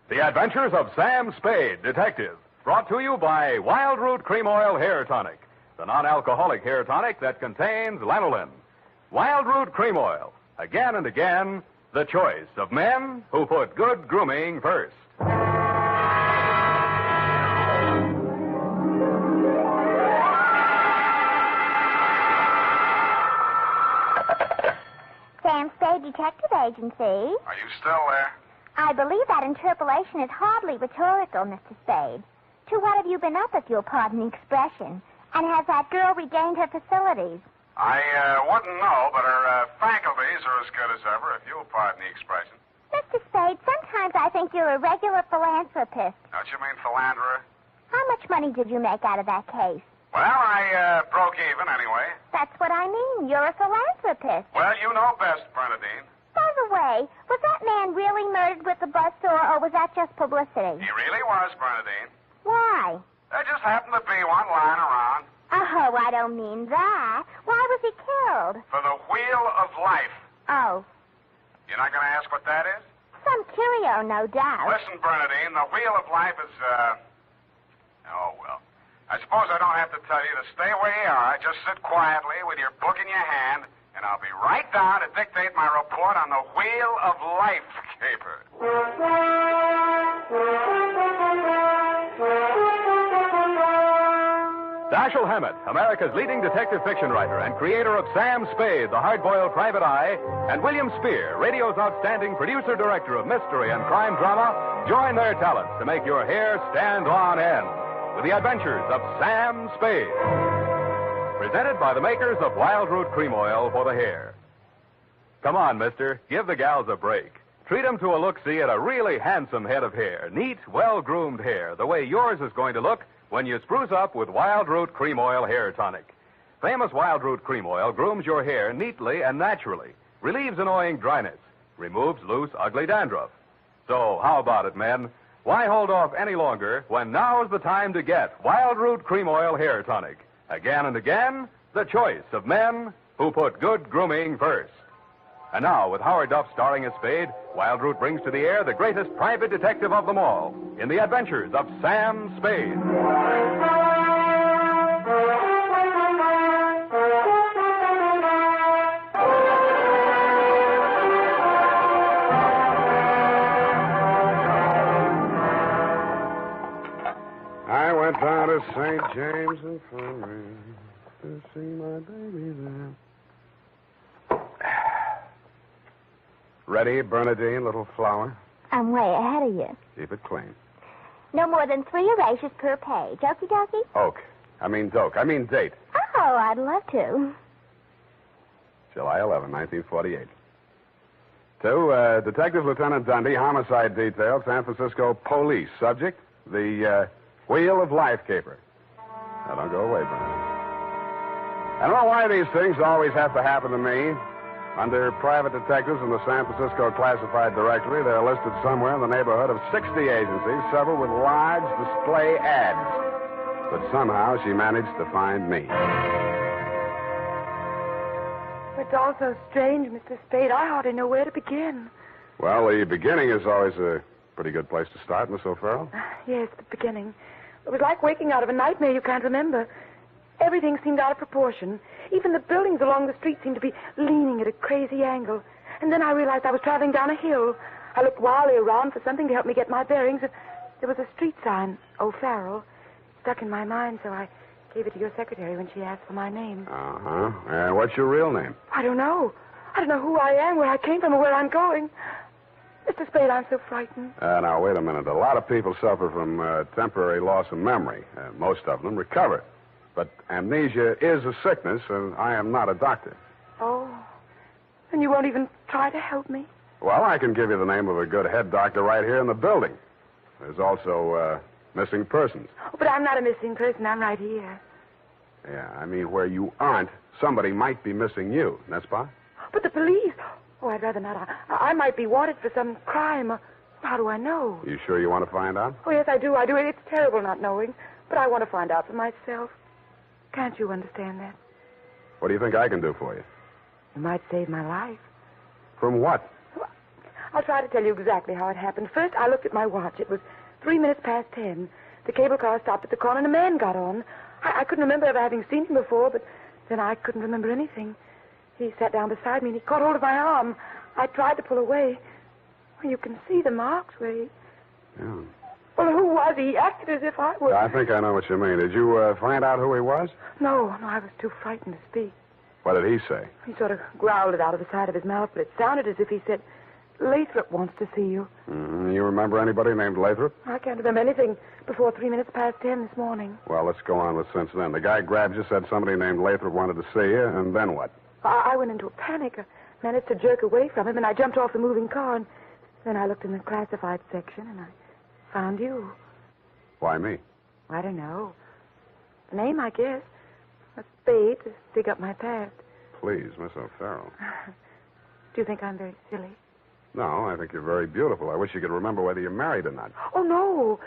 The Adventures of Sam Spade, Detective, brought to you by Wild Root Cream Oil Hair Tonic, the non-alcoholic hair tonic that contains lanolin. Wild Root Cream Oil, again and again, the choice of men who put good grooming first. Sam Spade Detective Agency. Are you still there? I believe that interpolation is hardly rhetorical, Mr. Spade. To what have you been up, if you'll pardon the expression? And has that girl regained her facilities? I wouldn't know, but her faculties are as good as ever, if you'll pardon the expression. Mr. Spade, sometimes I think you're a regular philanthropist. Don't you mean philanderer? How much money did you make out of that case? Well, I broke even anyway. That's what I mean. You're a philanthropist. Well, you know best, Bernadine. By the way, was that man really murdered with the buzzsaw, or was that just publicity? He really was, Bernadine. Why? There just happened to be one lying around. Oh, I don't mean that. Why was he killed? For the Wheel of Life. Oh. You're not going to ask what that is? Some curio, no doubt. Listen, Bernadine, the Wheel of Life is, oh, well. I suppose I don't have to tell you to stay where you are. Just sit quietly with your book in your hand, and I'll be right down to dictate my report on the Wheel of Life caper. Dashiell Hammett, America's leading detective fiction writer and creator of Sam Spade, the hard-boiled private eye, and William Spear, radio's outstanding producer-director of mystery and crime drama, join their talents to make your hair stand on end with the adventures of Sam Spade. Presented by the makers of Wild Root Cream Oil for the hair. Come on, mister. Give the gals a break. Treat them to a look-see at a really handsome head of hair. Neat, well-groomed hair, the way yours is going to look when you spruce up with Wild Root Cream Oil Hair Tonic. Famous Wild Root Cream Oil grooms your hair neatly and naturally, relieves annoying dryness, removes loose, ugly dandruff. So, how about it, men? Why hold off any longer when now's the time to get Wild Root Cream Oil Hair Tonic? Again and again, the choice of men who put good grooming first. And now, with Howard Duff starring as Spade, Wild Root brings to the air the greatest private detective of them all in the adventures of Sam Spade. I went down to St. James and Infirmary to see my baby there. Ready, Bernadine, little flower? I'm way ahead of you. Keep it clean. No more than 3 erasures per page. Okie dokie? Doke. I mean date. Oh, I'd love to. July 11, 1948. To Detective Lieutenant Dundee, Homicide Detail, San Francisco Police. Subject, the Wheel of Life caper. Now, don't go away, Bernadine. I don't know why these things always have to happen to me. Under private detectives in the San Francisco Classified Directory, they're listed somewhere in the neighborhood of 60 agencies, several with large display ads. But somehow she managed to find me. It's all so strange, Mr. Spade. I hardly know where to begin. Well, the beginning is always a pretty good place to start, Miss O'Farrell. Yes, the beginning. It was like waking out of a nightmare you can't remember. Everything seemed out of proportion. Even the buildings along the street seemed to be leaning at a crazy angle. And then I realized I was traveling down a hill. I looked wildly around for something to help me get my bearings. There was a street sign, O'Farrell, stuck in my mind, so I gave it to your secretary when she asked for my name. Uh-huh. And what's your real name? I don't know. I don't know who I am, where I came from, or where I'm going. Mr. Spade, I'm so frightened. Now, wait a minute. A lot of people suffer from temporary loss of memory. Most of them recover. But amnesia is a sickness, and I am not a doctor. Oh. And you won't even try to help me? Well, I can give you the name of a good head doctor right here in the building. There's also missing persons. Oh, but I'm not a missing person. I'm right here. Yeah, I mean, where you aren't, somebody might be missing you, n'est-ce pas? But the police... Oh, I'd rather not. I might be wanted for some crime. How do I know? You sure you want to find out? Oh, yes, I do. It's terrible not knowing. But I want to find out for myself. Can't you understand that? What do you think I can do for you? You might save my life. From what? I'll try to tell you exactly how it happened. First, I looked at my watch. It was 3 minutes past 10. The cable car stopped at the corner and a man got on. I couldn't remember ever having seen him before, but then I couldn't remember anything. He sat down beside me and he caught hold of my arm. I tried to pull away. Well, you can see the marks where he... Yeah. Well, who was he? He acted as if I was... I think I know what you mean. Did you find out who he was? No, I was too frightened to speak. What did he say? He sort of growled it out of the side of his mouth, but it sounded as if he said, Lathrop wants to see you. Mm-hmm. You remember anybody named Lathrop? I can't remember anything before 3 minutes past 10 this morning. Well, let's go on with since then. The guy grabbed you, said somebody named Lathrop wanted to see you, and then what? I went into a panic. I managed to jerk away from him, and I jumped off the moving car, and then I looked in the classified section, and I found you. Why me? I don't know. The name, I guess. A Spade to dig up my past. Please, Miss O'Farrell. Do you think I'm very silly? No, I think you're very beautiful. I wish you could remember whether you're married or not. Oh, no.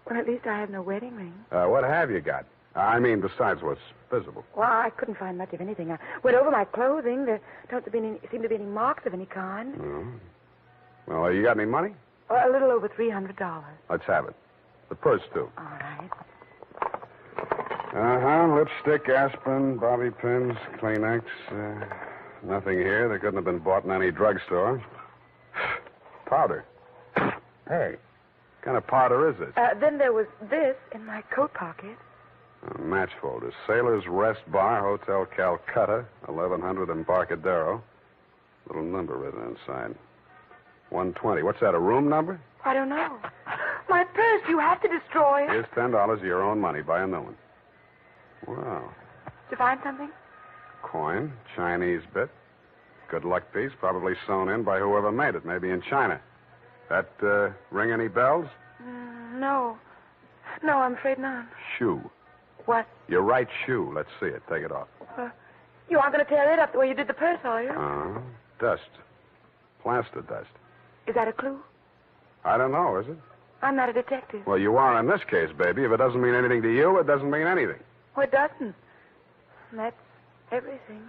Well, at least I have no wedding ring. What have you got? I mean, besides what's visible. Well, I couldn't find much of anything. I went over my clothing. There don't seem to be any marks of any kind. Oh. Well, you got any money? A little over $300. Let's have it. The purse, too. All right. Uh-huh. Lipstick, aspirin, bobby pins, Kleenex. Nothing here. They couldn't have been bought in any drugstore. Powder. Hey, what kind of powder is this? Then there was this in my coat pocket. Match folder. Sailor's Rest Bar, Hotel Calcutta, 1100 Embarcadero. Little number written inside. 120. What's that, a room number? I don't know. My purse, you have to destroy it. Here's $10 of your own money. Buy a new one. Wow. Did you find something? Coin, Chinese bit. Good luck piece, probably sewn in by whoever made it, maybe in China. That ring any bells? No. No, I'm afraid not. Shoe. What? Your right shoe. Let's see it. Take it off. You aren't going to tear it up the way you did the purse, are you? Dust. Plaster dust. Is that a clue? I don't know, is it? I'm not a detective. Well, you are in this case, baby. If it doesn't mean anything to you, it doesn't mean anything. Well, it doesn't. That's everything.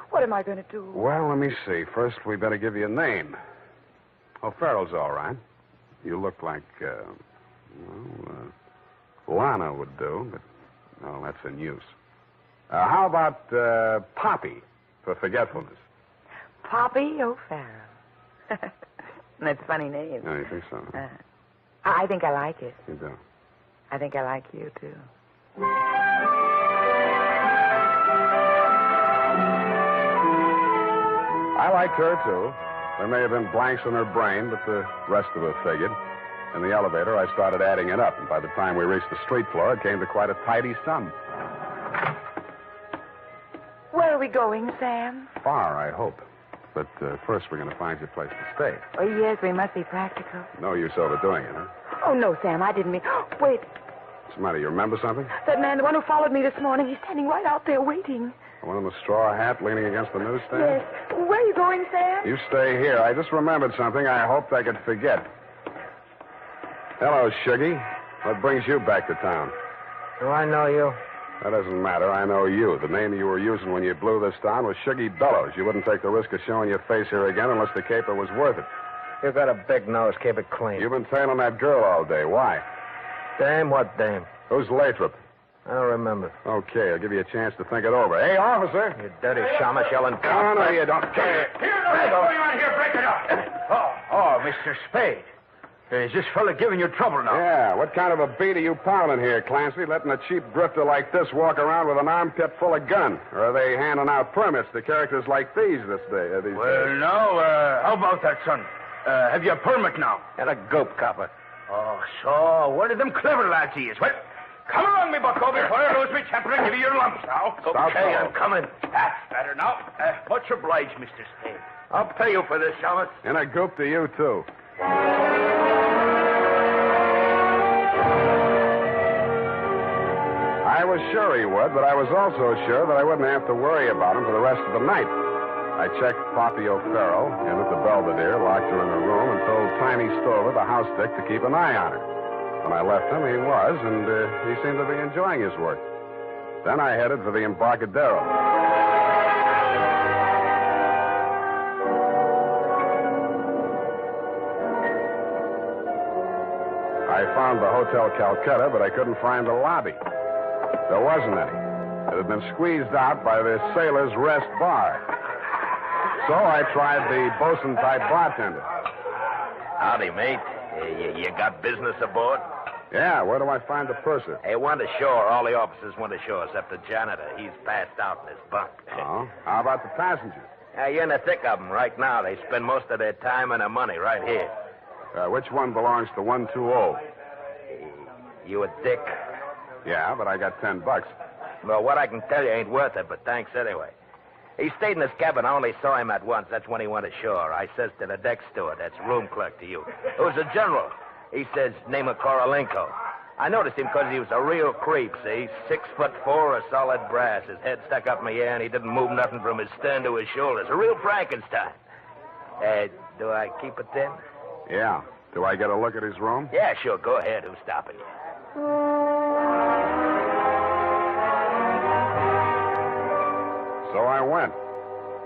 What am I going to do? Well, let me see. First, we better give you a name. O'Farrell's all right. You look like, Lana would do, but, well, that's in use. How about Poppy for forgetfulness? Poppy O'Farrell. That's a funny name. Oh, you think so? I think I like it. You do? I think I like you, too. I liked her, too. There may have been blanks in her brain, but the rest of it figured. In the elevator, I started adding it up, and by the time we reached the street floor, it came to quite a tidy sum. Where are we going, Sam? Far, I hope. But first, we're going to find you a place to stay. Oh, yes, we must be practical. No use overdoing it, huh? Oh, no, Sam, I didn't mean... Wait. What's the matter? You remember something? That man, the one who followed me this morning, he's standing right out there waiting. The one in the straw hat leaning against the newsstand? Yes. Where are you going, Sam? You stay here. I just remembered something I hoped I could forget. Hello, Shuggy. What brings you back to town? Do I know you? That doesn't matter. I know you. The name you were using when you blew this town was Shuggy Bellows. You wouldn't take the risk of showing your face here again unless the caper was worth it. You got a big nose. Keep it clean. You've been tailing that girl all day. Why? Dame? What dame? Who's Lathrop? I don't remember. Okay, I'll give you a chance to think it over. Hey, officer! You dirty shamus yelling. No, you don't. Here, what's going on here? Break it up. Oh, Mr. Spade. Is this fella giving you trouble now? Yeah, what kind of a beat are you pounding here, Clancy, letting a cheap drifter like this walk around with an armpit full of gun? Or are they handing out permits to characters like these these days? No, how about that, son? Have you a permit now? And a gope copper. Oh, so one of them clever lads he is. Well, come along, me bucko, before I lose my temper and give you your lumps now. Okay, I'm coming. That's better now. Much obliged, Mr. Spade. I'll pay you for this, Shamus. And a goop to you, too. I was sure he would, but I was also sure that I wouldn't have to worry about him for the rest of the night. I checked Poppy O'Farrell in at the Belvedere, locked her in her room, and told Tiny Stover, the house dick, to keep an eye on her. When I left him, he was, and he seemed to be enjoying his work. Then I headed for the Embarcadero. I found the Hotel Calcutta, but I couldn't find the lobby. There wasn't any. It had been squeezed out by the Sailor's Rest Bar. So I tried the bosun-type bartender. Howdy, mate. You got business aboard? Yeah, where do I find the purser? Hey, went ashore. All the officers went ashore except the janitor. He's passed out in his bunk. Oh? How about the passengers? You're in the thick of them right now. They spend most of their time and their money right here. Which one belongs to 120? You a dick? Yeah, but I got $10. Well, what I can tell you ain't worth it, but thanks anyway. He stayed in his cabin. I only saw him at once. That's when he went ashore. I says to the deck steward, that's room clerk to you. It was a general. He says, name of Korolenko. I noticed him because he was a real creep, see? 6'4", of solid brass. His head stuck up in the air, and he didn't move nothing from his stern to his shoulders. A real Frankenstein. Do I keep it then? Yeah. Do I get a look at his room? Yeah, sure. Go ahead. Who's stopping you? So I went.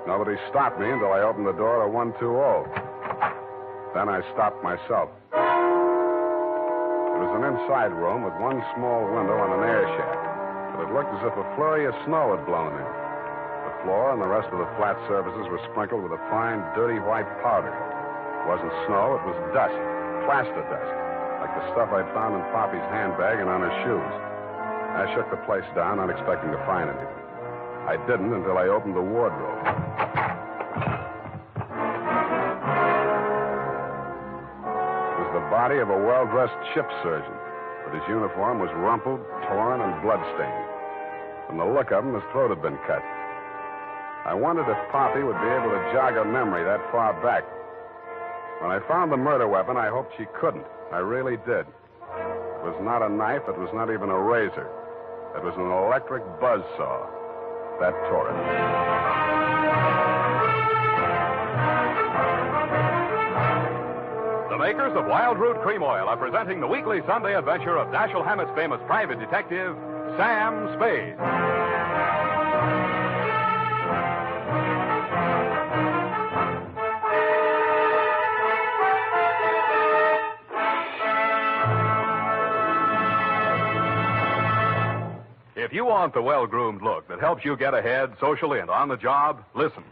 Nobody stopped me until I opened the door to 120. Then I stopped myself. It was an inside room with one small window and an air shaft, but it looked as if a flurry of snow had blown in. The floor and the rest of the flat surfaces were sprinkled with a fine, dirty white powder. It wasn't snow, it was dust, plaster dust, like the stuff I'd found in Poppy's handbag and on her shoes. I shook the place down, not expecting to find anything. I didn't until I opened the wardrobe. It was the body of a well-dressed ship surgeon, but his uniform was rumpled, torn, and bloodstained. From the look of him, his throat had been cut. I wondered if Poppy would be able to jog her memory that far back. When I found the murder weapon, I hoped she couldn't. I really did. It was not a knife. It was not even a razor. It was an electric buzzsaw. That tore it. The makers of Wild Root Cream Oil are presenting the weekly Sunday adventure of Dashiell Hammett's famous private detective, Sam Spade. If you want the well-groomed look that helps you get ahead socially and on the job, listen.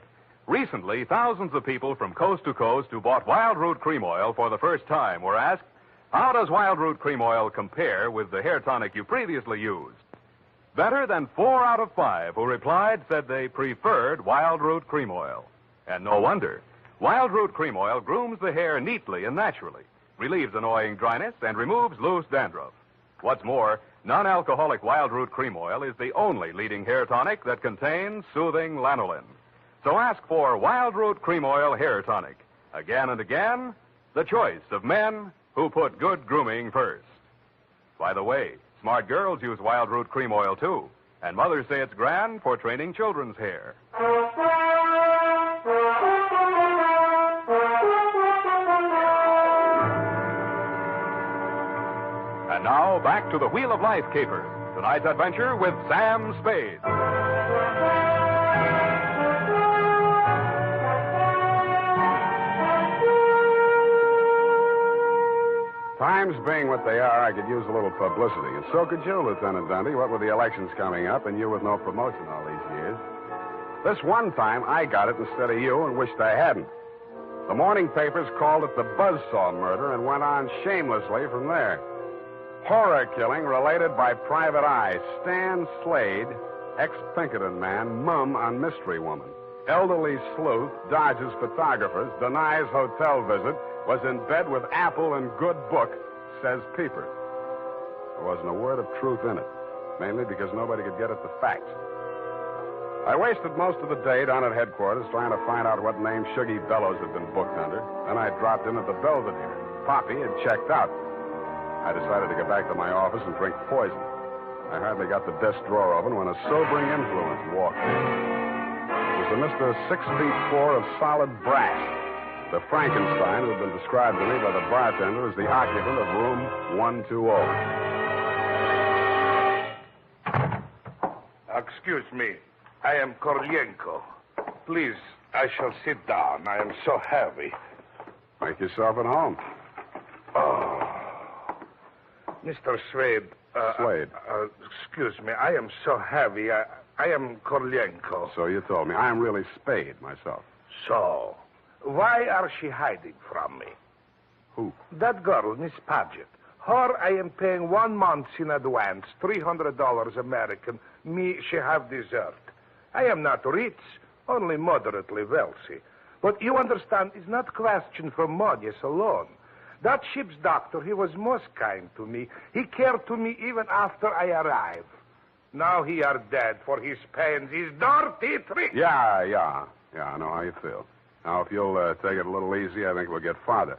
Recently, thousands of people from coast to coast who bought Wild Root Cream Oil for the first time were asked, how does Wild Root Cream Oil compare with the hair tonic you previously used? Better than 4 out of 5 who replied said they preferred Wild Root Cream Oil. And no wonder. Wild Root Cream Oil grooms the hair neatly and naturally, relieves annoying dryness, and removes loose dandruff. What's more, non-alcoholic Wild Root Cream Oil is the only leading hair tonic that contains soothing lanolin. So ask for Wild Root Cream Oil Hair Tonic. Again and again, the choice of men who put good grooming first. By the way, smart girls use Wild Root Cream Oil, too. And mothers say it's grand for training children's hair. And now, back to the Wheel of Life caper. Tonight's adventure with Sam Spade. Times being what they are, I could use a little publicity. And so could you, Lieutenant Dundee, what with the elections coming up and you with no promotion all these years. This one time, I got it instead of you and wished I hadn't. The morning papers called it the Buzzsaw murder and went on shamelessly from there. Horror killing related by Private Eye. Stan Slade, ex-Pinkerton man, mum on mystery woman. Elderly sleuth dodges photographers, denies hotel visit, was in bed with Apple and good book, says Peeper. There wasn't a word of truth in it, mainly because nobody could get at the facts. I wasted most of the day down at headquarters trying to find out what name Shuggy Bellows had been booked under. Then I dropped in at the Belvedere. Poppy had checked out. I decided to go back to my office and drink poison. I hardly got the desk drawer open when a sobering influence walked in. It was a Mr. 6'4" of solid brass. The Frankenstein who had been described to me by the bartender as the occupant of room 120. Excuse me. I am Koryenko. Please, I shall sit down. I am so heavy. Make yourself at home. Oh. Mr. Spade. Slade. Excuse me. I am so heavy. I am Koryenko. So you told me. I'm really Spade myself. So, why are she hiding from me? Who? That girl, Miss Paget. Her I am paying 1 month in advance, $300 American. Me, she have dessert. I am not rich, only moderately wealthy. But you understand, it's not question for money alone. That ship's doctor, he was most kind to me. He cared to me even after I arrived. Now he are dead for his pains, his dirty tricks. Yeah, I know how you feel. Now, if you'll take it a little easy, I think we'll get farther.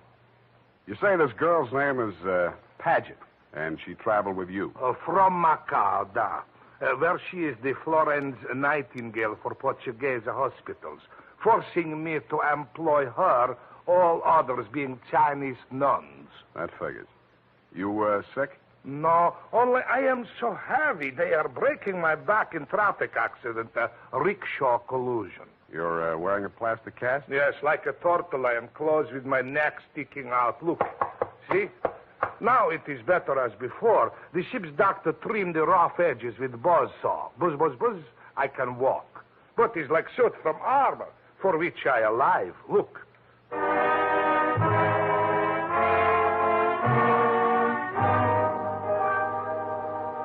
You say this girl's name is Paget, and she traveled with you. From Macau, where she is the Florence Nightingale for Portuguese hospitals, forcing me to employ her, all others being Chinese nuns. That figures. You sick? No, only I am so heavy. They are breaking my back in traffic accident, rickshaw collusion. You're wearing a plastic cast? Yes, like a turtle. I am closed with my neck sticking out. Look, see? Now it is better as before. The ship's doctor trimmed the rough edges with buzzsaw. Buzz, buzz, buzz. I can walk. But it's like suit from armor, for which I alive. Look.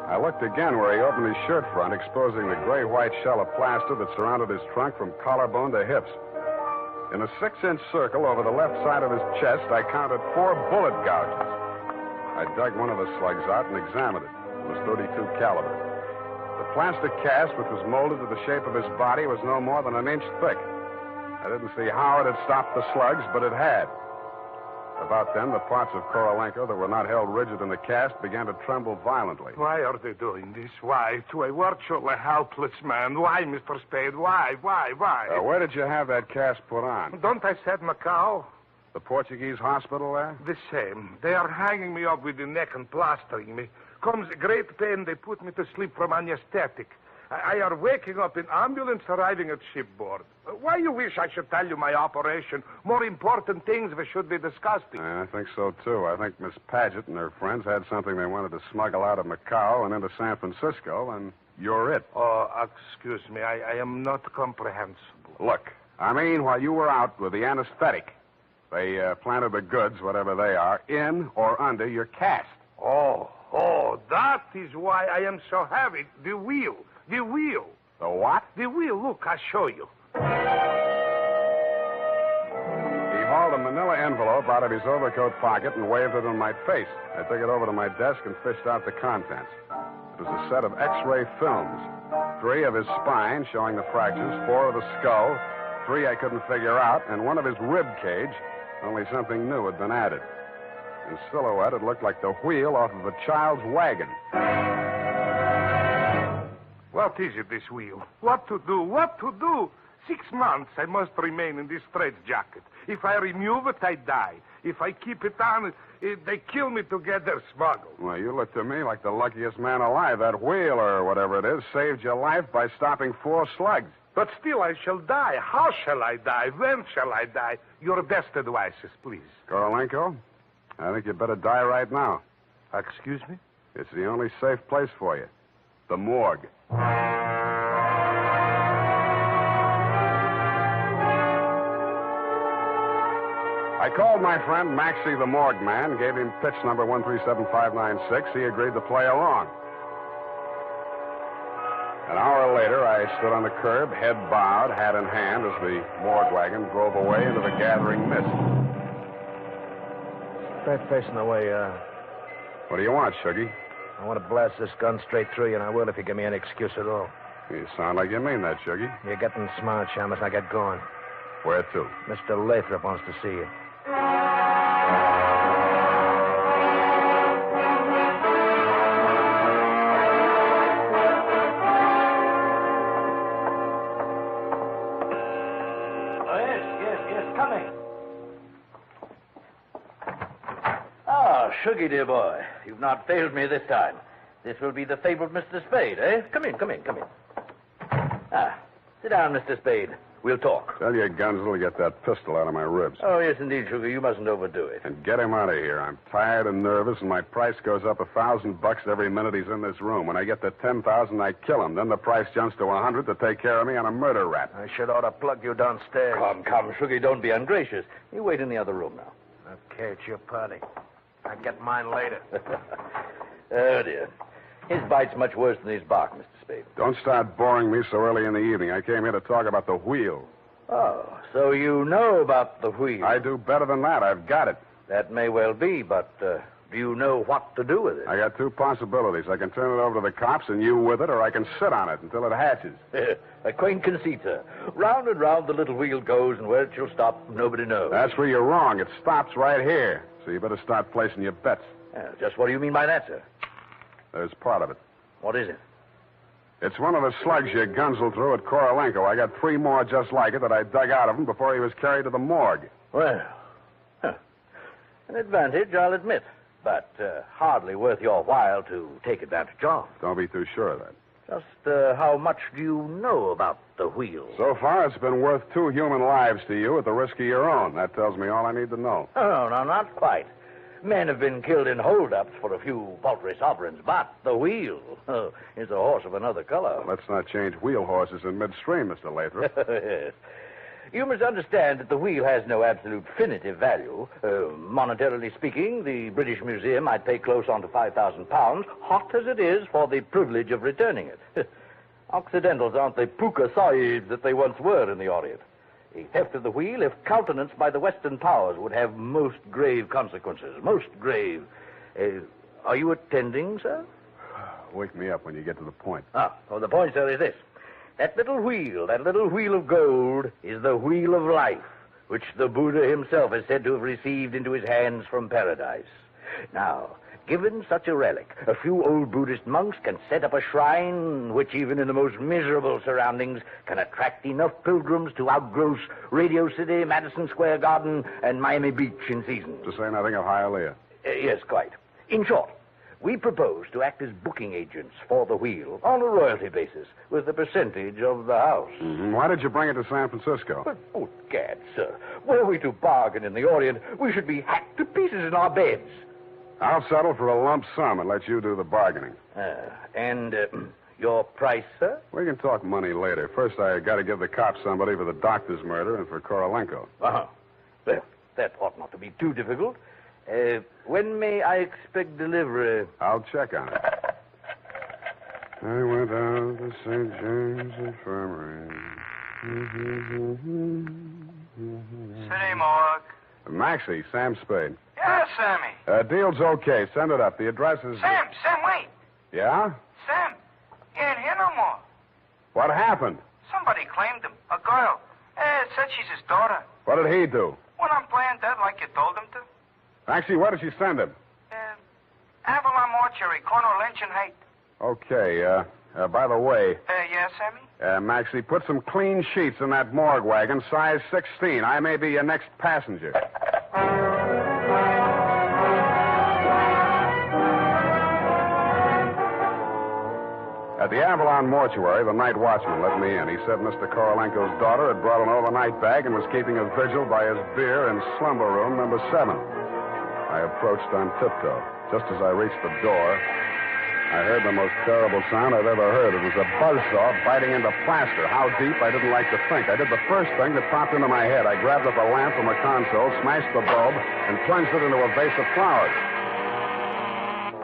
I looked again where he opened his shirt front, exposing the gray-white shell of plaster that surrounded his trunk from collarbone to hips. In a 6-inch circle over the left side of his chest, I counted 4 bullet gouges. I dug one of the slugs out and examined it. It was .32 caliber. The plastic cast, which was molded to the shape of his body, was no more than 1 inch thick. I didn't see how it had stopped the slugs, but it had. About then, the parts of Korolenko that were not held rigid in the cast began to tremble violently. Why are they doing this? Why? To a virtually helpless man. Why, Mr. Spade? Why? Where did you have that cast put on? Don't I said Macau? The Portuguese hospital there? The same. They are hanging me up with the neck and plastering me. Comes great pain, they put me to sleep from anesthetic. I are waking up in ambulance arriving at shipboard. Why you wish I should tell you my operation? More important things we should be discussing. I think so, too. I think Miss Paget and her friends had something they wanted to smuggle out of Macau and into San Francisco, and you're it. Oh, excuse me. I am not comprehensible. Look, I mean, while you were out with the anesthetic, they planted the goods, whatever they are, in or under your cast. Oh, that is why I am so heavy. The wheel. The what? The wheel. Look, I'll show you. He hauled a manila envelope out of his overcoat pocket and waved it in my face. I took it over to my desk and fished out the contents. It was a set of X-ray films. 3 of his spine, showing the fractures, 4 of the skull, 3 I couldn't figure out, and 1 of his rib cage, only something new had been added. In silhouette, it looked like the wheel off of a child's wagon. What is it, this wheel? What to do? 6 months I must remain in this straitjacket. If I remove it, I die. If I keep it on, they kill me to get their smuggle. Well, you look to me like the luckiest man alive. That wheel, or whatever it is, saved your life by stopping 4 slugs. But still I shall die. How shall I die? When shall I die? Your best advices, please. Korolenko, I think you better die right now. Excuse me? It's the only safe place for you. The morgue. I called my friend Maxie the morgue man, gave him pitch number 137596. He agreed to play along. An hour later, I stood on the curb, head bowed, hat in hand, as the morgue wagon drove away into the gathering mist. Straight facing the way, What do you want, Shuggy? I want to blast this gun straight through you, and I will if you give me any excuse at all. You sound like you mean that, Shuggy. You're getting smart, Shamus. I get going. Where to? Mr. Lathrop wants to see you. Shuggy, dear boy, you've not failed me this time. This will be the fabled Mr. Spade, eh? Come in. Sit down, Mr. Spade. We'll talk. Tell your Gunsel to get that pistol out of my ribs. Oh, yes, indeed, Sugar. You mustn't overdo it. And get him out of here. I'm tired and nervous, and my price goes up $1,000 every minute he's in this room. When I get to 10,000, I kill him. Then the price jumps to 100 to take care of me on a murder rap. I should ought to plug you downstairs. Come, Sugar, don't be ungracious. You wait in the other room now. Okay, it's your party. I'll get mine later. Oh, dear. His bite's much worse than his bark, Mr. Spade. Don't start boring me so early in the evening. I came here to talk about the wheel. Oh, so you know about the wheel. I do better than that. I've got it. That may well be, but do you know what to do with it? I got two possibilities. I can turn it over to the cops and you with it, or I can sit on it until it hatches. A quaint conceit, sir. Round and round the little wheel goes, and where it shall stop, nobody knows. That's where you're wrong. It stops right here. So you better start placing your bets. Just what do you mean by that, sir? There's part of it. What is it? It's one of the slugs you Gunsel threw at Korolenko. I got 3 more just like it that I dug out of him before he was carried to the morgue. Well, an advantage, I'll admit, but hardly worth your while to take advantage of. Don't be too sure of that. Just how much do you know about the wheel? So far, it's been worth 2 human lives to you at the risk of your own. That tells me all I need to know. Oh, no, not quite. Men have been killed in holdups for a few paltry sovereigns, but the wheel is a horse of another color. Let's not change wheel horses in midstream, Mr. Lathrop. Yes. You must understand that the wheel has no absolute definitive value. Monetarily speaking, the British Museum might pay close on to £5,000, hot as it is, for the privilege of returning it. Occidentals aren't the puka sahibs that they once were in the Orient. The theft of the wheel, if countenanced by the Western powers, would have most grave consequences. Most grave. Are you attending, sir? Wake me up when you get to the point. The point, sir, is this. That little wheel of gold, is the wheel of life, which the Buddha himself is said to have received into his hands from paradise. Now, given such a relic, a few old Buddhist monks can set up a shrine which, even in the most miserable surroundings, can attract enough pilgrims to outgross Radio City, Madison Square Garden, and Miami Beach in season. To say nothing of Hialeah. Yes, quite. In short, we propose to act as booking agents for the wheel on a royalty basis with a percentage of the house. Mm-hmm. Why did you bring it to San Francisco? But, oh, gad, sir. Were we to bargain in the Orient, we should be hacked to pieces in our beds. I'll settle for a lump sum and let you do the bargaining. And your price, sir? We can talk money later. First, I got to give the cops somebody for the doctor's murder and for Korolenko. Well, that ought not to be too difficult. When may I expect delivery? I'll check on it. I went out to St. James Infirmary. City morgue. Maxie, Sam Spade. Yeah, Sammy. Deal's okay. Send it up. The address is... Sam, wait. Yeah? Sam, he ain't here no more. What happened? Somebody claimed him. A girl. Said she's his daughter. What did he do? Went on playing dead like you told him to. Maxie, where did she send him? Avalon Mortuary, corner of Lynch and Haight. Okay, by the way... Yeah, Sammy? Maxie, put some clean sheets in that morgue wagon, size 16. I may be your next passenger. At the Avalon Mortuary, the night watchman let me in. He said Mr. Korolenko's daughter had brought an overnight bag and was keeping a vigil by his beer in slumber room number 7. I I approached on tiptoe. Just as I reached the door, I heard the most terrible sound I've ever heard. It was a buzzsaw biting into plaster. How deep, I didn't like to think. I did the first thing that popped into my head. I grabbed up a lamp from a console, smashed the bulb, and plunged it into a vase of flowers.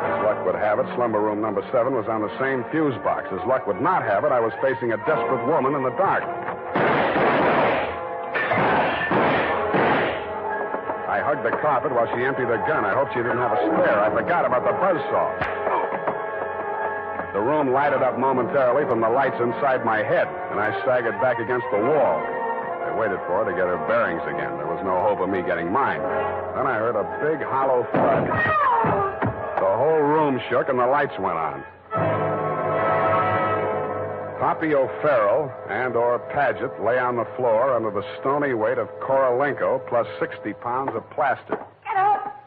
As luck would have it, slumber room number 7 was on the same fuse box. As luck would not have it, I was facing a desperate woman in the dark. I hugged the carpet while she emptied her gun. I hoped she didn't have a spare. I forgot about the buzzsaw. The room lighted up momentarily from the lights inside my head, and I staggered back against the wall. I waited for her to get her bearings again. There was no hope of me getting mine. Then I heard a big, hollow thud. The whole room shook, and the lights went on. Poppy O'Farrell and/or Paget lay on the floor under the stony weight of Korolenko plus 60 pounds of plaster. Get up!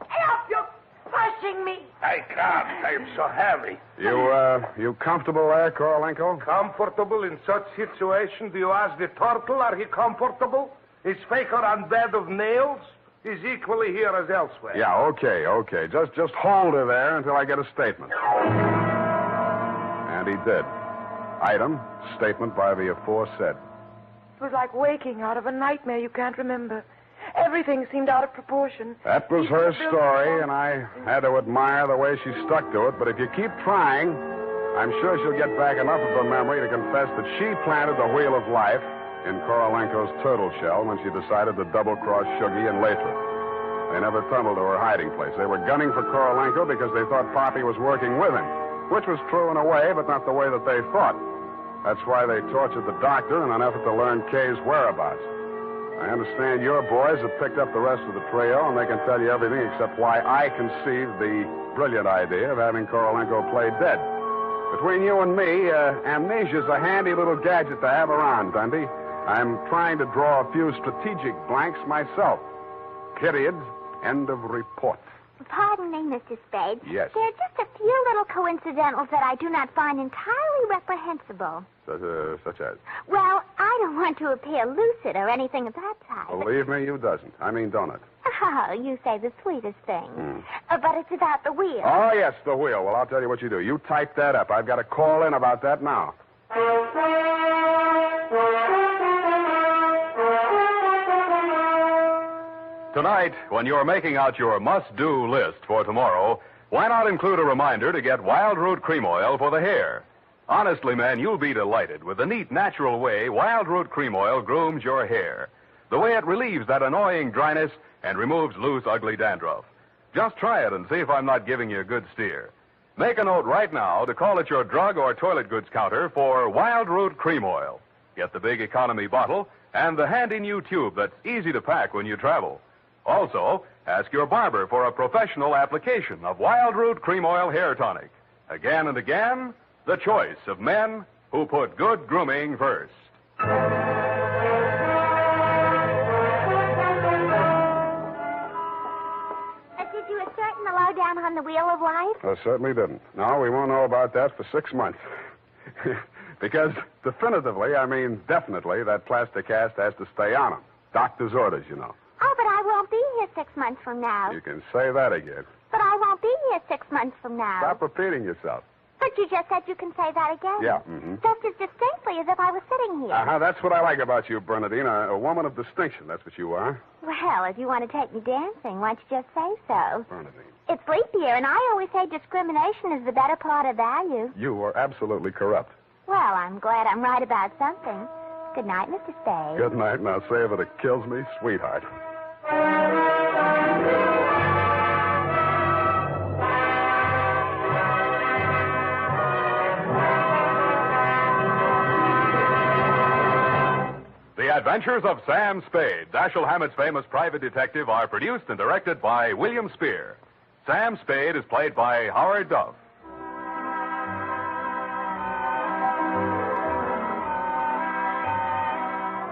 Help! You're pushing me! I can't. I'm so heavy. You comfortable there, Korolenko? Comfortable in such situation? Do you ask the turtle, are he comfortable? Is Faker on bed of nails? He's equally here as elsewhere. Yeah, okay. Just hold her there until I get a statement. And he did. Item, statement by the aforesaid. It was like waking out of a nightmare you can't remember. Everything seemed out of proportion. That was her story, and I had to admire the way she stuck to it. But if you keep trying, I'm sure she'll get back enough of her memory to confess that she planted the wheel of life in Korolenko's turtle shell when she decided to double-cross Shuggy and Lathrop. They never tumbled to her hiding place. They were gunning for Korolenko because they thought Poppy was working with him, which was true in a way, but not the way that they thought. That's why they tortured the doctor in an effort to learn Kay's whereabouts. I understand your boys have picked up the rest of the trio, and they can tell you everything except why I conceived the brilliant idea of having Korolenko play dead. Between you and me, amnesia's a handy little gadget to have around, Dundee. I'm trying to draw a few strategic blanks myself. Period. End of report. Pardon me, Mr. Spade. Yes. There are just a few little coincidentals that I do not find entirely reprehensible. Such as? Well, I don't want to appear lucid or anything of that type. Believe me, you doesn't. I mean, don't it? Oh, you say the sweetest thing. But it's about the wheel. Oh, yes, the wheel. Well, I'll tell you what you do. You type that up. I've got a call in about that now. Tonight, when you're making out your must-do list for tomorrow, why not include a reminder to get Wild Root Cream Oil for the hair? Honestly, man, you'll be delighted with the neat, natural way Wild Root Cream Oil grooms your hair. The way it relieves that annoying dryness and removes loose, ugly dandruff. Just try it and see if I'm not giving you a good steer. Make a note right now to call at your drug or toilet goods counter for Wild Root Cream Oil. Get the big economy bottle and the handy new tube that's easy to pack when you travel. Also, ask your barber for a professional application of Wild Root Cream Oil Hair Tonic. Again and again, the choice of men who put good grooming first. Did you ascertain the lowdown on the wheel of life? I certainly didn't. No, we won't know about that for 6 months. Because definitively, I mean definitely, that plaster cast has to stay on him. Doctor's orders, you know. Oh, but I won't be here 6 months from now. You can say that again. But I won't be here 6 months from now. Stop repeating yourself. But you just said you can say that again. Yeah, Just as distinctly as if I was sitting here. That's what I like about you, Bernadine. A woman of distinction, that's what you are. Well, if you want to take me dancing, why don't you just say so? Bernadine. It's leap year, and I always say discrimination is the better part of value. You are absolutely corrupt. Well, I'm glad I'm right about something. Good night, Mr. Spade. Good night, and I'll say if it kills me, sweetheart. The Adventures of Sam Spade, Dashiell Hammett's famous private detective, are produced and directed by William Spear. Sam Spade is played by Howard Duff.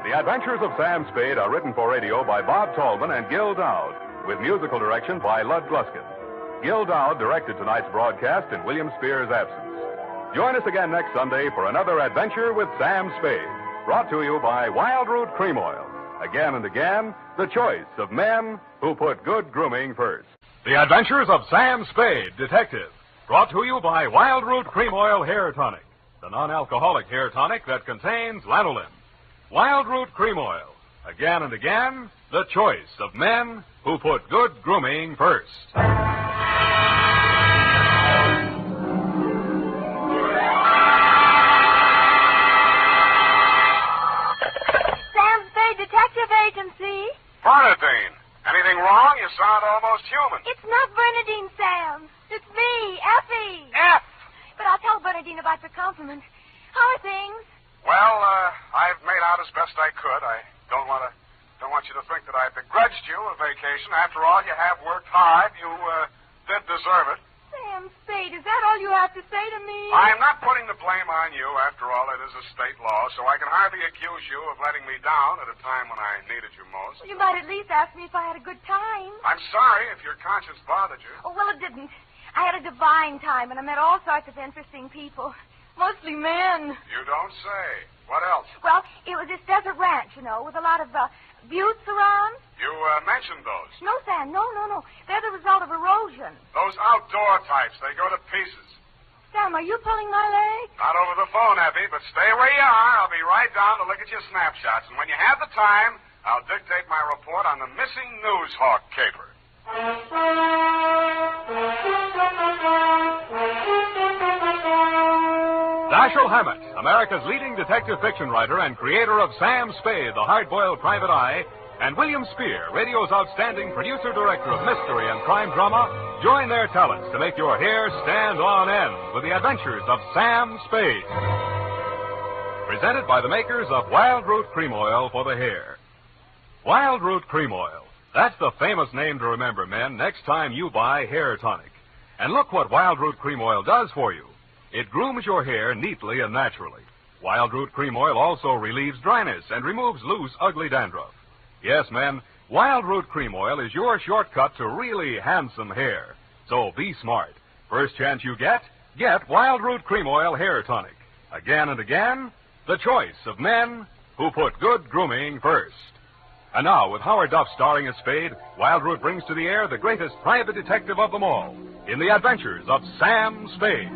The Adventures of Sam Spade are written for radio by Bob Tallman and Gil Dowd, with musical direction by Lud Gluskin. Gil Dowd directed tonight's broadcast in William Spear's absence. Join us again next Sunday for another adventure with Sam Spade, brought to you by Wild Root Cream Oil. Again and again, the choice of men who put good grooming first. The Adventures of Sam Spade, Detective. Brought to you by Wild Root Cream Oil Hair Tonic, the non-alcoholic hair tonic that contains lanolin. Wild Root Cream Oil. Again and again, the choice of men who put good grooming first. Sam Spade Detective Agency. Bernadine, anything wrong? You sound almost human. It's not Bernadine, Sam. It's me, Effie. F. But I'll tell Bernadine about your compliment. How are things? Well, I've made out as best I could. I don't want you to think that I begrudged you a vacation. After all, you have worked hard. You did deserve it. Sam Spade, is that all you have to say to me? I'm not putting the blame on you. After all, it is a state law, so I can hardly accuse you of letting me down at a time when I needed you most. Well, you might at least ask me if I had a good time. I'm sorry if your conscience bothered you. Oh, well, it didn't. I had a divine time, and I met all sorts of interesting people. Mostly men. You don't say. What else? Well, it was this desert ranch, you know, with a lot of buttes around. You mentioned those. No, Sam, no. They're the result of erosion. Those outdoor types, they go to pieces. Sam, are you pulling my leg? Not over the phone, Effie, but stay where you are. I'll be right down to look at your snapshots. And when you have the time, I'll dictate my report on the missing Newshawk caper. Dashiell Hammett, America's leading detective fiction writer and creator of Sam Spade, the hard-boiled private eye, and William Spear, radio's outstanding producer-director of mystery and crime drama, join their talents to make your hair stand on end with the adventures of Sam Spade. Presented by the makers of Wild Root Cream Oil for the hair. Wild Root Cream Oil. That's the famous name to remember, men, next time you buy hair tonic. And look what Wild Root Cream Oil does for you. It grooms your hair neatly and naturally. Wild Root Cream Oil also relieves dryness and removes loose, ugly dandruff. Yes, men, Wild Root Cream Oil is your shortcut to really handsome hair. So be smart. First chance you get Wild Root Cream Oil Hair Tonic. Again and again, the choice of men who put good grooming first. And now, with Howard Duff starring as Spade, Wild Root brings to the air the greatest private detective of them all, in the adventures of Sam Spade.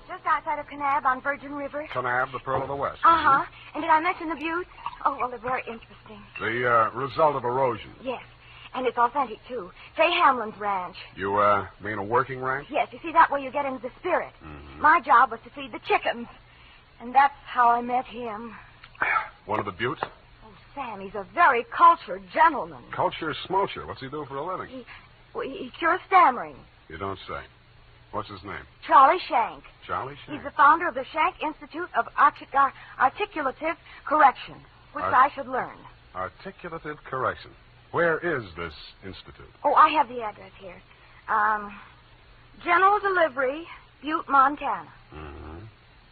Just outside of Kanab on Virgin River. Kanab, the Pearl of the West. Uh-huh. And did I mention the buttes? Oh, well, they're very interesting. The result of erosion. Yes. And it's authentic, too. Fay Hamlin's ranch. You, mean a working ranch? Yes, you see, that way you get into the spirit. Mm-hmm. My job was to feed the chickens. And that's how I met him. One of the buttes? Oh, Sam, he's a very cultured gentleman. Culture smulcher. What's he do for a living? He cures stammering. You don't say. What's his name? Charlie Shank. Charlie Shank? He's the founder of the Shank Institute of Articulative Correction, which I should learn. Articulative Correction. Where is this institute? Oh, I have the address here. General Delivery, Butte, Montana. Mm-hmm.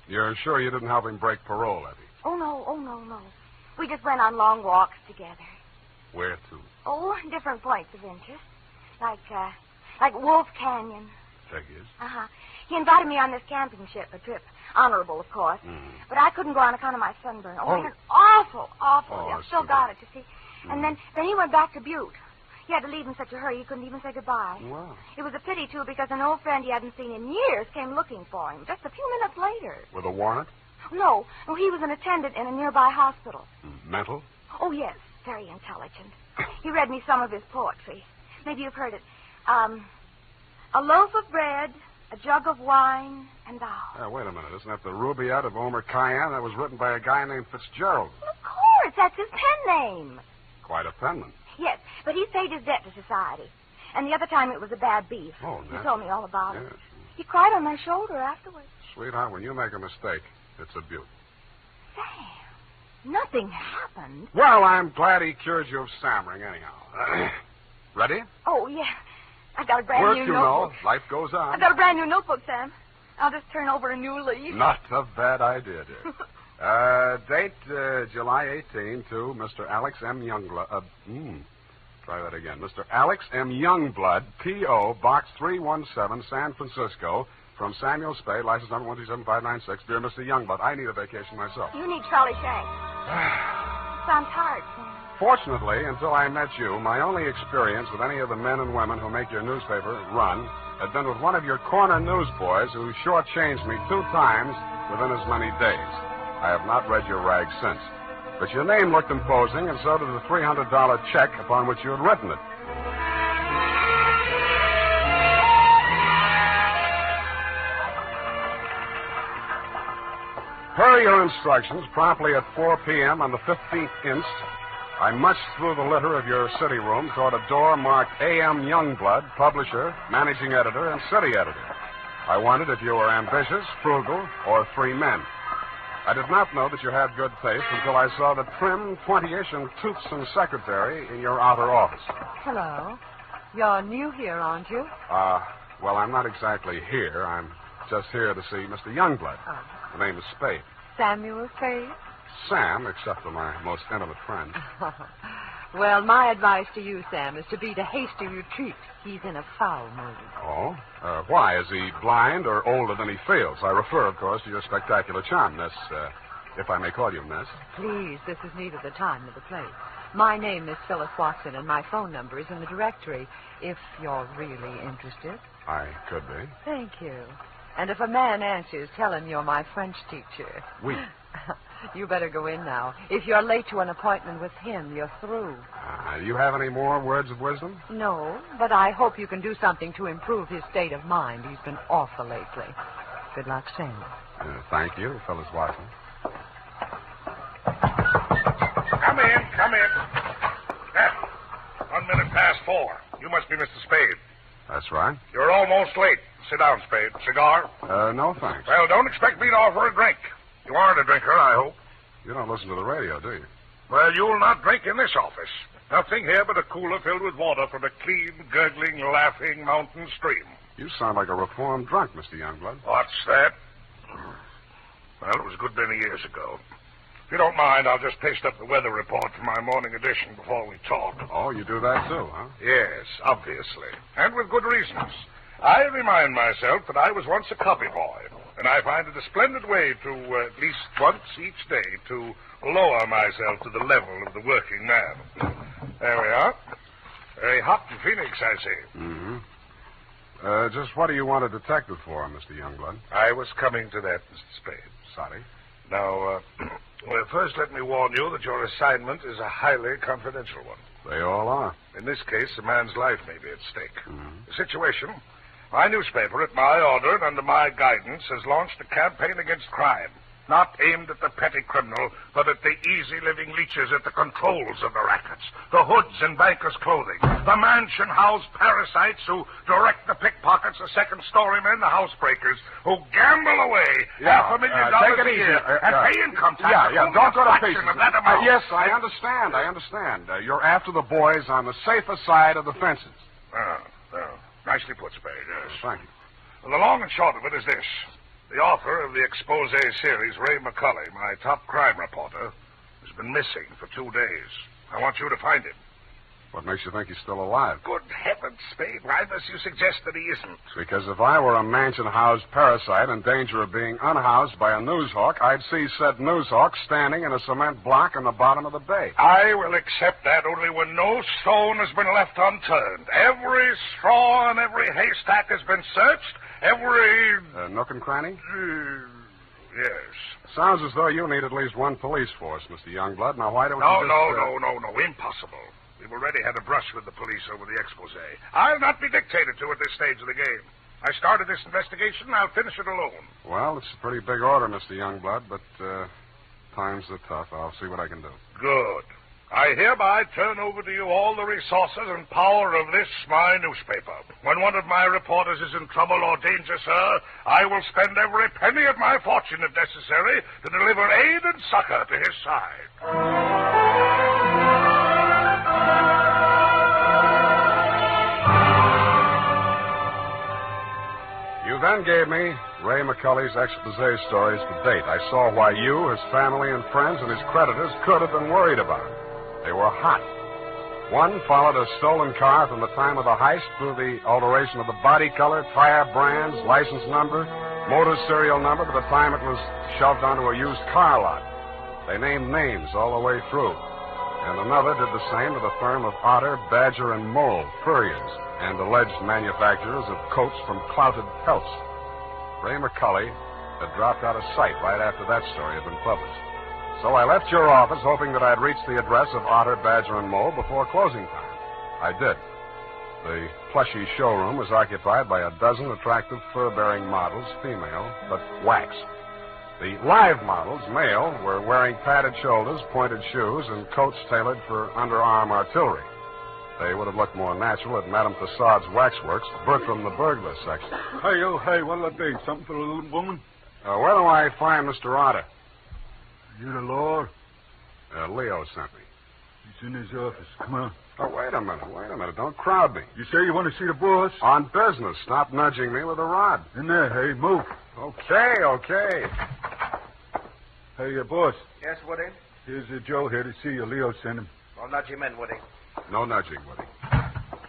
You're sure you didn't help him break parole, Effie? Oh, no. We just went on long walks together. Where to? Oh, different points of interest. Like Wolf Canyon. Figures. Uh-huh. He invited me on this camping trip. Honorable, of course. Mm. But I couldn't go on account of my sunburn. Oh, it was awful. Oh, I've still got it, you see. And then he went back to Butte. He had to leave in such a hurry he couldn't even say goodbye. Wow. It was a pity, too, because an old friend he hadn't seen in years came looking for him just a few minutes later. With a warrant? No, he was an attendant in a nearby hospital. Mental? Oh, yes, very intelligent. He read me some of his poetry. Maybe you've heard it. A loaf of bread, a jug of wine, and thou. Wait a minute. Isn't that the Rubaiyat of Omer Khayyam? That was written by a guy named Fitzgerald. Of course, that's his pen name. Quite a penman. Yes, but he's paid his debt to society. And the other time it was a bad beef. Oh, He told me all about yes. it. He cried on my shoulder afterwards. Sweetheart, when you make a mistake, it's a beaut. Sam, nothing happened. Well, I'm glad he cured you of stammering anyhow. Ready? Oh, yeah. I got a brand Work, new you notebook. know. Life goes on. I got a brand new notebook, Sam. I'll just turn over a new leaf. Not a bad idea, dear. Date July 18 to Mr. Alex M. Youngblood. try that again. Mr. Alex M. Youngblood, P.O., Box 317, San Francisco, from Samuel Spade, license number 137-596. Dear Mr. Youngblood, I need a vacation myself. You need Charlie Shanks. Sounds hard, Sam. Fortunately, until I met you, my only experience with any of the men and women who make your newspaper run had been with one of your corner newsboys who shortchanged me 2 times within as many days. I have not read your rag since. But your name looked imposing, and so did the $300 check upon which you had written it. Per your instructions, promptly at 4 p.m. on the 15th inst., I munched through the litter of your city room toward a door marked A.M. Youngblood, publisher, managing editor, and city editor. I wondered if you were ambitious, frugal, or 3 men. I did not know that you had good taste until I saw the trim, 20-ish, and toothsome secretary in your outer office. Hello. You're new here, aren't you? Well, I'm not exactly here. I'm just here to see Mr. Youngblood. Oh. The name is Spade. Samuel Spade? Sam, except for my most intimate friend. Well, my advice to you, Sam, is to beat a hasty retreat. He's in a foul mood. Oh? Why? Is he blind or older than he feels? I refer, of course, to your spectacular charm, Miss, if I may call you Miss. Please, this is neither the time nor the place. My name is Phyllis Watson, and my phone number is in the directory, if you're really interested. I could be. Thank you. And if a man answers, tell him you're my French teacher. Oui. You better go in now. If you're late to an appointment with him, you're through. Do you have any more words of wisdom? No, but I hope you can do something to improve his state of mind. He's been awful lately. Good luck, Sam. Thank you, Phyllis Watson. Come in, come in. 1 minute past 4. You must be Mr. Spade. That's right. You're almost late. Sit down, Spade. Cigar? No, thanks. Well, don't expect me to offer a drink. You aren't a drinker, I hope. You don't listen to the radio, do you? Well, you'll not drink in this office. Nothing here but a cooler filled with water from a clean, gurgling, laughing mountain stream. You sound like a reformed drunk, Mr. Youngblood. What's that? Well, it was a good many years ago. If you don't mind, I'll just paste up the weather report for my morning edition before we talk. Oh, you do that too, huh? Yes, obviously. And with good reasons. I remind myself that I was once a copy boy, and I find it a splendid way to, at least once each day, to lower myself to the level of the working man. There we are. Very hot in Phoenix, I see. Mm-hmm. Just what do you want a detective for, Mr. Youngblood? I was coming to that, Mr. Spade. Sorry. Now, well, first let me warn you that your assignment is a highly confidential one. They all are. In this case, a man's life may be at stake. The situation, my newspaper, at my order and under my guidance, has launched a campaign against crime. Not aimed at the petty criminal, but at the easy-living leeches at the controls of the rackets, the hoods in bankers' clothing, the mansion-house parasites who direct the pickpockets, the second-story men, the housebreakers, who gamble away $500,000 a year and pay income tax. Don't go to pieces. Yes, I understand. You're after the boys on the safer side of the fences. Nicely put, Spade, yes. Thank you. Well, the long and short of it is this. The author of the expose series, Ray McCulley, my top crime reporter, has been missing for 2 days. I want you to find him. What makes you think he's still alive? Good heavens, Spade. Why must you suggest that he isn't? Because if I were a mansion-housed parasite in danger of being unhoused by a newshawk, I'd see said newshawk standing in a cement block in the bottom of the bay. I will accept that only when no stone has been left unturned. Every straw and every haystack has been searched. Every... nook and cranny? Yes. Sounds as though you need at least one police force, Mr. Youngblood. Now, why don't you No. Impossible. We've already had a brush with the police over the expose. I'll not be dictated to at this stage of the game. I started this investigation, and I'll finish it alone. Well, it's a pretty big order, Mr. Youngblood, but times are tough. I'll see what I can do. Good. I hereby turn over to you all the resources and power of this, my newspaper. When one of my reporters is in trouble or danger, sir, I will spend every penny of my fortune, if necessary, to deliver aid and succor to his side. You then gave me Ray McCulley's expose stories to date. I saw why you, his family and friends, and his creditors could have been worried about him. They were hot. One followed a stolen car from the time of the heist through the alteration of the body color, tire brands, license number, motor serial number to the time it was shoved onto a used car lot. They named names all the way through. And another did the same to the firm of Otter, Badger, and Mole, furriers, and alleged manufacturers of coats from clouted pelts. Ray McCully had dropped out of sight right after that story had been published. So I left your office hoping that I'd reach the address of Otter, Badger, and Mole before closing time. I did. The plushy showroom was occupied by a dozen attractive fur-bearing models, female, but wax. The live models, male, were wearing padded shoulders, pointed shoes, and coats tailored for underarm artillery. They would have looked more natural at Madame Tussaud's waxworks, Bertram the burglar section. Hey, oh, hey, what'll it be? Something for the little woman? Where do I find Mr. Otter? You the law? Leo sent me. He's in his office. Come on. Oh, wait a minute. Don't crowd me. You say you want to see the boss? On business. Stop nudging me with a rod. In there, hey, move. Okay. Hey, boss. Yes, Woody? Here's Joe here to see you. Leo sent him. Well, nudge him in, Woody. No nudging, Woody.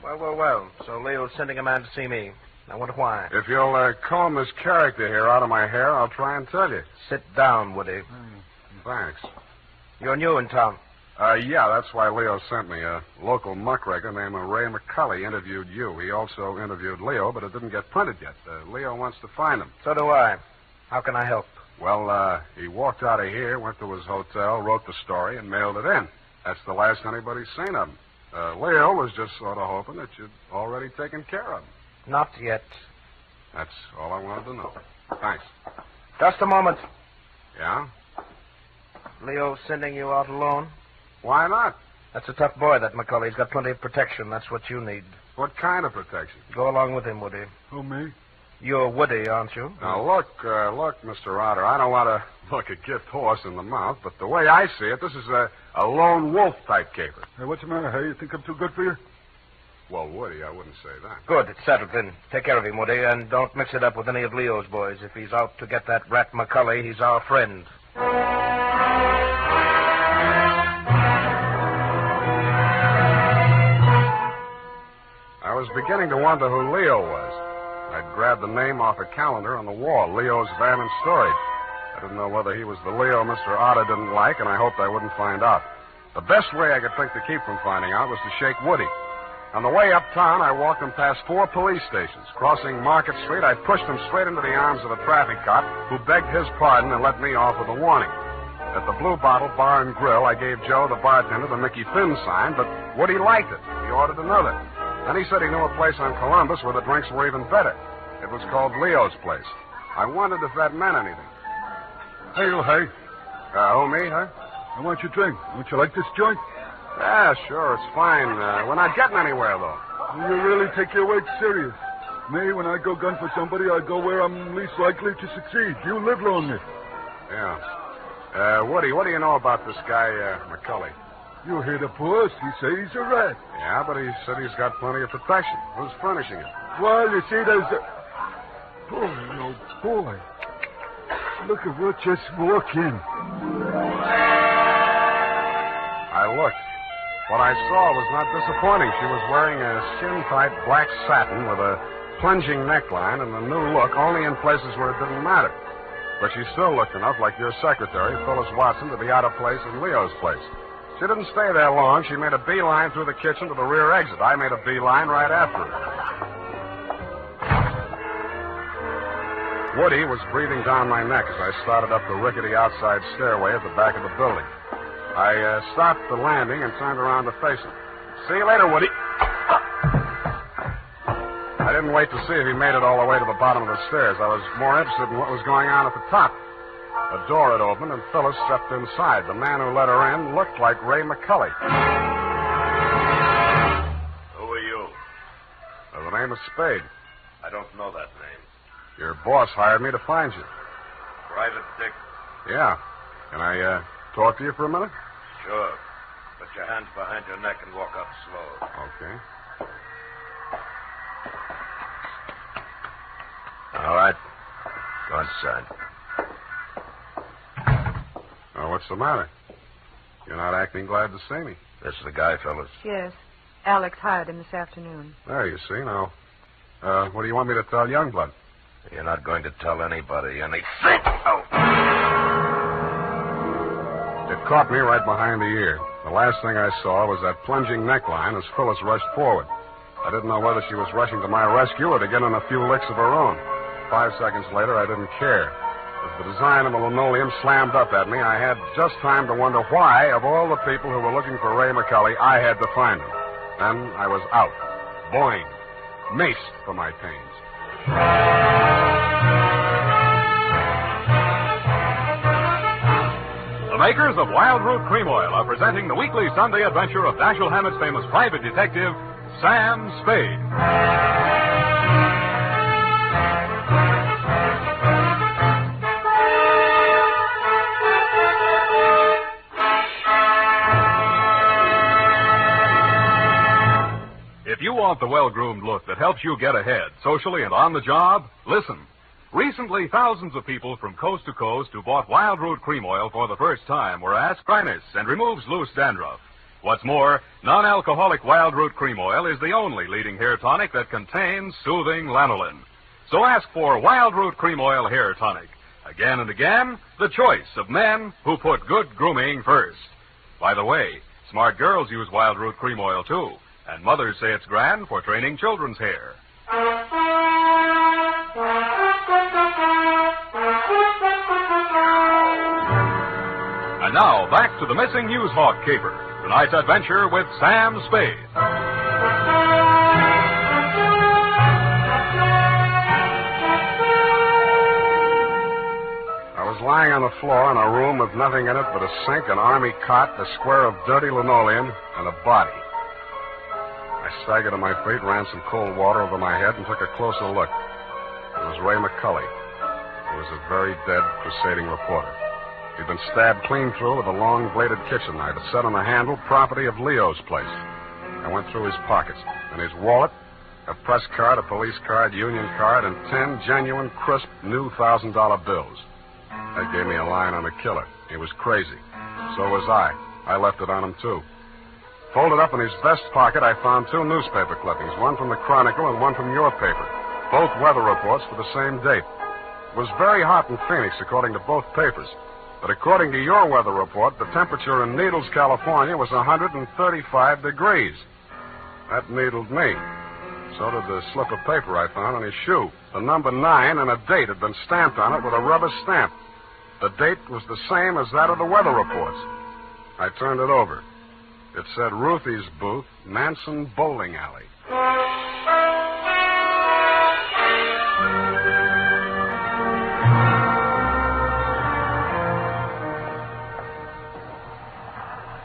Well. So Leo's sending a man to see me. I wonder why. If you'll comb this character here out of my hair, I'll try and tell you. Sit down, Woody. Thanks. You're new in town. Yeah, that's why Leo sent me. A local muckraker named Ray McCully interviewed you. He also interviewed Leo, but it didn't get printed yet. Leo wants to find him. So do I. How can I help? Well, he walked out of here, went to his hotel, wrote the story, and mailed it in. That's the last anybody's seen of him. Leo was just sort of hoping that you'd already taken care of him. Not yet. That's all I wanted to know. Thanks. Just a moment. Yeah? Leo's sending you out alone? Why not? That's a tough boy, that McCully. He's got plenty of protection. That's what you need. What kind of protection? Go along with him, Woody. Who, me? You're Woody, aren't you? Now, look, Mr. Otter, I don't want to look a gift horse in the mouth, but the way I see it, this is a lone wolf type caper. Hey, what's the matter, hey? You think I'm too good for you? Well, Woody, I wouldn't say that. Good, it's settled then. Take care of him, Woody, and don't mix it up with any of Leo's boys. If he's out to get that rat McCully, he's our friend. I was beginning to wonder who Leo was. I'd grabbed the name off a calendar on the wall, Leo's Van and Storage. I didn't know whether he was the Leo Mr. Otter didn't like, and I hoped I wouldn't find out. The best way I could think to keep from finding out was to shake Woody. On the way uptown, I walked him past 4 police stations. Crossing Market Street, I pushed him straight into the arms of a traffic cop who begged his pardon and let me off with a warning. At the Blue Bottle Bar and Grill, I gave Joe, the bartender, the Mickey Finn sign, but Woody liked it. He ordered another. Then he said he knew a place on Columbus where the drinks were even better. It was called Leo's Place. I wondered if that meant anything. Hey, oh, hey. Who, me, huh? I want your drink. Don't you like this joint? Yeah, sure, it's fine. We're not getting anywhere, though. You really take your work serious. Me, when I go gun for somebody, I go where I'm least likely to succeed. You live longer. Yeah. Woody, what do you know about this guy, McCully? You hear the boss. He says he's a rat. Yeah, but he said he's got plenty of protection. Who's furnishing it? Well, you see, there's a... Boy, oh, boy. Look at what just walked in. I looked. What I saw was not disappointing. She was wearing a skin-tight black satin with a plunging neckline and a new look only in places where it didn't matter. But she still looked enough like your secretary, Phyllis Watson, to be out of place in Leo's place. She didn't stay there long. She made a beeline through the kitchen to the rear exit. I made a beeline right after her. Woody was breathing down my neck as I started up the rickety outside stairway at the back of the building. I stopped the landing and turned around to face him. See you later, Woody. I didn't wait to see if he made it all the way to the bottom of the stairs. I was more interested in what was going on at the top. A door had opened, and Phyllis stepped inside. The man who let her in looked like Ray McCully. Who are you? The name is Spade. I don't know that name. Your boss hired me to find you. Private Dick? Yeah. Can I talk to you for a minute? Sure. Put your hands behind your neck and walk up slow. Okay. All right. Go inside. Oh, what's the matter? You're not acting glad to see me. This is the guy, fellas. Yes. Alex hired him this afternoon. There, you see. Now, what do you want me to tell Youngblood? You're not going to tell anybody anything. Oh! It caught me right behind the ear. The last thing I saw was that plunging neckline as Phyllis rushed forward. I didn't know whether she was rushing to my rescue or to get in a few licks of her own. 5 seconds later, I didn't care. As the design of the linoleum slammed up at me, I had just time to wonder why, of all the people who were looking for Ray McCully, I had to find him. Then I was out. Boing. Maced for my pains. The makers of Wild Root Cream Oil are presenting the weekly Sunday adventure of Dashiell Hammett's famous private detective, Sam Spade. If you want the well-groomed look that helps you get ahead, socially and on the job, listen. Recently, thousands of people from coast to coast who bought Wild Root Cream Oil for the first time were asked dryness and removes loose dandruff. What's more, non-alcoholic Wild Root Cream Oil is the only leading hair tonic that contains soothing lanolin. So ask for Wild Root Cream Oil Hair Tonic. Again and again, the choice of men who put good grooming first. By the way, smart girls use Wild Root Cream Oil, too. And mothers say it's grand for training children's hair. And now, back to the missing Newshawk caper. Tonight's adventure with Sam Spade. I was lying on the floor in a room with nothing in it but a sink, an army cot, a square of dirty linoleum, and a body. I staggered to my feet, ran some cold water over my head, and took a closer look. It was Ray McCully. He was a very dead crusading reporter. He'd been stabbed clean through with a long-bladed kitchen knife. It set on the handle, property of Leo's place. I went through his pockets. In his wallet, a press card, a police card, union card, and 10 genuine, crisp, new $1,000 bills. That gave me a line on the killer. He was crazy. So was I. I left it on him, too. Folded up in his vest pocket, I found 2 newspaper clippings, one from the Chronicle and one from your paper. Both weather reports for the same date. It was very hot in Phoenix, according to both papers. But according to your weather report, the temperature in Needles, California was 135 degrees. That needled me. So did the slip of paper I found on his shoe. The number 9 and a date had been stamped on it with a rubber stamp. The date was the same as that of the weather reports. I turned it over. It said Ruthie's Booth, Manson Bowling Alley.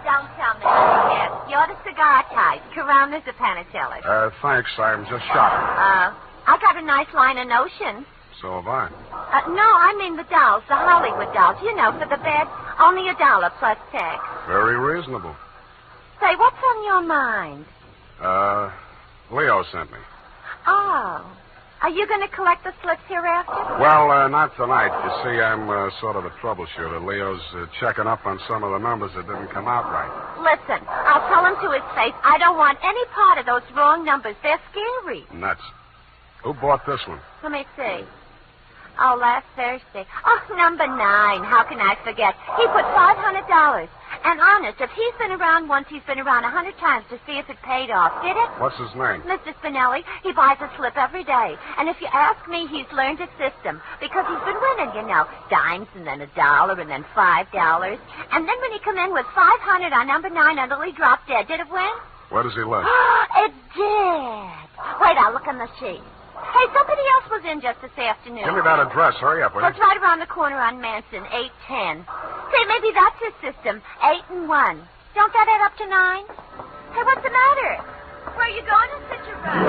Don't tell me anything yet. You're the cigar type. Coronas or Panatellas? Thanks. I'm just shopping. I got a nice line of notions. So have I. No, I mean the dolls, the Hollywood dolls. You know, for the bed, only $1 plus tax. Very reasonable. Say, what's on your mind? Leo sent me. Oh. Are you going to collect the slips hereafter? Well, not tonight. You see, I'm sort of a troubleshooter. Leo's checking up on some of the numbers that didn't come out right. Listen, I'll tell him to his face, I don't want any part of those wrong numbers. They're scary. Nuts. Who bought this one? Let me see. Oh, last Thursday. Oh, number 9. How can I forget? He put $500. And honest, if he's been around once, he's been around 100 times to see if it paid off. Did it? What's his name? Mr. Spinelli. He buys a slip every day. And if you ask me, he's learned a system. Because he's been winning, you know. Dimes and then $1 and then $5. And then when he come in with 500 on number 9 until he dropped dead, did it win? Where does he live? It did. Wait, I'll look on the sheet. Hey, somebody else was in just this afternoon. Give me that address. Hurry up, will you? It's right around the corner on Manson, 810. Say, maybe that's his system, 8 and 1. Don't that add up to 9? Hey, what's the matter? Where are you going in such a rush?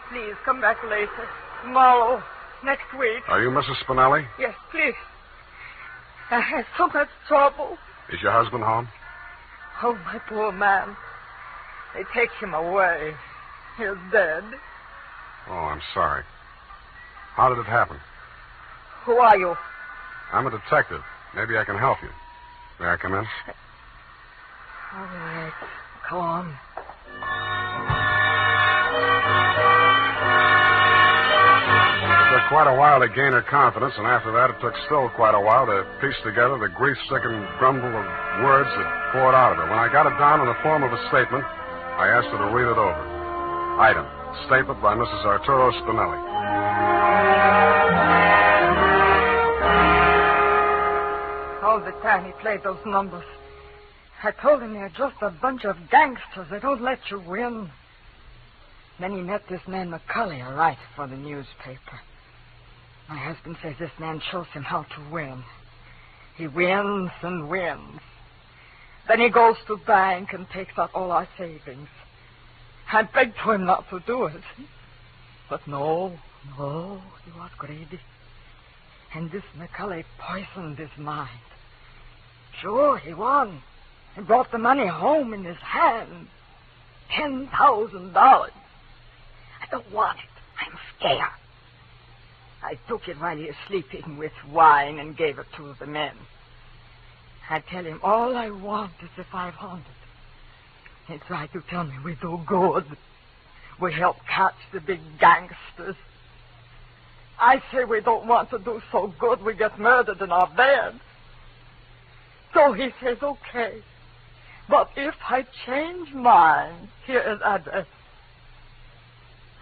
Please, come back later. Tomorrow. Next week. Are you Mrs. Spinelli? Yes, please. I had so much trouble. Is your husband home? Oh, my poor man. They take him away. He's dead. Oh, I'm sorry. How did it happen? Who are you? I'm a detective. Maybe I can help you. May I come in? All right. Come on. It took quite a while to gain her confidence, and after that, it took still quite a while to piece together the grief-stricken grumble of words that poured out of her. When I got it down in the form of a statement, I asked her to read it over. Item: statement by Mrs. Arturo Spinelli. All the time he played those numbers. I told him they're just a bunch of gangsters. They don't let you win. Then he met this man McCulley, a writer for the newspaper. My husband says this man shows him how to win. He wins and wins. Then he goes to bank and takes out all our savings. I begged to him not to do it. But no, he was greedy. And this McCulley poisoned his mind. Sure, he won. He brought the money home in his hand. $10,000. I don't want it. I'm scared. I took it while he was sleeping with wine and gave it to the men. I tell him all I want is the 500. He tried to tell me we do good. We help catch the big gangsters. I say we don't want to do so good we get murdered in our bed. So he says, okay. But if I change mine, here is address.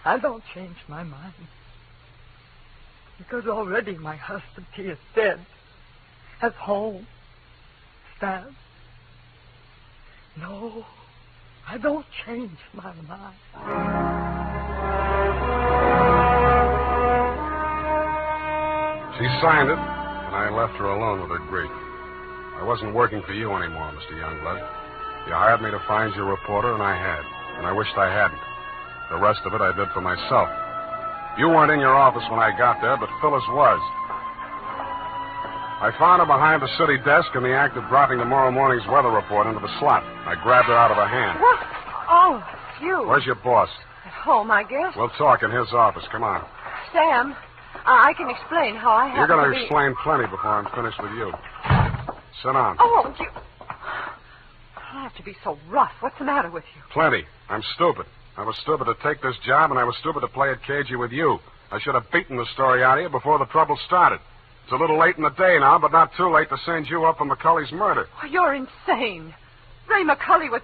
I don't change my mind. Because already my husband, he is dead. At home. Stabbed. No, I don't change my mind. She signed it, and I left her alone with her grief. I wasn't working for you anymore, Mr. Youngblood. You hired me to find you a reporter, and I had. And I wished I hadn't. The rest of it I did for myself. You weren't in your office when I got there, but Phyllis was. I found her behind the city desk in the act of dropping tomorrow morning's weather report into the slot. I grabbed her out of her hand. What? Oh, you. Where's your boss? At home, I guess. We'll talk in his office. Come on. Sam, I can explain how I You're going to be... explain plenty before I'm finished with you. Sit down. Oh, you... I have to be so rough. What's the matter with you? Plenty. I'm stupid. I was stupid to take this job, and I was stupid to play it cagey with you. I should have beaten the story out of you before the trouble started. It's a little late in the day now, but not too late to send you up for McCulley's murder. Oh, you're insane. Ray McCulley was...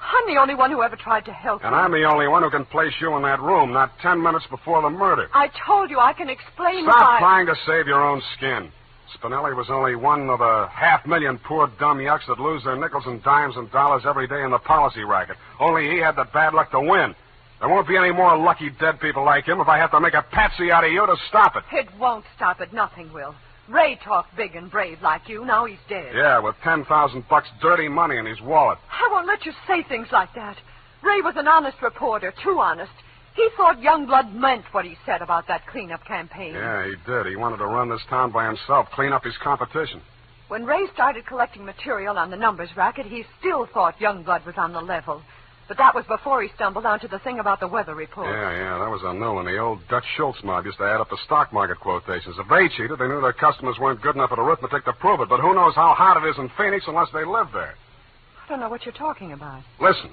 I'm the only one who ever tried to help And you. I'm the only one who can place you in that room, not 10 minutes before the murder. I told you I can explain Stop why... trying to save your own skin. Spinelli was only one of a 500,000 poor dumb yucks that lose their nickels and dimes and dollars every day in the policy racket. Only he had the bad luck to win. There won't be any more lucky dead people like him if I have to make a patsy out of you to stop it. It won't stop it. Nothing will. Ray talked big and brave like you. Now he's dead. Yeah, with $10,000 dirty money in his wallet. I won't let you say things like that. Ray was an honest reporter, too honest. He thought Youngblood meant what he said about that cleanup campaign. Yeah, he did. He wanted to run this town by himself, clean up his competition. When Ray started collecting material on the numbers racket, he still thought Youngblood was on the level. But that was before he stumbled onto the thing about the weather report. Yeah, that was a new one. The old Dutch Schultz mob used to add up the stock market quotations. If they cheated, they knew their customers weren't good enough at arithmetic to prove it. But who knows how hot it is in Phoenix unless they live there. I don't know what you're talking about. Listen,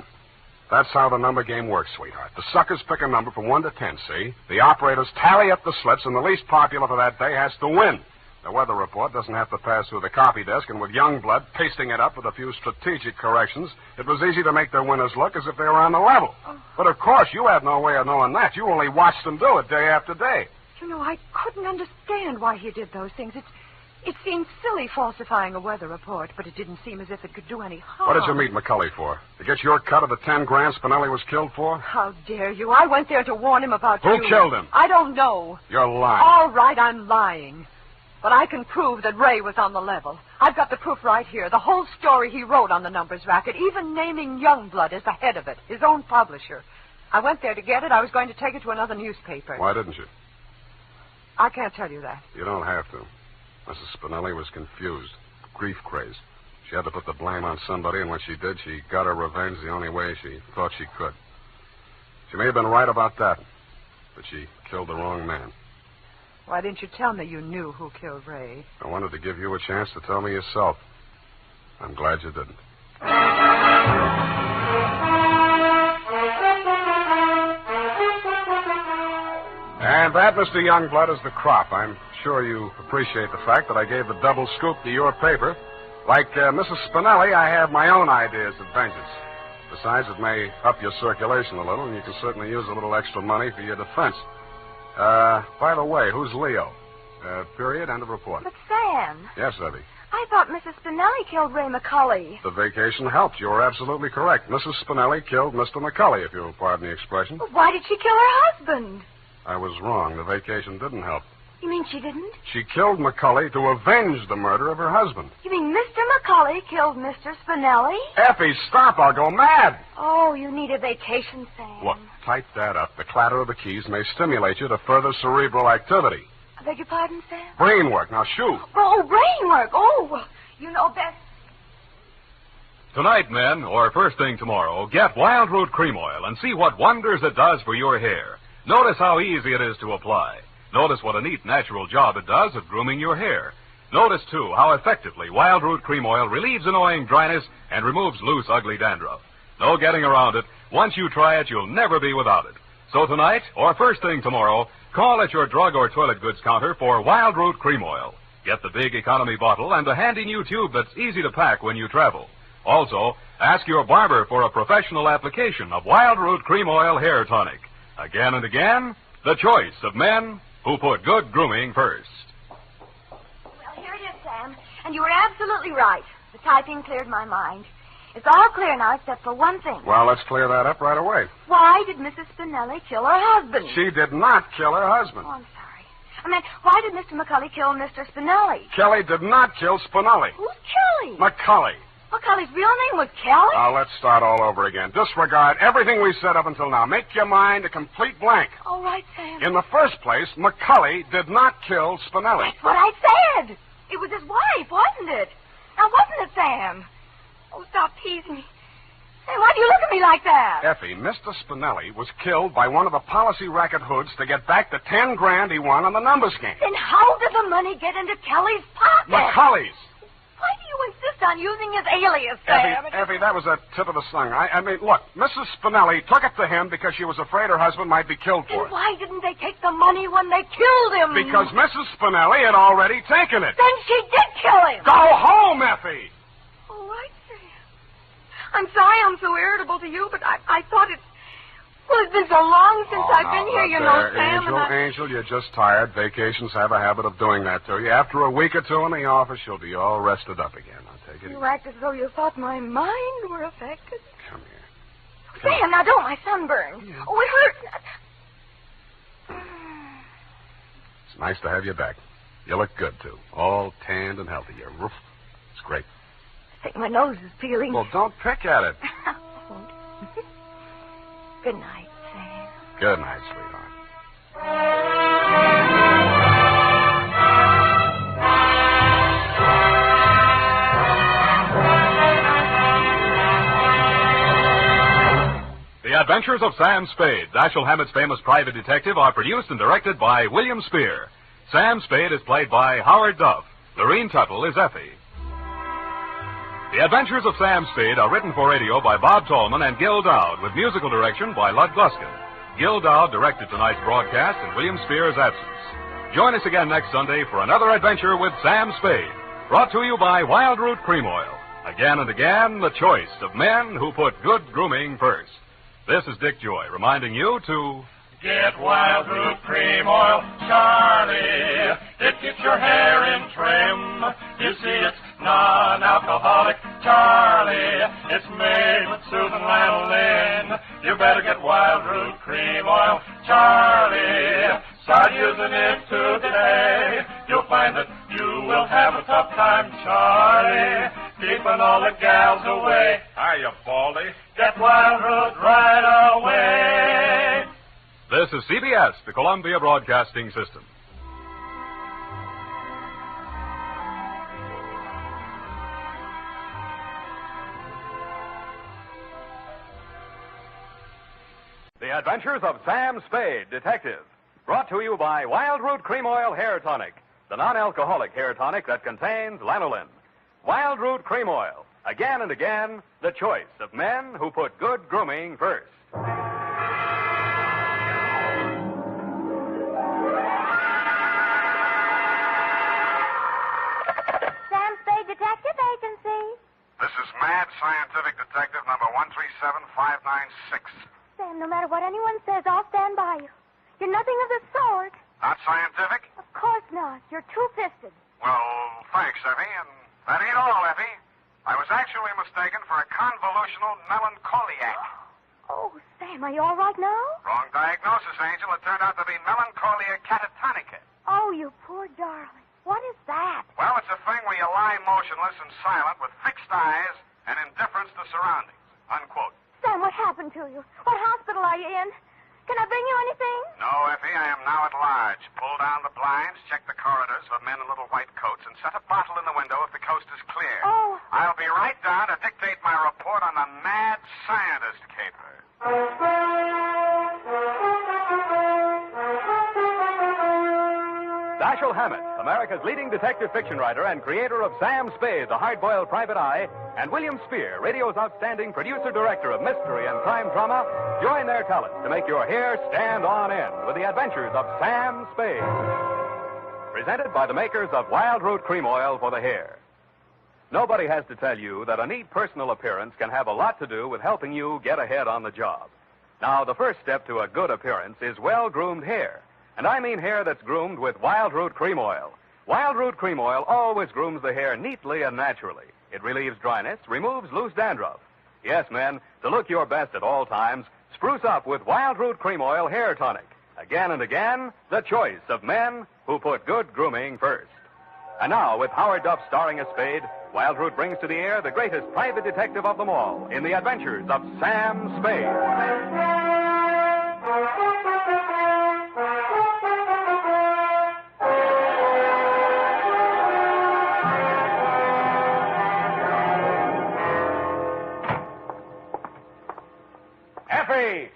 that's how the number game works, sweetheart. The suckers pick a number from 1 to 10, see? The operators tally up the slips, and the least popular for that day has to win. The weather report doesn't have to pass through the copy desk, and with Youngblood pasting it up with a few strategic corrections, it was easy to make their winners look as if they were on the level. But, of course, you had no way of knowing that. You only watched them do it day after day. You know, I couldn't understand why he did those things. It seemed silly falsifying a weather report, but it didn't seem as if it could do any harm. What did you meet McCulley for? To get your cut of the 10 grand Spinelli was killed for? How dare you? I went there to warn him about you. Who killed him? I don't know. You're lying. All right, I'm lying. But I can prove that Ray was on the level. I've got the proof right here. The whole story he wrote on the numbers racket, even naming Youngblood as the head of it, his own publisher. I went there to get it. I was going to take it to another newspaper. Why didn't you? I can't tell you that. You don't have to. Mrs. Spinelli was confused, grief-crazed. She had to put the blame on somebody, and when she did, she got her revenge the only way she thought she could. She may have been right about that. but she killed the wrong man. Why didn't you tell me you knew who killed Ray? I wanted to give you a chance to tell me yourself. I'm glad you didn't. And that, Mr. Youngblood, is the crop. I'm sure you appreciate the fact that I gave the double scoop to your paper. Like Mrs. Spinelli, I have my own ideas of vengeance. Besides, it may up your circulation a little, and you can certainly use a little extra money for your defense. By the way, who's Leo? Period, end of report. But, Sam. Yes, Evie. I thought Mrs. Spinelli killed Ray McCulley. The vacation helped. You were absolutely correct. Mrs. Spinelli killed Mr. McCulley, if you'll pardon the expression. Well, why did she kill her husband? I was wrong. The vacation didn't help. You mean she didn't? She killed McCulley to avenge the murder of her husband. You mean Mr. McCulley killed Mr. Spinelli? Effie, stop. I'll go mad. Oh, you need a vacation, Sam. Look, type that up. The clatter of the keys may stimulate you to further cerebral activity. I beg your pardon, Sam? Brain work. Now, shoot. Oh, brain work. Oh, you know best. Tonight, men, or first thing tomorrow, get Wild Root Cream Oil and see what wonders it does for your hair. Notice how easy it is to apply. Notice what a neat, natural job it does of grooming your hair. Notice, too, how effectively Wild Root Cream Oil relieves annoying dryness and removes loose, ugly dandruff. No getting around it. Once you try it, you'll never be without it. So tonight, or first thing tomorrow, call at your drug or toilet goods counter for Wild Root Cream Oil. Get the big economy bottle and a handy new tube that's easy to pack when you travel. Also, ask your barber for a professional application of Wild Root Cream Oil Hair Tonic. Again and again, the choice of men who put good grooming first. Well, here it is, Sam. And you were absolutely right. The typing cleared my mind. It's all clear now except for one thing. Well, let's clear that up right away. Why did Mrs. Spinelli kill her husband? She did not kill her husband. Oh, I'm sorry. I meant, why did Mr. McCulley kill Mr. Spinelli? Kelly did not kill Spinelli. Who's Kelly? McCulley. McCulley's real name was Kelly? Now, let's start all over again. Disregard everything we said up until now. Make your mind a complete blank. All right, Sam. In the first place, McCulley did not kill Spinelli. That's what I said. It was his wife, wasn't it? Now, wasn't it, Sam? Oh, stop teasing me. Hey, why do you look at me like that? Effie, Mr. Spinelli was killed by one of the policy racket hoods to get back the $10,000 he won on the numbers game. Then how did the money get into Kelly's pocket? McCulley's. Why do you insist on using his alias, Sam? Effie, that was a tip of the tongue. I mean, look, Mrs. Spinelli took it to him because she was afraid her husband might be killed for it. Then why didn't they take the money when they killed him? Because Mrs. Spinelli had already taken it. Then she did kill him. Go home, Effie. All right, Sam. I'm sorry I'm so irritable to you, but I thought it's... Well, it's been so long since I've been here, you know, Sam. Angel, you're just tired. Vacations have a habit of doing that to you. After a week or two in the office, you'll be all rested up again. I'll take it. You act as though you thought my mind were affected. Come here. Sam, now don't, my sunburn. Yeah. Oh, it hurts. It's nice to have you back. You look good, too. All tanned and healthy. You're roof. It's great. I think my nose is peeling. Well, don't pick at it. Good night, Sam. Good night, sweetheart. The Adventures of Sam Spade, Dashiell Hammett's famous private detective, are produced and directed by William Spear. Sam Spade is played by Howard Duff. Lorene Tuttle is Effie. The Adventures of Sam Spade are written for radio by Bob Tallman and Gil Dowd, with musical direction by Lud Gluskin. Gil Dowd directed tonight's broadcast in William Spear's absence. Join us again next Sunday for another adventure with Sam Spade, brought to you by Wild Root Cream Oil. Again and again, the choice of men who put good grooming first. This is Dick Joy reminding you to... Get Wild Root Cream Oil, Charlie. It keeps your hair in trim. You see, it's non-alcoholic, Charlie. It's made with soothing lanolin. You better get Wild Root Cream Oil, Charlie. Start using it today. You'll find that you will have a tough time, Charlie, keeping all the gals away. Hiya, Baldy. Get Wild Root right away. This is CBS, the Columbia Broadcasting System. The Adventures of Sam Spade, Detective. Brought to you by Wild Root Cream Oil Hair Tonic, the non-alcoholic hair tonic that contains lanolin. Wild Root Cream Oil. Again and again, the choice of men who put good grooming first. Sam Spade Detective Agency. This is Mad Scientific Detective number 137596. Sam, no matter what anyone says, I'll stand by you. You're nothing of the sort. Not scientific? Of course not. You're two-fisted. Well, thanks, Effie. And that ain't all, Effie. I was actually mistaken for a convolutional melancholiac. Oh, Sam, are you all right now? Wrong diagnosis, Angel. It turned out to be melancholia catatonica. Oh, you poor darling. What is that? Well, it's a thing where you lie motionless and silent with fixed eyes and indifference to surroundings. Unquote. Sam, what happened to you? What hospital are you in? Can I bring you anything? No, Effie, I am now at large. Pull down the blinds, check the corridors for men in little white coats, and set a bottle in the window if the coast is clear. Oh. I'll be right down to dictate my report on the mad scientist caper. Dashiell Hammett, America's leading detective fiction writer and creator of Sam Spade, the hard-boiled private eye, and William Spear, radio's outstanding producer-director of mystery and crime drama, join their talents to make your hair stand on end with the adventures of Sam Spade. Presented by the makers of Wild Root Cream Oil for the hair. Nobody has to tell you that a neat personal appearance can have a lot to do with helping you get ahead on the job. Now, the first step to a good appearance is well-groomed hair. And I mean hair that's groomed with Wild Root Cream Oil. Wild Root Cream Oil always grooms the hair neatly and naturally. It relieves dryness, removes loose dandruff. Yes, men, to look your best at all times, spruce up with Wild Root Cream Oil Hair Tonic. Again and again, the choice of men who put good grooming first. And now, with Howard Duff starring as Spade, Wild Root brings to the air the greatest private detective of them all in the adventures of Sam Spade. Effie!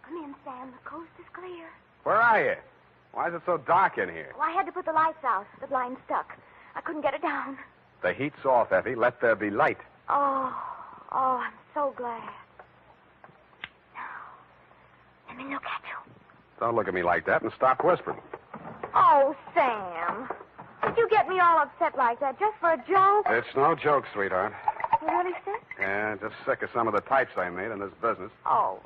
Come in, Sam. The coast is clear. Where are you? Why is it so dark in here? Oh, I had to put the lights out. The blind stuck. I couldn't get it down. The heat's off, Effie. Let there be light. Oh, I'm so glad. Now, let me look at you. Don't look at me like that and stop whispering. Oh, Sam. Did you get me all upset like that just for a joke? It's no joke, sweetheart. You really sick? Yeah, just sick of some of the types I made in this business. Oh,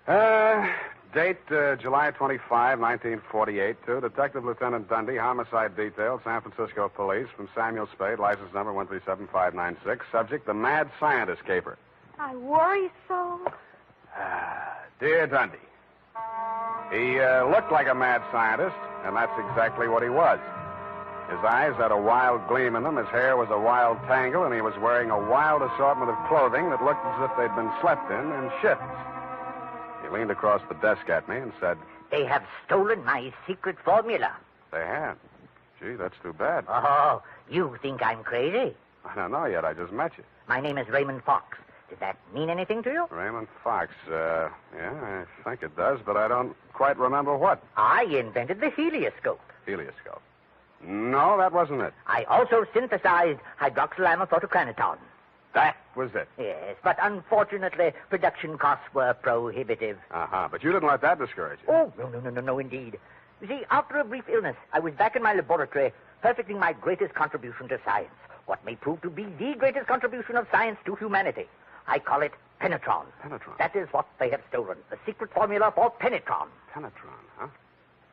sad. Date, July 25, 1948, to Detective Lieutenant Dundee, Homicide Detail, San Francisco Police, from Samuel Spade, license number 137596. Subject, the mad scientist caper. I worry so. Dear Dundee, he looked like a mad scientist, and that's exactly what he was. His eyes had a wild gleam in them, his hair was a wild tangle, and he was wearing a wild assortment of clothing that looked as if they'd been slept in shifts. He leaned across the desk at me and said, They have stolen my secret formula. They have? Gee, that's too bad. Oh, you think I'm crazy? I don't know yet. I just met you. My name is Raymond Fox. Does that mean anything to you? Raymond Fox. Yeah, I think it does, but I don't quite remember what. I invented the helioscope. Helioscope? No, that wasn't it. I also synthesized hydroxylamophotochronoton. That was it. Yes, but unfortunately, production costs were prohibitive. But you didn't let that discourage you. Oh, no, indeed. You see, after a brief illness, I was back in my laboratory, perfecting my greatest contribution to science, what may prove to be the greatest contribution of science to humanity. I call it penetron. Penetron? That is what they have stolen, the secret formula for penetron. Penetron, huh?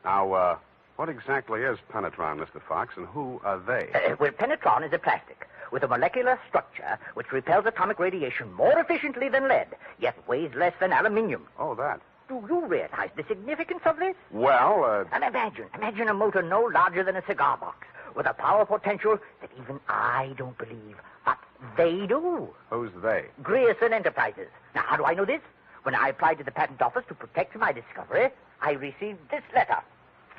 Now, what exactly is penetron, Mr. Fox, and who are they? Well, penetron is a plastic with a molecular structure which repels atomic radiation more efficiently than lead, yet weighs less than aluminium. Oh, that. Do you realize the significance of this? Well, And imagine a motor no larger than a cigar box, with a power potential that even I don't believe, but they do. Who's they? Grierson Enterprises. Now, how do I know this? When I applied to the patent office to protect my discovery, I received this letter.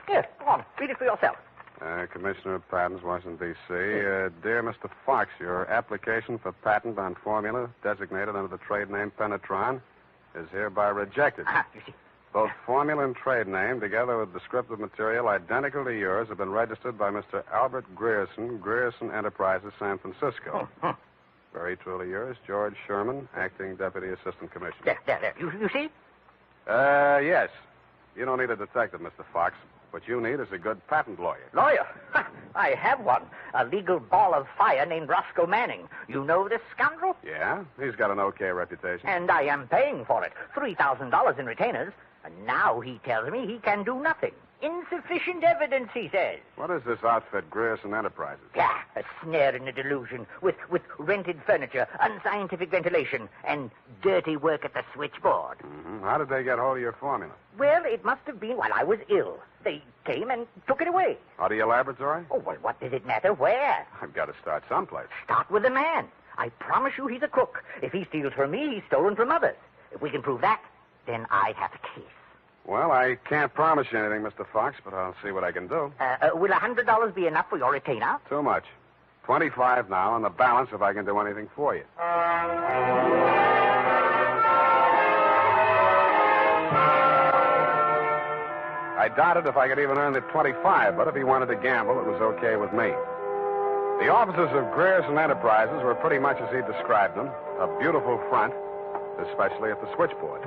Here, go on, read it for yourself. Commissioner of Patents, Washington, D.C. Dear Mr. Fox, your application for patent on formula designated under the trade name Penetron is hereby rejected. You see. Both formula and trade name, together with descriptive material identical to yours, have been registered by Mr. Albert Grierson, Grierson Enterprises, San Francisco. Very truly yours, George Sherman, Acting Deputy Assistant Commissioner. There. You see? Yes. You don't need a detective, Mr. Fox. What you need is a good patent lawyer. Lawyer? I have one. A legal ball of fire named Roscoe Manning. You know this scoundrel? Yeah? He's got an okay reputation. And I am paying for it. $3,000 in retainers. And now he tells me he can do nothing. Insufficient evidence, he says. What is this outfit, Grierson Enterprises? Yeah, a snare in a delusion with rented furniture, unscientific ventilation, and dirty work at the switchboard. Mm-hmm. How did they get hold of your formula? Well, it must have been while I was ill. They came and took it away. Out of your laboratory? Oh, well, what does it matter where? I've got to start someplace. Start with the man. I promise you he's a crook. If he steals from me, he's stolen from others. If we can prove that, then I have a case. Well, I can't promise you anything, Mr. Fox, but I'll see what I can do. Will $100 be enough for your retainer? Too much. 25 now, and the balance if I can do anything for you. I doubted if I could even earn the 25, but if he wanted to gamble, it was okay with me. The offices of Grierson Enterprises were pretty much as he described them. A beautiful front, especially at the switchboard.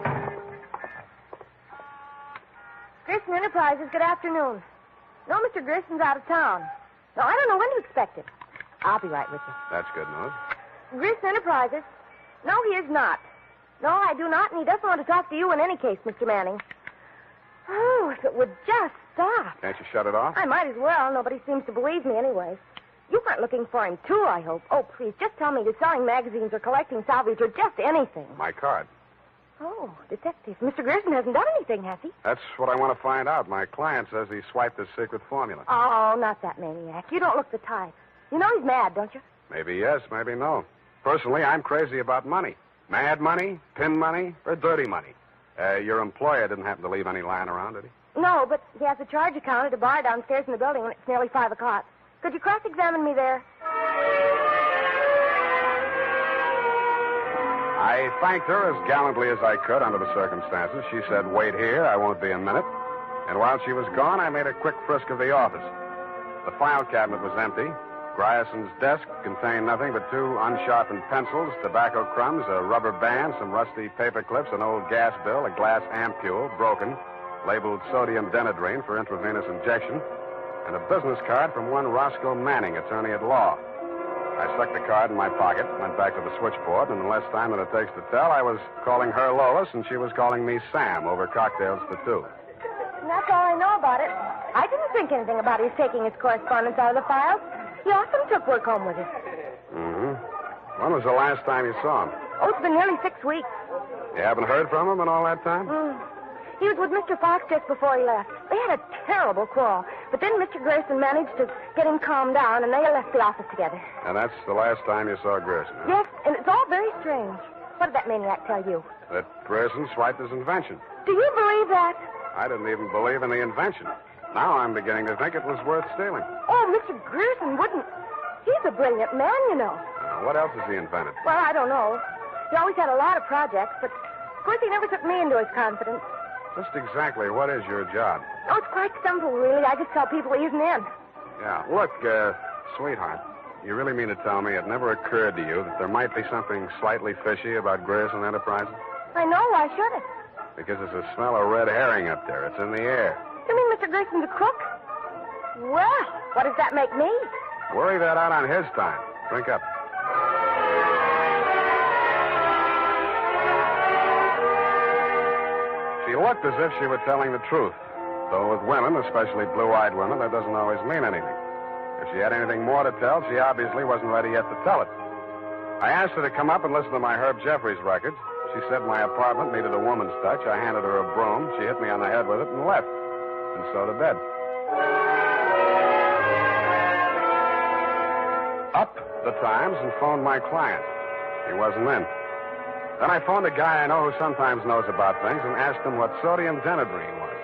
Grierson Enterprises, good afternoon. No, Mr. Grierson's out of town. No, I don't know when to expect him. I'll be right with you. That's good news. Grierson Enterprises? No, he is not. No, I do not, and he doesn't want to talk to you in any case, Mr. Manning. Oh, if it would just stop. Can't you shut it off? I might as well. Nobody seems to believe me anyway. You weren't looking for him, too, I hope. Oh, please, just tell me you're selling magazines or collecting salvage or just anything. My card. Oh, detective. Mr. Grierson hasn't done anything, has he? That's what I want to find out. My client says he swiped his secret formula. Oh, not that maniac. You don't look the type. You know he's mad, don't you? Maybe yes, maybe no. Personally, I'm crazy about money. Mad money, pin money, or dirty money. Your employer didn't happen to leave any lying around, did he? No, but he has a charge account at a bar downstairs in the building when it's nearly 5 o'clock. Could you cross-examine me there? I thanked her as gallantly as I could under the circumstances. She said, wait here, I won't be a minute. And while she was gone, I made a quick frisk of the office. The file cabinet was empty. Grierson's desk contained nothing but 2 unsharpened pencils, tobacco crumbs, a rubber band, some rusty paper clips, an old gas bill, a glass ampule, broken, labeled sodium denadrine for intravenous injection, and a business card from one Roscoe Manning, attorney at law. I stuck the card in my pocket, went back to the switchboard, and in less time than it takes to tell, I was calling her Lois, and she was calling me Sam over cocktails for 2. And that's all I know about it. I didn't think anything about his taking his correspondence out of the files. He often took work home with him. Mm-hmm. When was the last time you saw him? Oh, it's been nearly 6 weeks. You haven't heard from him in all that time? He was with Mr. Fox just before he left. They had a terrible quarrel. But then Mr. Grierson managed to get him calmed down, and they left the office together. And that's the last time you saw Grierson, huh? Yes, and it's all very strange. What did that maniac tell you? That Grierson swiped his invention. Do you believe that? I didn't even believe in the invention. Now I'm beginning to think it was worth stealing. Oh, Mr. Grierson wouldn't. He's a brilliant man, you know. What else has he invented? Well, I don't know. He always had a lot of projects, but of course he never took me into his confidence. Just exactly what is your job? Oh, it's quite simple, really. I just tell people he isn't in. Yeah. Look, sweetheart, you really mean to tell me it never occurred to you that there might be something slightly fishy about Grierson Enterprises? I know. Why should it? Because there's a smell of red herring up there. It's in the air. You mean Mr. Grierson's a crook? Well, what does that make me? Worry that out on his time. Drink up. She looked as if she were telling the truth. Though with women, especially blue-eyed women, that doesn't always mean anything. If she had anything more to tell, she obviously wasn't ready yet to tell it. I asked her to come up and listen to my Herb Jeffries records. She said my apartment needed a woman's touch. I handed her a broom. She hit me on the head with it and left. And so to bed. Up the Times and phoned my client. He wasn't in. Then I phoned a guy I know who sometimes knows about things and asked him what sodium denadrine was.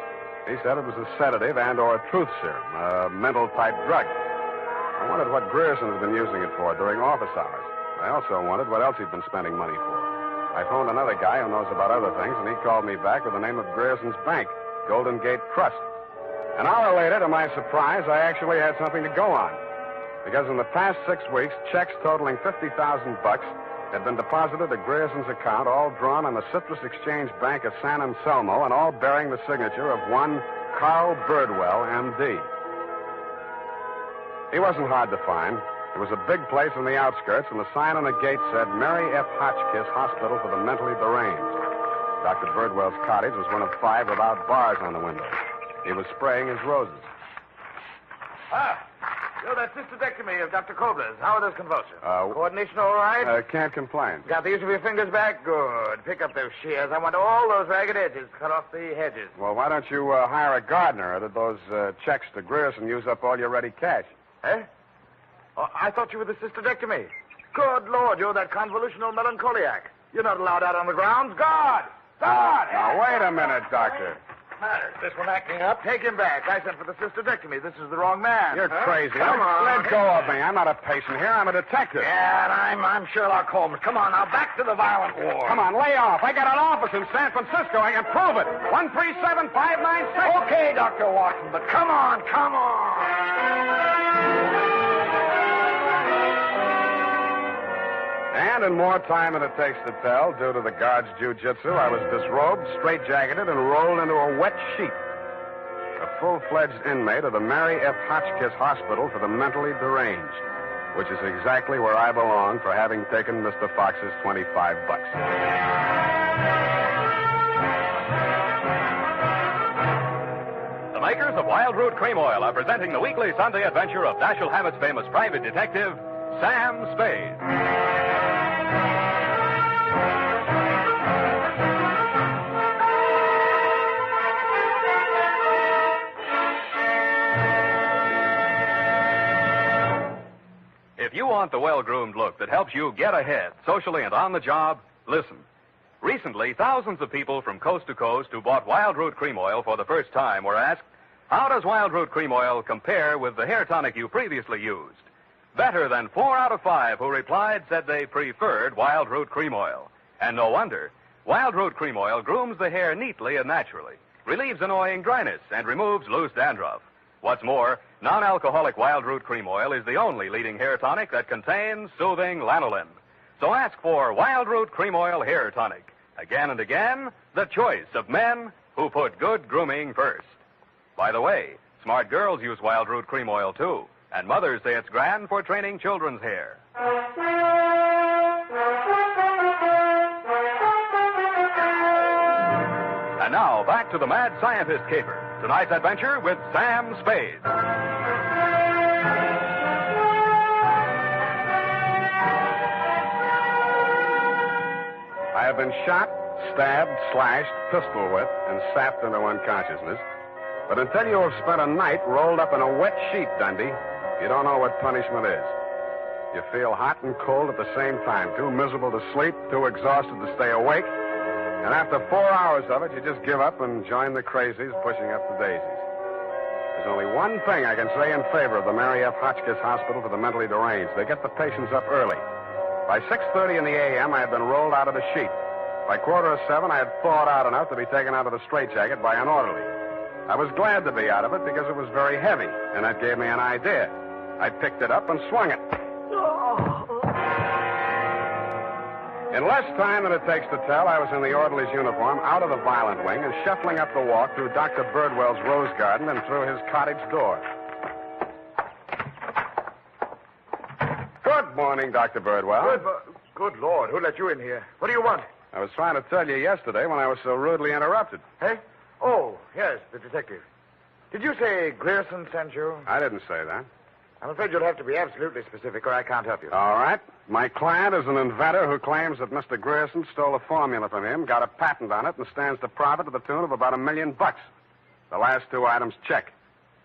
He said it was a sedative and or a truth serum, a mental-type drug. I wondered what Grierson had been using it for during office hours. I also wondered what else he'd been spending money for. I phoned another guy who knows about other things, and he called me back with the name of Grierson's Bank, Golden Gate Trust. An hour later, to my surprise, I actually had something to go on. Because in the past 6 weeks, checks totaling $50,000 had been deposited to Grierson's account, all drawn on the Citrus Exchange Bank of San Anselmo, and all bearing the signature of one Carl Birdwell, M.D. He wasn't hard to find. It was a big place in the outskirts, and the sign on the gate said Mary F. Hotchkiss Hospital for the Mentally Deranged. Dr. Birdwell's cottage was one of 5 without bars on the windows. He was spraying his roses. You're that cystodectomy of Dr. Kobler's. How are those convulsions? Coordination all right? Can't complain. Got the use of your fingers back? Good. Pick up those shears. I want all those ragged edges. Cut off the hedges. Well, why don't you hire a gardener? Or did those checks to Grierson use up all your ready cash? Eh? Oh, I thought you were the cystodectomy. Good Lord, you're that convolutional melancholiac. You're not allowed out on the grounds. Guard! Guard! Now, wait a minute, Doctor. Matter. This one acting up? Take him back. I sent for the cystodectomy. This is the wrong man. You're crazy. Come on. Let go of me. I'm not a patient here. I'm a detective. Yeah, and I'm Sherlock Holmes. Come on, now, back to the violent war. Come on, lay off. I got an office in San Francisco. I can prove it. 137-596. Okay, Dr. Watson, but come on, come on. And in more time than it takes to tell, due to the guard's jiu-jitsu, I was disrobed, straitjacketed, and rolled into a wet sheet. A full-fledged inmate of the Mary F. Hotchkiss Hospital for the Mentally Deranged, which is exactly where I belong for having taken Mr. Fox's $25. The makers of Wild Root Cream Oil are presenting the weekly Sunday adventure of Dashiell Hammett's famous private detective, Sam Spade. If you want the well-groomed look that helps you get ahead, socially and on the job, listen. Recently, thousands of people from coast to coast who bought Wild Root Cream Oil for the first time were asked, how does Wild Root Cream Oil compare with the hair tonic you previously used? Better than 4 out of 5 who replied said they preferred Wild Root Cream Oil. And no wonder. Wild Root Cream Oil grooms the hair neatly and naturally, relieves annoying dryness, and removes loose dandruff. What's more, non-alcoholic Wild Root Cream Oil is the only leading hair tonic that contains soothing lanolin. So ask for Wild Root Cream Oil Hair Tonic. Again and again, the choice of men who put good grooming first. By the way, smart girls use Wild Root Cream Oil, too. And mothers say it's grand for training children's hair. And now, back to the Mad Scientist Caper. Tonight's adventure with Sam Spade. I have been shot, stabbed, slashed, pistol whipped, and sapped into unconsciousness. But until you have spent a night rolled up in a wet sheet, Dundee, you don't know what punishment is. You feel hot and cold at the same time, too miserable to sleep, too exhausted to stay awake. And after 4 hours of it, you just give up and join the crazies pushing up the daisies. There's only one thing I can say in favor of the Mary F. Hotchkiss Hospital for the Mentally Deranged. They get the patients up early. By 6:30 in the a.m., I had been rolled out of the sheet. By 6:45, I had thawed out enough to be taken out of the straitjacket by an orderly. I was glad to be out of it because it was very heavy, and that gave me an idea. I picked it up and swung it. In less time than it takes to tell, I was in the orderly's uniform, out of the violent wing, and shuffling up the walk through Dr. Birdwell's rose garden and through his cottage door. Good morning, Dr. Birdwell. Good Lord, who let you in here? What do you want? I was trying to tell you yesterday when I was so rudely interrupted. Hey? Oh, yes, the detective. Did you say Grierson sent you? I didn't say that. I'm afraid you'll have to be absolutely specific or I can't help you. All right. My client is an inventor who claims that Mr. Grierson stole a formula from him, got a patent on it, and stands to profit to the tune of about $1 million. The last 2 items check.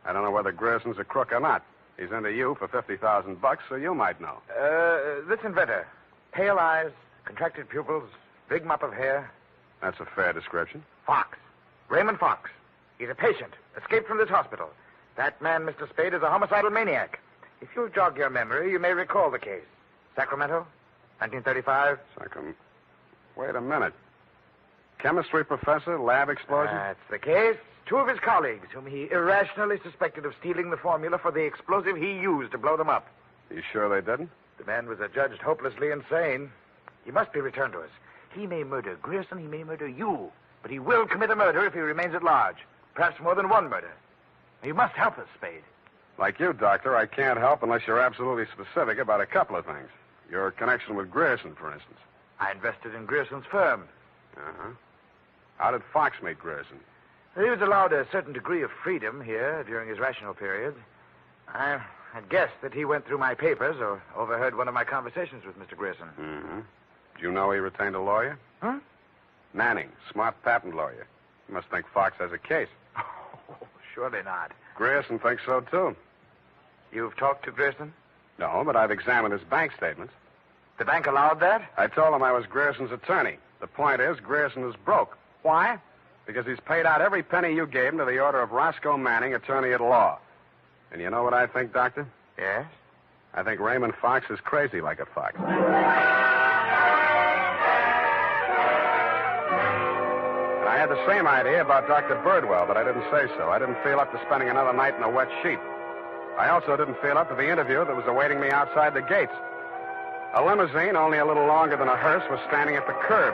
I don't know whether Grierson's a crook or not. He's into you for $50,000, so you might know. This inventor. Pale eyes, contracted pupils, big mop of hair. That's a fair description. Fox. Raymond Fox. He's a patient, escaped from this hospital. That man, Mr. Spade, is a homicidal maniac. If you'll jog your memory, you may recall the case. Sacramento, 1935. Wait a minute. Chemistry professor, lab explosion? That's the case. 2 of his colleagues, whom he irrationally suspected of stealing the formula for the explosive he used to blow them up. You sure they didn't? The man was adjudged hopelessly insane. He must be returned to us. He may murder Grierson, he may murder you, but he will commit a murder if he remains at large. Perhaps more than one murder. You must help us, Spade. Like you, Doctor, I can't help unless you're absolutely specific about a couple of things. Your connection with Grierson, for instance. I invested in Grierson's firm. Uh-huh. How did Fox meet Grierson? He was allowed a certain degree of freedom here during his rational periods. I had guessed that he went through my papers or overheard one of my conversations with Mr. Grierson. Mm-hmm. Do you know he retained a lawyer? Huh? Manning, smart patent lawyer. You must think Fox has a case. Oh, surely not. Grierson thinks so, too. You've talked to Grierson? No, but I've examined his bank statements. The bank allowed that? I told him I was Grierson's attorney. The point is, Grierson is broke. Why? Because he's paid out every penny you gave him to the order of Roscoe Manning, attorney at law. And you know what I think, Doctor? Yes? I think Raymond Fox is crazy like a fox. And I had the same idea about Dr. Birdwell, but I didn't say so. I didn't feel up to spending another night in a wet sheet. I also didn't feel up to the interview that was awaiting me outside the gates. A limousine, only a little longer than a hearse, was standing at the curb.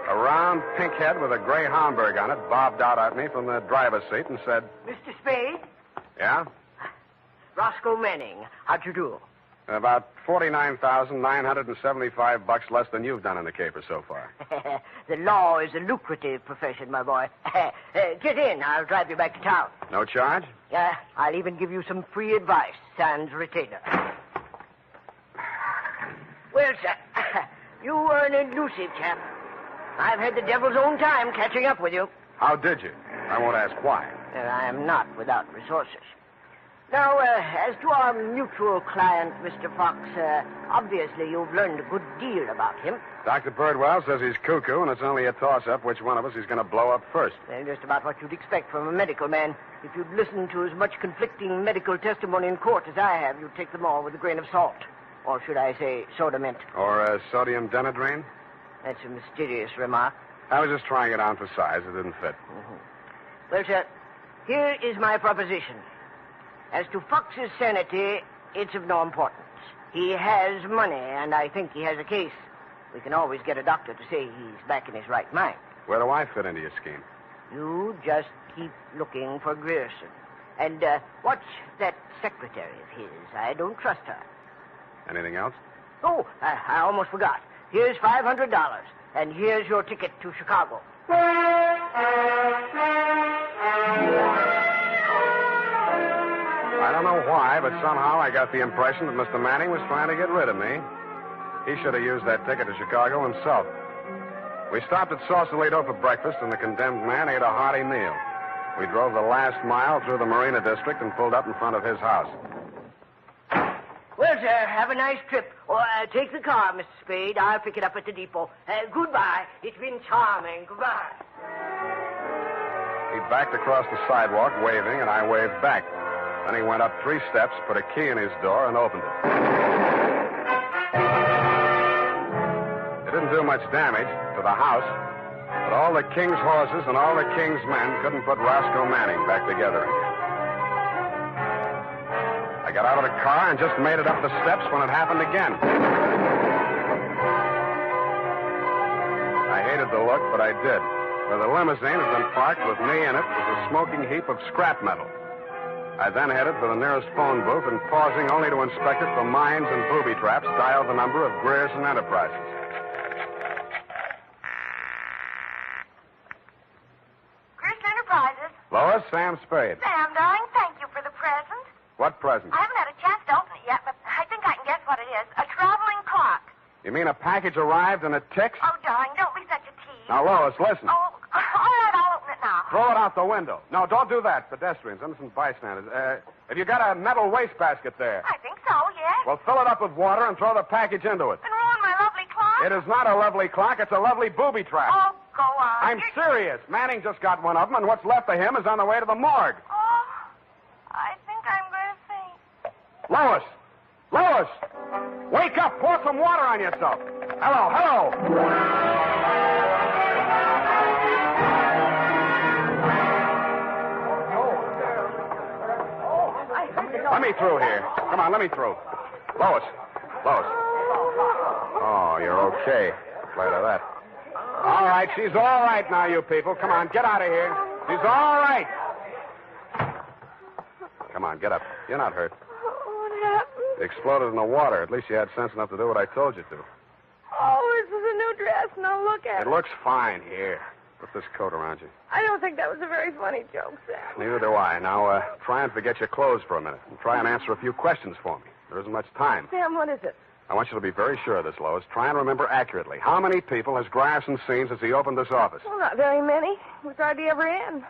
A round pink head with a gray Homburg on it bobbed out at me from the driver's seat and said, Mr. Spade? Yeah? Roscoe Manning. How'd you do? About $49,975 less than you've done in the caper so far. The law is a lucrative profession, my boy. Get in. I'll drive you back to town. No charge? I'll even give you some free advice, sans retainer. Well, sir, you are an elusive chap. I've had the devil's own time catching up with you. How did you? I won't ask why. I am not without resources. Now, as to our mutual client, Mr. Fox, obviously you've learned a good deal about him. Dr. Birdwell says he's cuckoo, and it's only a toss-up which one of us he's going to blow up first. Just about what you'd expect from a medical man. If you'd listened to as much conflicting medical testimony in court as I have, you'd take them all with a grain of salt. Or should I say soda mint? Or sodium denidraine? That's a mysterious remark. I was just trying it on for size. It didn't fit. Mm-hmm. Well, sir, here is my proposition. As to Fox's sanity, it's of no importance. He has money, and I think he has a case. We can always get a doctor to say he's back in his right mind. Where do I fit into your scheme? You just keep looking for Grierson. And watch that secretary of his. I don't trust her. Anything else? Oh, I almost forgot. Here's $500, and here's your ticket to Chicago. I don't know why, but somehow I got the impression that Mr. Manning was trying to get rid of me. He should have used that ticket to Chicago himself. We stopped at Sausalito for breakfast, and the condemned man ate a hearty meal. We drove the last mile through the Marina District and pulled up in front of his house. Well, sir, have a nice trip. Or take the car, Mr. Spade. I'll pick it up at the depot. Goodbye. It's been charming. Goodbye. He backed across the sidewalk, waving, and I waved back. Then he went up 3 steps, put a key in his door, and opened it. It didn't do much damage to the house, but all the king's horses and all the king's men couldn't put Roscoe Manning back together again. I got out of the car and just made it up the steps when it happened again. I hated the look, but I did. Where the limousine had been parked with me in it was a smoking heap of scrap metal. I then headed for the nearest phone booth and, pausing only to inspect it for mines and booby traps, dialed the number of Grierson Enterprises. Grierson Enterprises. Lois, Sam Spade. Sam, darling, thank you for the present. What present? I haven't had a chance to open it yet, but I think I can guess what it is. A traveling clock. You mean a package arrived and it ticks? Oh, darling, don't be such a tease. Now, Lois, listen. Oh, all right, I'll open it now. Throw it out the window. No, don't do that. Pedestrians, innocent bystanders. Have you got a metal wastebasket there? I think so, yes. Well, fill it up with water and throw the package into it. And ruin my lovely clock? It is not a lovely clock. It's a lovely booby trap. Oh, go on. I'm serious. Manning just got one of them, and what's left of him is on the way to the morgue. Oh, I think I'm going to faint. Lois! Lois! Wake up! Pour some water on yourself. Hello. Let me through here. Come on, let me through. Lois. Oh, you're okay. Glad of that. All right, she's all right now, you people. Come on, get out of here. She's all right. Come on, get up. You're not hurt. What happened? It exploded in the water. At least you had sense enough to do what I told you to. Oh, this is a new dress. Now look at it. It looks fine here. Put this coat around you. I don't think that was a very funny joke, Sam. Neither do I. Now, try and forget your clothes for a minute. And try and answer a few questions for me. There isn't much time. Sam, what is it? I want you to be very sure of this, Lois. Try and remember accurately. How many people has Grierson seen since he opened this office? Well, not very many. It was hardly ever in.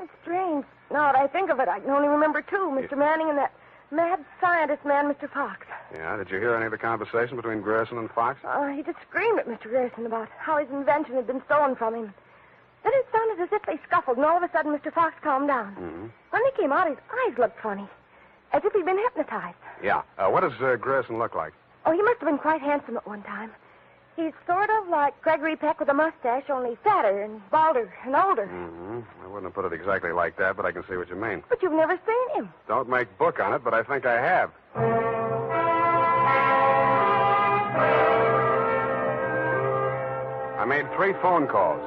It's strange. Now that I think of it, I can only remember two. Mr. Manning and that mad scientist man, Mr. Fox. Yeah, did you hear any of the conversation between Grierson and Fox? He just screamed at Mr. Grierson about how his invention had been stolen from him. Then it sounded as if they scuffled, and all of a sudden Mr. Fox calmed down. Mm-hmm. When he came out, his eyes looked funny, as if he'd been hypnotized. Yeah. What does Grierson look like? Oh, he must have been quite handsome at one time. He's sort of like Gregory Peck with a mustache, only fatter and balder and older. Mm-hmm. I wouldn't have put it exactly like that, but I can see what you mean. But you've never seen him. Don't make book on it, but I think I have. I made 3 phone calls.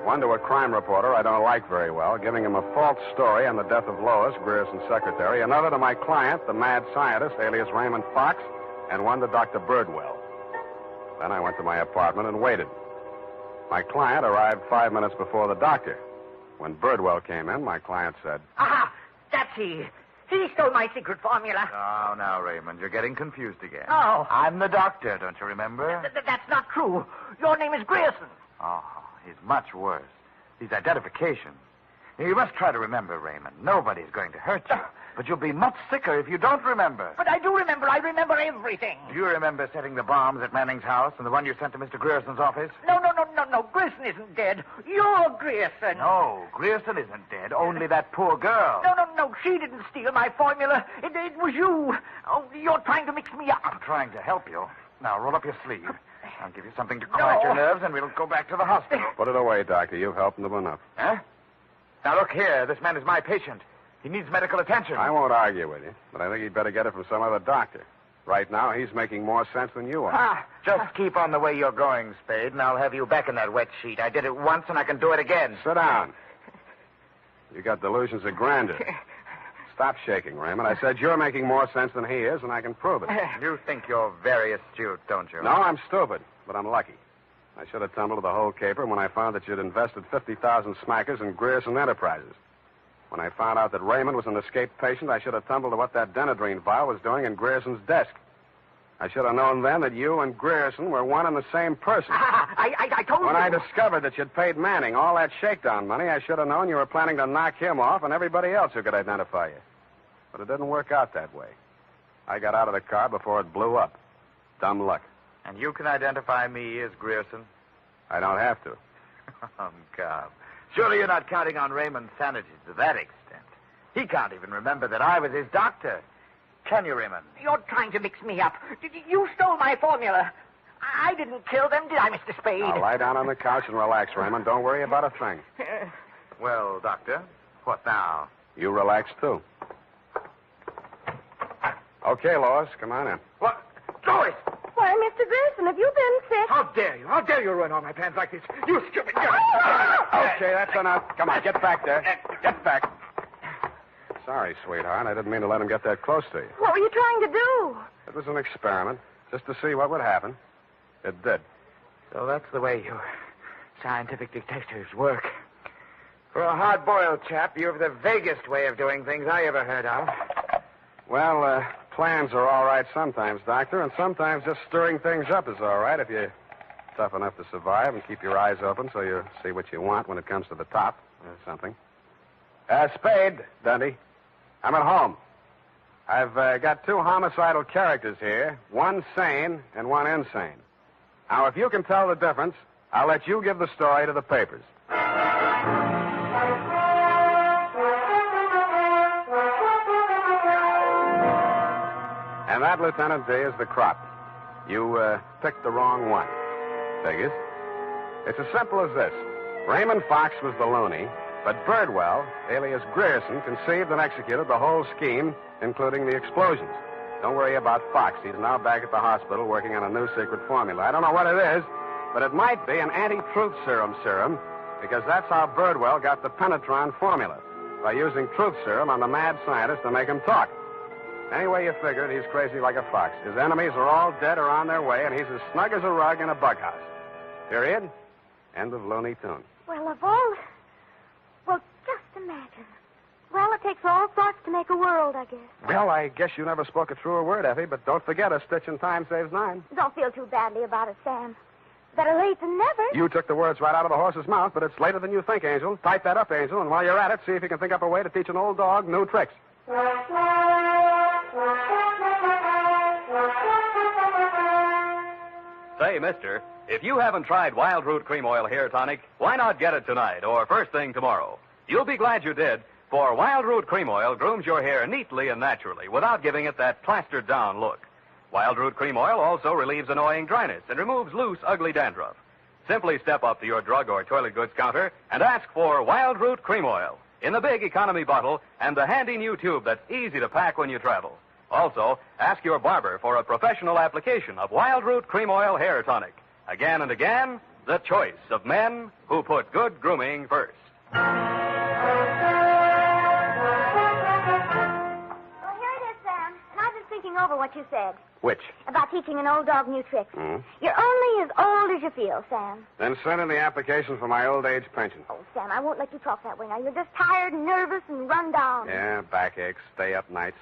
One to a crime reporter I don't like very well, giving him a false story on the death of Lois, Grierson's secretary. Another to my client, the mad scientist, alias Raymond Fox. And one to Dr. Birdwell. Then I went to my apartment and waited. My client arrived 5 minutes before the doctor. When Birdwell came in, my client said, Aha! That's he. He stole my secret formula. Oh, now, Raymond, you're getting confused again. Oh. I'm the doctor, don't you remember? That's not true. Your name is Grierson. Oh, he's much worse. He's identification. You must try to remember, Raymond. Nobody's going to hurt you. But you'll be much sicker if you don't remember. But I do remember. I remember everything. Do you remember setting the bombs at Manning's house and the one you sent to Mr. Grierson's office? No. Grierson isn't dead. You're Grierson. No, Grierson isn't dead. Only that poor girl. No. She didn't steal my formula. It was you. Oh, you're trying to mix me up. I'm trying to help you. Now, roll up your sleeve. I'll give you something to quiet your nerves, and we'll go back to the hospital. Put it away, Doctor. You've helped him enough. Huh? Now, look here. This man is my patient. He needs medical attention. I won't argue with you, but I think he'd better get it from some other doctor. Right now, he's making more sense than you are. Just keep on the way you're going, Spade, and I'll have you back in that wet sheet. I did it once, and I can do it again. Sit down. You got delusions of grandeur. Stop shaking, Raymond. I said you're making more sense than he is, and I can prove it. You think you're very astute, don't you? No, I'm stupid, but I'm lucky. I should have tumbled to the whole caper when I found that you'd invested 50,000 smackers in Grierson Enterprises. When I found out that Raymond was an escaped patient, I should have tumbled to what that Denadrine vial was doing in Grierson's desk. I should have known then that you and Grierson were one and the same person. I told you. When I discovered that you'd paid Manning all that shakedown money, I should have known you were planning to knock him off and everybody else who could identify you. But it didn't work out that way. I got out of the car before it blew up. Dumb luck. And you can identify me as Grierson? I don't have to. Oh, God. Surely you're not counting on Raymond's sanity to that extent. He can't even remember that I was his doctor. Can you, Raymond? You're trying to mix me up. You stole my formula. I didn't kill them, did I, Mr. Spade? Now, lie down on the couch and relax, Raymond. Don't worry about a thing. Well, Doctor, what now? You relax, too. Okay, Lois, come on in. What? Lois! Why, Mr. Grierson, have you been sick? How dare you? How dare you ruin all my plans like this? You stupid girl! Okay, that's enough. Come on, get back there. Get back. Sorry, sweetheart. I didn't mean to let him get that close to you. What were you trying to do? It was an experiment, just to see what would happen. It did. So that's the way you scientific detectives work. For a hard-boiled chap, you have the vaguest way of doing things I ever heard of. Well, plans are all right sometimes, Doctor, and sometimes just stirring things up is all right if you're tough enough to survive and keep your eyes open so you see what you want when it comes to the top or something. Spade, Dundee. I'm at home. I've got 2 homicidal characters here, one sane and one insane. Now, if you can tell the difference, I'll let you give the story to the papers. And that, Lieutenant D, is the crop. You picked the wrong one. Figures. It's as simple as this. Raymond Fox was the loony, but Birdwell, alias Grierson, conceived and executed the whole scheme, including the explosions. Don't worry about Fox. He's now back at the hospital working on a new secret formula. I don't know what it is, but it might be an anti-truth serum, because that's how Birdwell got the Penetron formula, by using truth serum on the mad scientist to make him talk. Anyway you figure it, he's crazy like a fox. His enemies are all dead or on their way, and he's as snug as a rug in a bug house. Period. End of Looney Tune. Well, of all... Well, just imagine. Well, it takes all sorts to make a world, I guess. Well, I guess you never spoke a truer word, Effie, but don't forget a stitch in time saves 9. Don't feel too badly about it, Sam. Better late than never. You took the words right out of the horse's mouth, but it's later than you think, Angel. Type that up, Angel, and while you're at it, see if you can think up a way to teach an old dog new tricks. Say, mister, if you haven't tried Wild Root Cream Oil Hair Tonic, why not get it tonight or first thing tomorrow? You'll be glad you did, for Wild Root Cream Oil grooms your hair neatly and naturally without giving it that plastered-down look. Wild Root Cream Oil also relieves annoying dryness and removes loose, ugly dandruff. Simply step up to your drug or toilet goods counter and ask for Wild Root Cream Oil in the big economy bottle and the handy new tube that's easy to pack when you travel. Also, ask your barber for a professional application of Wild Root Cream Oil Hair Tonic. Again and again, the choice of men who put good grooming first. Well, here it is, Sam. And I've been thinking over what you said Which? about teaching an old dog new tricks. Hmm? You're only as old as you feel, Sam. Then send in the application for my old age pension. Oh, Sam, I won't let you talk that way now. You're just tired and nervous and run down. Yeah, backaches, stay-up nights,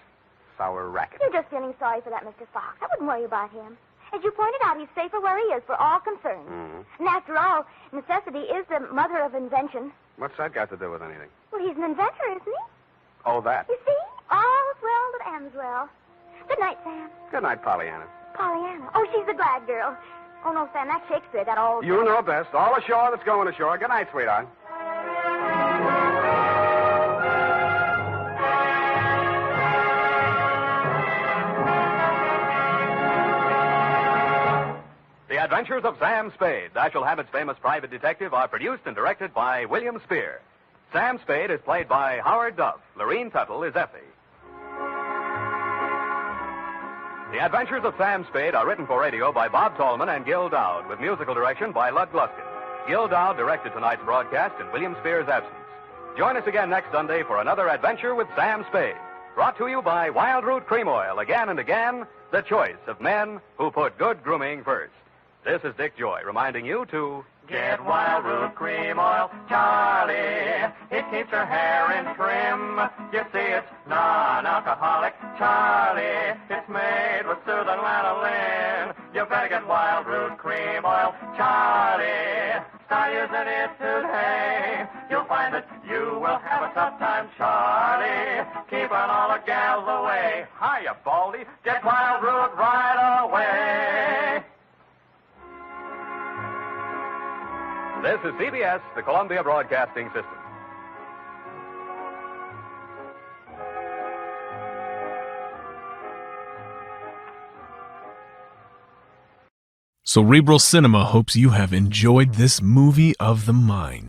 sour racket. You're just feeling sorry for that Mr. Fox. I wouldn't worry about him. As you pointed out, he's safer where he is for all concerned. Hmm. And after all, necessity is the mother of invention. What's that got to do with anything? Well, he's an inventor, isn't he? Oh, that. You see? All's well that ends well. Good night, Sam. Good night, Pollyanna. Pollyanna. Oh, she's the glad girl. Oh, no, Sam, that's Shakespeare, that old... You know best. All ashore that's going ashore. Good night, sweetheart. The Adventures of Sam Spade, Dashiell Hammett's famous private detective, are produced and directed by William Spear. Sam Spade is played by Howard Duff. Lorene Tuttle is Effie. The Adventures of Sam Spade are written for radio by Bob Tallman and Gil Dowd, with musical direction by Lud Gluskin. Gil Dowd directed tonight's broadcast in William Spear's absence. Join us again next Sunday for another adventure with Sam Spade. Brought to you by Wild Root Cream Oil, again and again, the choice of men who put good grooming first. This is Dick Joy reminding you to Get Wild Root Cream Oil, Charlie. It keeps your hair in trim. You see, it's non-alcoholic, Charlie. It's made with soothing lanolin. You better get Wild Root Cream Oil, Charlie. Start using it today. You'll find that you will have a tough time, Charlie. Keeping all the gals away. Hiya, Baldy. Get Wild Root right away. This is CBS, the Columbia Broadcasting System. Cerebral Cinema hopes you have enjoyed this movie of the mind.